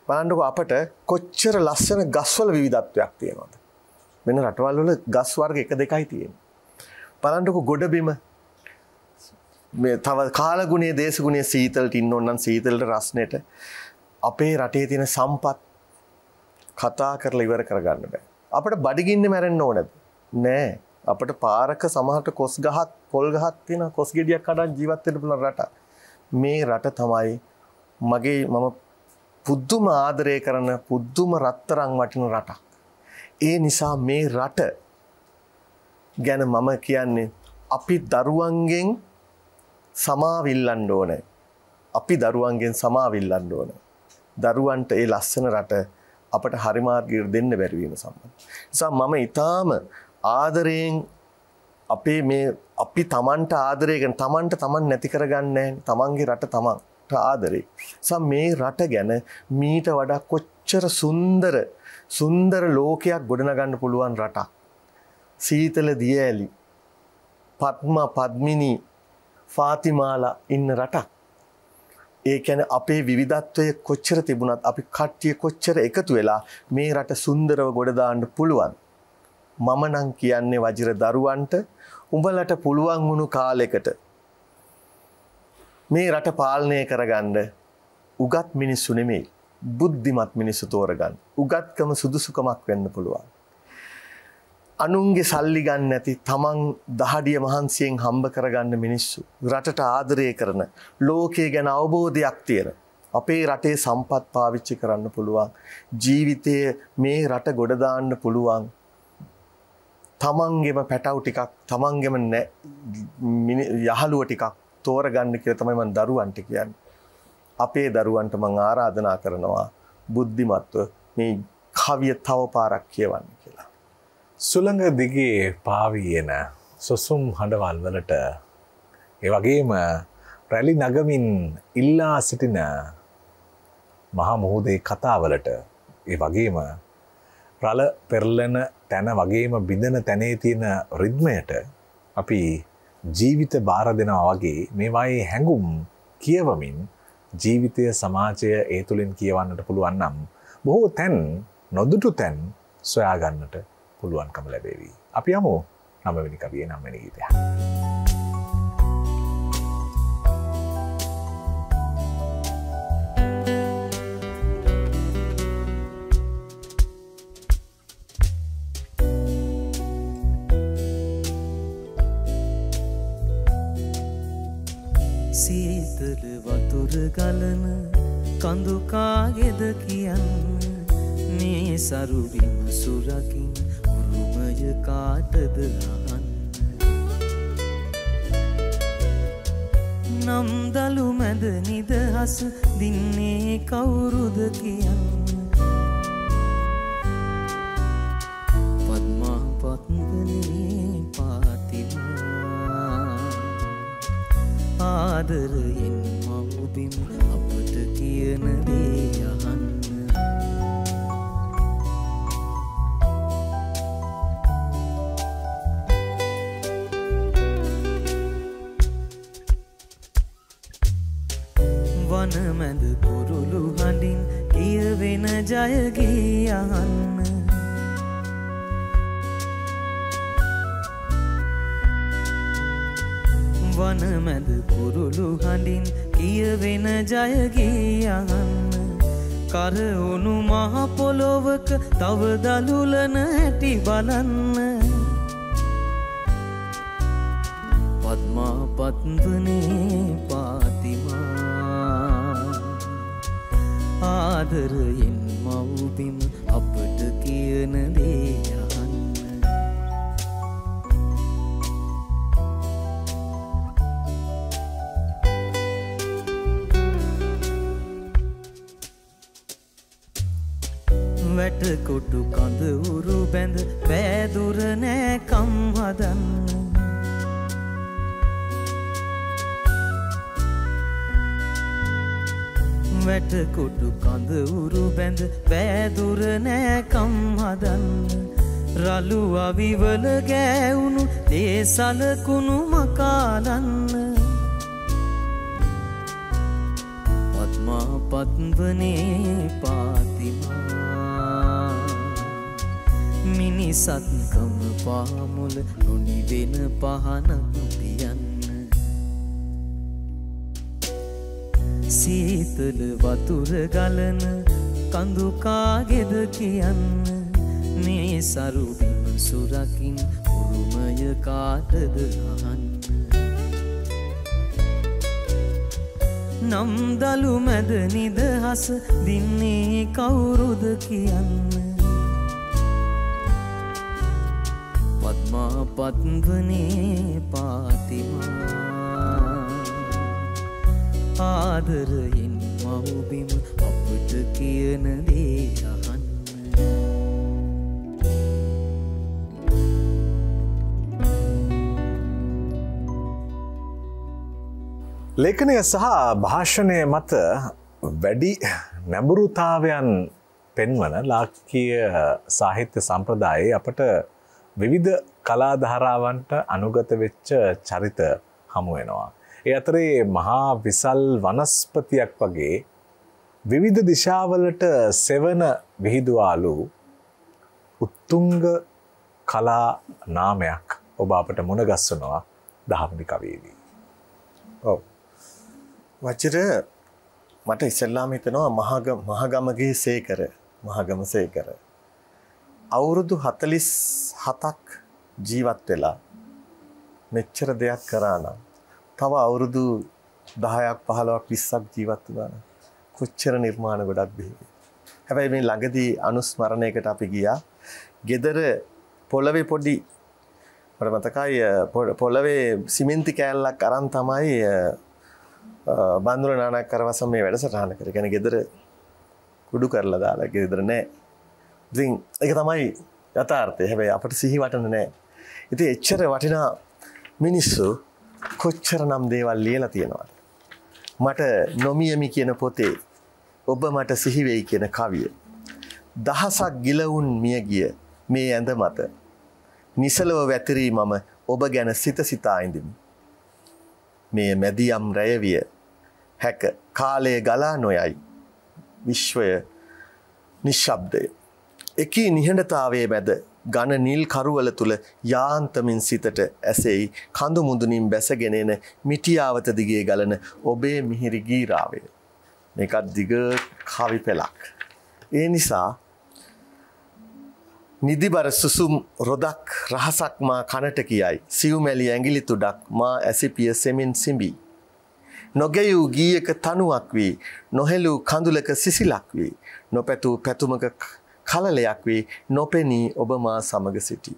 බලන්නකො අපට කොච්චර ලස්සන ගස්වල විවිධත්වයක් තියෙනවද. වෙන රටවල් වල ගස් වර්ග 1 2යි තියෙන්නේ. බලන්නකො ගොඩබිම මේ තව කාලගුණයේ දේශගුණයේ සීතලට ඉන්න ඕන නම් සීතලට රස්නෙට අපේ රටේ තියෙන සම්පත් කතා කරලා ඉවර කරගන්න බෑ. අපිට බඩගින්නේ මැරෙන්න ඕනද? නෑ. අපිට පාරක සමහරට කොස් ගහක් පොල් ගහක් තියෙන කොස් ගෙඩියක් කඩන් ජීවත් වෙන්න පුළුවන් රට. මේ රට තමයි මම පුදුම ආදරය කරන පුදුම රත්තරන් වටින රටක්. ඒ නිසා මේ රට ගැන මම කියන්නේ අපි දරුවන්ගෙන් සමාවිල්ලන්න ඕනේ. අපි දරුවන්ගෙන් සමාවිල්ලන්න ඕනේ. දරුවන්ට ඒ ලස්සන රට අපට හරි මාර්ගයට දෙන්න බැරි වීම සම්බන්ධ. නිසා මම ඊටාම ආදරයෙන් අපේ මේ අපි Tamanට ආදරය කරන තමන් නැති කරගන්නේ නැහැ. තමන්ගේ රට තමන්ට ආදරේ. නිසා මේ රට ගැන මීට වඩා කොච්චර සුන්දර ලෝකයක් ගොඩනගන්න පුළුවන් රටක්. සීතල දියඇලි පද්මිනී ෆාතිමාලා ඉන්න රටක්. ඒ කියන්නේ අපේ විවිධත්වය කොච්චර තිබුණත් අපි කට්ටිය කොච්චර එකතු වෙලා මේ රට සුන්දරව ගොඩ දාන්න පුළුවන්. මම නම් කියන්නේ වජිර දරුවන්ට උඹලට පුළුවන් වුණු කාලයකට මේ රට පාලනය කරගන්න උගත් මිනිස්සු නෙමෙයි බුද්ධිමත් මිනිස්සු තෝරගන්න. උගත්කම සුදුසුකමක් වෙන්න පුළුවන්. අනුන්ගේ සල්ලි ගන්න නැති තමන් දහඩිය මහන්සියෙන් හම්බ කරගන්න මිනිස්සු රටට ආදරය කරන ලෝකයේ ගැන අවබෝධයක් තියෙන අපේ රටේ සම්පත් පාවිච්චි කරන්න පුළුවන් ජීවිතයේ මේ රට ගොඩ දාන්න පුළුවන් තමන්ගේම පැටවු ටිකක් තමන්ගේම යහළුව ටිකක් තෝරගන්න කියලා තමයි මම දරුවන්ට කියන්නේ. අපේ දරුවන්ට මම ආරාධනා කරනවා බුද්ධිමත්ව මේ කවිය තව පාරක් කියවන්න කියලා. සුළඟ දිගේ පාවියන සොසුම් හඬවල් වලට ඒ වගේම රැලි නගමින් ඉල්ලා සිටින මහා මුහුදේ කතාවලට ඒ වගේම රළ පෙරලෙන තැන වගේම බිඳෙන තැනේ තියෙන රිද්මයට අපි ජීවිත බාර දෙනවා වගේ මේවායේ හැඟුම් කියවමින් ජීවිතය සමාජය ඒ තුළින් කියවන්නට පුළුවන් නම් බොහෝ තැන් නොදුටු තැන් සොයා ගන්නට පුළුවන්කම ලැබේවි. අපි යමු 9 වෙනි කවියේ 9 වෙනි ගීතය. සීතල වතුර ගලන කඳු කාගෙද කියන්න මේ සරුබිම සුරකින් උරුමය කාටද අහන්න නම් දලු මැද නිදහස දින්නේ කවුරුද කියන්න පද්මා පත්වනේ පාතිමා ආදරයෙන් මවුබිම් අපට කියන දේ අහන්න වනමැද කුරුළු හඬින් කියවෙන ජයගී අහන්න වනමැද කුරුළු හඬින් කියවෙන ජයගී අහන්න කරවුණු මහ පොළොවක තව දලුලන හැටි බලන්න පද්මා පත්වනේ පාතිමා ආදරයෙන් මවුබිම අපට කියන දේ අහන්න වැටකොටු කඳ උරු බැඳ පෑදුර නෑ කම් හදන්න වැටකොටු කඳ උරු බැඳ පෑදුර නෑ කම් හදන්න රළු අවිවල ගෑවුණු දේ සලකුණු මකාලන්න පద్මා පත්වනේ පාතිමා මිනිසත්කම පාමුල නොනිවෙන පහනක් තියන්න සීතල වතුර ගලන කඳු කාගෙද කියන්න මේ සරුබිම සුරකින් උරුමය කාටද අහන්න නම් දලු මැද නිදහස දින්නේ කවුරුද කියන්න පద్මා පත්වනේ පාතිමා ආදරයෙන් මව්බිම අපට කියන දේ අහන්න ලේඛනය සහ භාෂණය මත වැඩි නැඹුරුතාවයන් පෙන්වන ලාක්කීය සාහිත්‍ය සම්ප්‍රදායේ අපට විවිධ කලාධාරාවන්ට අනුගත වෙච්ච චරිත හමු වෙනවා. ඒ අතරේ මහා විසල් වනස්පතියක් වගේ විවිධ දිශාවලට සෙවන විහිදුවාලු උත්තුංග කලා නාමයක් ඔබ අපට මුණගස්සනවා දහවනි කවියේදී. ඔව්. වචර මට ඉස්සෙල්ලාම හිතෙනවා මහගමගේ සේකර මහගම සේකර අවුරුදු 47ක් ජීවත් වෙලා මෙච්චර දෙයක් කරා නම් තව අවුරුදු 10ක් 15ක් 20ක් ජීවත් වුණා නම් කොච්චර නිර්මාණ ගොඩක් බිහිවේ. හැබැයි මේ ළඟදී අනුස්මරණයකට අපි ගියා. ගෙදර පොළවේ පොඩි මට මතකයි පොළවේ සිමෙන්ති කෑල්ලක් අරන් තමයි බන්දුර නානක් කරවසම මේ වැඩසටහන කරේ. කියන්නේ ගෙදර කුඩු කරලා දාලා ගෙදර නෑ. ඉතින් ඒක තමයි යථාර්ථය. හැබැයි අපිට සිහි වටන නෑ. ඉතින් එච්චර වටිනා මිනිස්සු කොච්චරනම් දේවල් ලියලා තියෙනවද? මට නොමියමි කියන පොතේ ඔබ මට සිහි වෙයි කියන කවිය. දහසක් ගිලවුන් මිය ගිය මේ ඇඳ මත නිසලව වැතිරී මම ඔබ ගැන සිත සිතා ඉඳිමි. මේ මැදියම් රැයවිය හැක කාලය ගලා නොයයි. විශ්වය නිශ්ශබ්දය. එකී නිහඬතාවයේ මැද ඝන නිල් කරුවල තුල යාන්තමින් සිතට ඇසෙයි කඳු මුදුනින් බැසගෙන එන මිටියාවත දිගේ ගලන ඔබේ මිහිරි ගීරාවය. මේකත් දිග කවි පෙළක්. ඒ නිසා නිදිබර සුසුම් රොදක් රහසක් මා කනට කියයි. සිව්මැලි ඇඟිලි තුඩක් මා ඇසිපිය සෙමින් සිඹි. නොගෙයූ ගීයක තනුවක් වී නොහෙළූ කඳුලක සිසිලක් වී නොපැතූ පැතුමක කලලයක් වී නොපෙනී ඔබ මා සමග සිටි.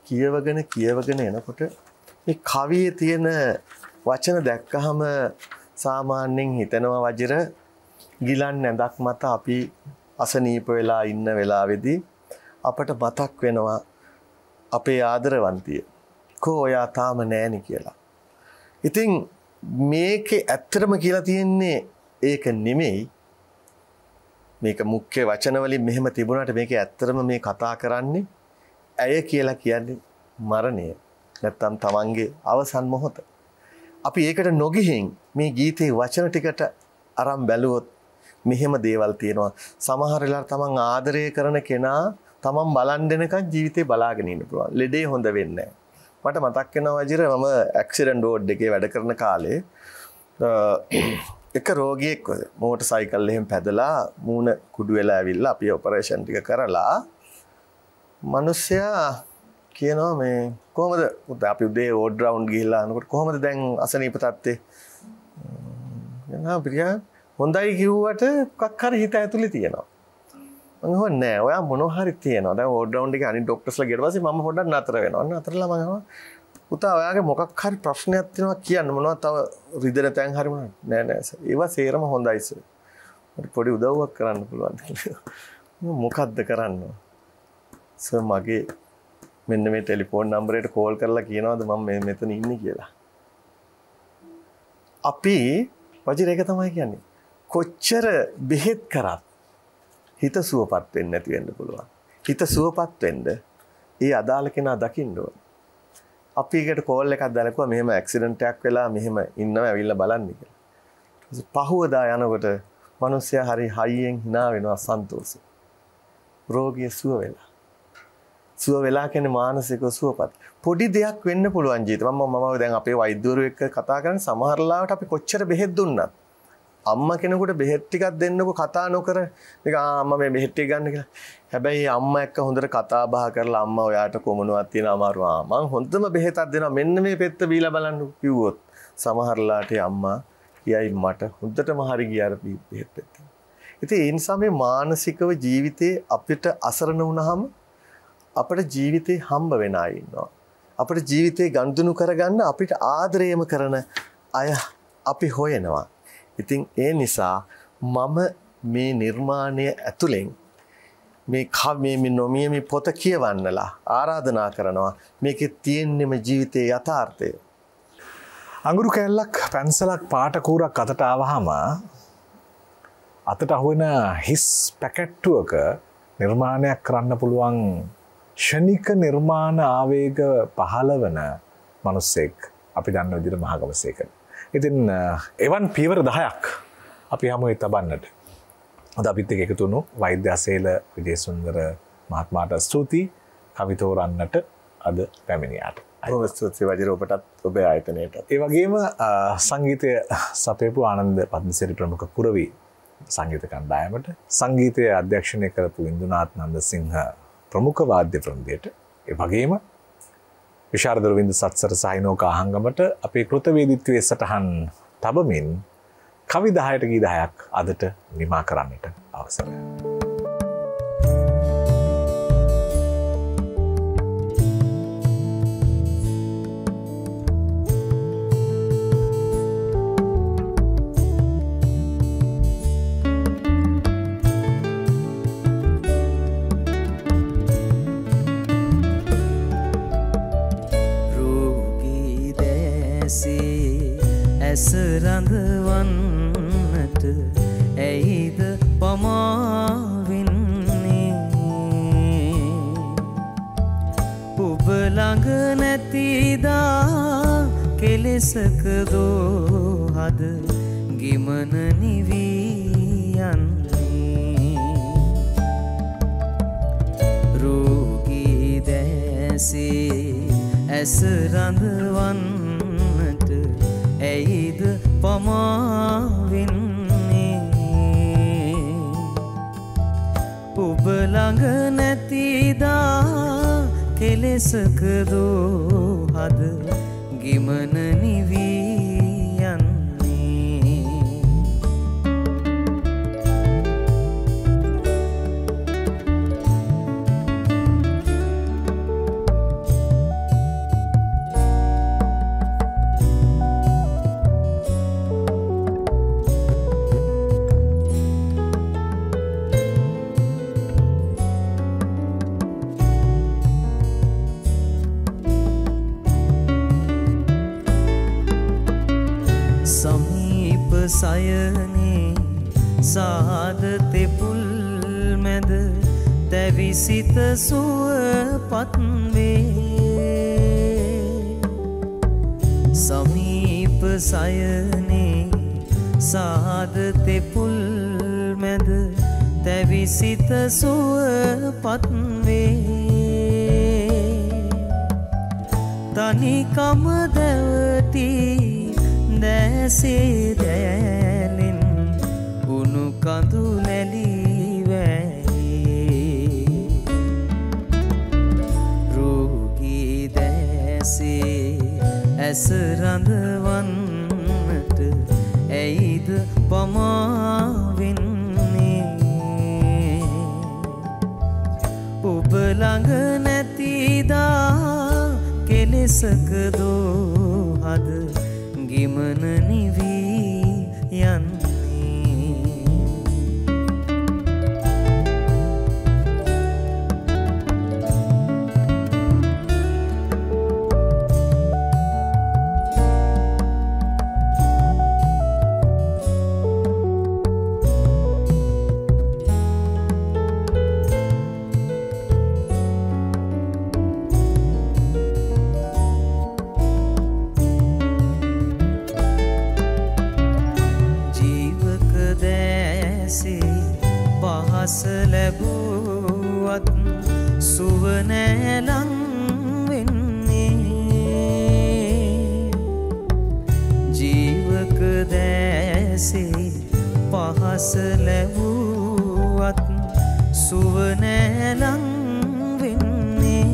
කියවගෙන එනකොට මේ කවියේ තියෙන වචන දැක්කහම සාමාන්‍යයෙන් හිතනවා වජිර ගිලන් නැඳක් මත අපි අසනීප වෙලා ඉන්න වෙලාවේදී අපට මතක් වෙනවා අපේ ආදරවන්තිය. කෝ ඔයා තාම නෑනේ කියලා. ඉතින් මේකේ ඇත්තටම කියලා තියෙන්නේ ඒක නෙමෙයි. මේක මුඛ්‍ය වචන වලින් මෙහෙම තිබුණාට මේකේ ඇත්තටම මේ කතා කරන්නේ ඇය කියලා කියන්නේ මරණය. නැත්තම් තමන්ගේ අවසන් මොහොත. අපි ඒකට නොගිහින් මේ ගීතේ වචන ටිකට අරන් බැලුවොත් මෙහෙම දේවල් තියෙනවා. සමහර වෙලාවට තමන් ආදරය කරන කෙනා තමන් බලන් දෙනකන් ජීවිතේ බලාගෙන ඉන්න පුළුවන්. ලෙඩේ හොඳ වෙන්නේ නැහැ. මට මතක් වෙනවා වජිර මම ඇක්සිඩන්ට් රෝඩ් එකේ වැඩ කරන කාලේ එක රෝගියෙක් මෝටර් සයිකල් එහෙම පැදලා මූණ කුඩු වෙලා ඇවිල්ලා අපි ඔපරේෂන් ටික කරලා මිනිස්සයා කියනවා මේ කොහමද අපි උදේ ඕඩ් රවුන්ඩ් ගිහිල්ලා අනකොට කොහමද දැන් අසනීප තත්ත්වේ පිරියා හොඳයි කිව්වට මොකක් හරි හිත ඇතුලේ තියෙනවා මම හොන්නේ නෑ ඔයා මොනවා හරි තියෙනවා දැන් ඕඩ් රවුන්ඩ් එකේ අනිත් ડોක්ටර්ස්ලා ගියට පස්සේ මම පොඩ්ඩක් නතර වෙනවා නතරලා මම පුතා ඔයාගේ මොකක් හරි ප්‍රශ්නයක් තියෙනවා කියන්න මොනවද තව රිදෙන තැන් හරි මොනවද නෑ සර් ඒවා සේරම හොඳයි සර් මට පොඩි උදව්වක් කරන්න පුළුවන් මොකද්ද කරන්න? සර් මගේ මෙන්න මේ ටෙලිෆෝන් නම්බරයට කෝල් කරලා කියනවාද මම මෙතන ඉන්නේ කියලා. අපි වජිර එක තමයි කියන්නේ. කොච්චර බෙහෙත් කරත් හිත සුවපත් වෙන්නේ නැති වෙන්න පුළුවන්. හිත සුවපත් වෙන්න ඒ අදාළ කෙනා දකින්න ඕන. අපි එකට කෝල් එකක් දාලකුවා මෙහෙම ඇක්සිඩන්ට් එකක් වෙලා මෙහෙම ඉන්නවා ඇවිල්ලා බලන්න කියලා. පහුවදා යනකොට මිනිස්සයා හරි හයියෙන් hina වෙනවා සන්තෝෂෙ. රෝගිය සුව වෙලා. සුව වෙලා කියන්නේ මානසිකව සුවපත්. පොඩි දෙයක් වෙන්න පුළුවන් ජීවිතේ. මම දැන් අපේ වෛද්‍යවරු එක්ක කතා කරන්නේ සමහර ලාවට අපි කොච්චර බෙහෙත් දුන්නත් අම්මා කෙනෙකුට බෙහෙත් ටිකක් දෙන්නකො කතා නොකර නිකන් අම්මා මේ බෙහෙත් ටික ගන්න කියලා. හැබැයි අම්මා එක්ක හොඳට කතා බහ කරලා අම්මා ඔයාට කොමුණුවක් තියෙන අමාරු මං හොඳම බෙහෙතක් දෙනවා මෙන්න මේ පෙත්ත බීලා බලන්න කිව්වොත් සමහර ලාට අම්මා කියයි මට හොඳටම හරි ගියාර බෙහෙත් පෙත්ත. ඉතින් ඒ නිසා මේ මානසිකව ජීවිතේ අපිට අසරණ වුණාම අපේ ජීවිතේ හම්බ වෙන අය ඉන්නවා. අපේ ජීවිතේ ගනුදෙනු කරගන්න අපිට ආදරයම කරන අය අපි හොයනවා. ඉතින් ඒ නිසා මම මේ නිර්මාණය ඇතුලෙන් මේ නොමියමි පොත කියවන්නලා ආරාධනා කරනවා මේකේ තියෙන්නම ජීවිතයේ යථාර්ථය. අඟුරු කැල්ලක් පැන්සලක් පාට කූරක් අතට ආවහම අතට අහුවෙන හිස් පැකට්ටුවක නිර්මාණයක් කරන්න පුළුවන් ෂණික නිර්මාණ ආවේග පහළ වන මිනිස්සෙක් අපි දන්න විදිහට මහගමසේකන. ඉතින් එවන් පියවර 10ක් අපි හැමෝම තබන්නට. අද අපිත් එක්ක එකතු වුණු වෛද්‍ය අසේල විජේසුන්දර මහත්මයාට ස්තුතියි කවි තෝරන්නට අද පැමිණියාට. බොහොම ස්තුතියි වජිර ඔබටත් ඔබේ ආයතනයටත්. ඒ වගේම සංගීතය සපයපු ආනන්ද පද්මසිරි ප්‍රමුඛ කුරවි සංගීත කණ්ඩායමට සංගීතය අධ්‍යක්ෂණය කරපු ඉන්දුනාත් නන්දසිංහ ප්‍රමුඛ වාද්‍ය වෘන්දයට ඒ වගේම විශාරද රවින්ද්‍ර සත්සර සහිනෝක ආහංගමට අපේ කෘතවේදීත්වයේ සටහන් තබමින් කවි 10ට ගී 10ක් අදට නිමා කරන්නට අවසරයි. ඇස රඳවන්නට ඇයිද පමාවෙන්නේ ඔබ ළඟ නැතිදා කෙලෙසකදෝ හද ගිමන නිවී යන්නේ රෝගී දැසේ ඇස රඳවන්නට ඇයිද පමාවෙන්නේ ඔබ ළඟ නැතිදා කෙලෙසකදෝ හද ගිමන නිවී යන්නේ සයනේ සාද තෙපුල් මැද තැවිසිත සුවපත් වේ සමීප සයනේ සාද තෙපුල් මැද තැවිසිත සුවපත් වේ තනිකම දැවටි දැසේ දැලින් උණු කඳු නැලිවැයි රෝගී දැසේ ඇස රඳවන්නට ඇයිද පමාවෙන්නේ ඔබ ළඟ නැතිදා කෙලෙසකදෝ හද ගිමන නිවී යන්නේ පහස ලැබුවත් සුව නෑලං වෙන්නේ ජීවක දැසේ පහස ලැබුවත් සුව නෑලං වෙන්නේ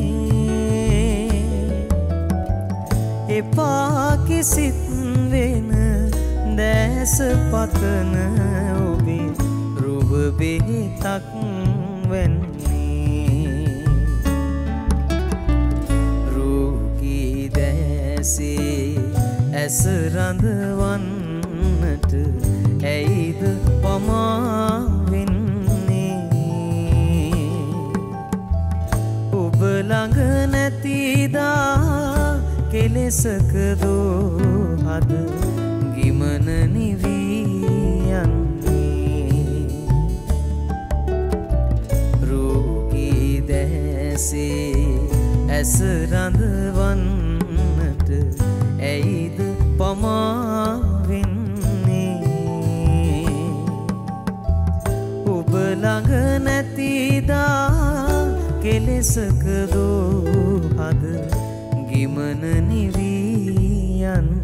එපා කිසිත් වෙන දැස පතන ඔබේ රුව බෙහෙතක් වෙන්නේ රෝගී දැසේ ඇස රඳවන්නට ඇයිද පමා වෙන්නේ ඔබ ළඟ නැතිදා කෙලෙසකදෝ හද ගිමන නිවී යන්නේ රෝගී දැසේ ඇස රඳවන්නට ඇයිද පමා වෙන්නේ ඔබ ළඟ නැතිදා කෙලෙසකදෝ හද ගිමන නිවී යන්නේ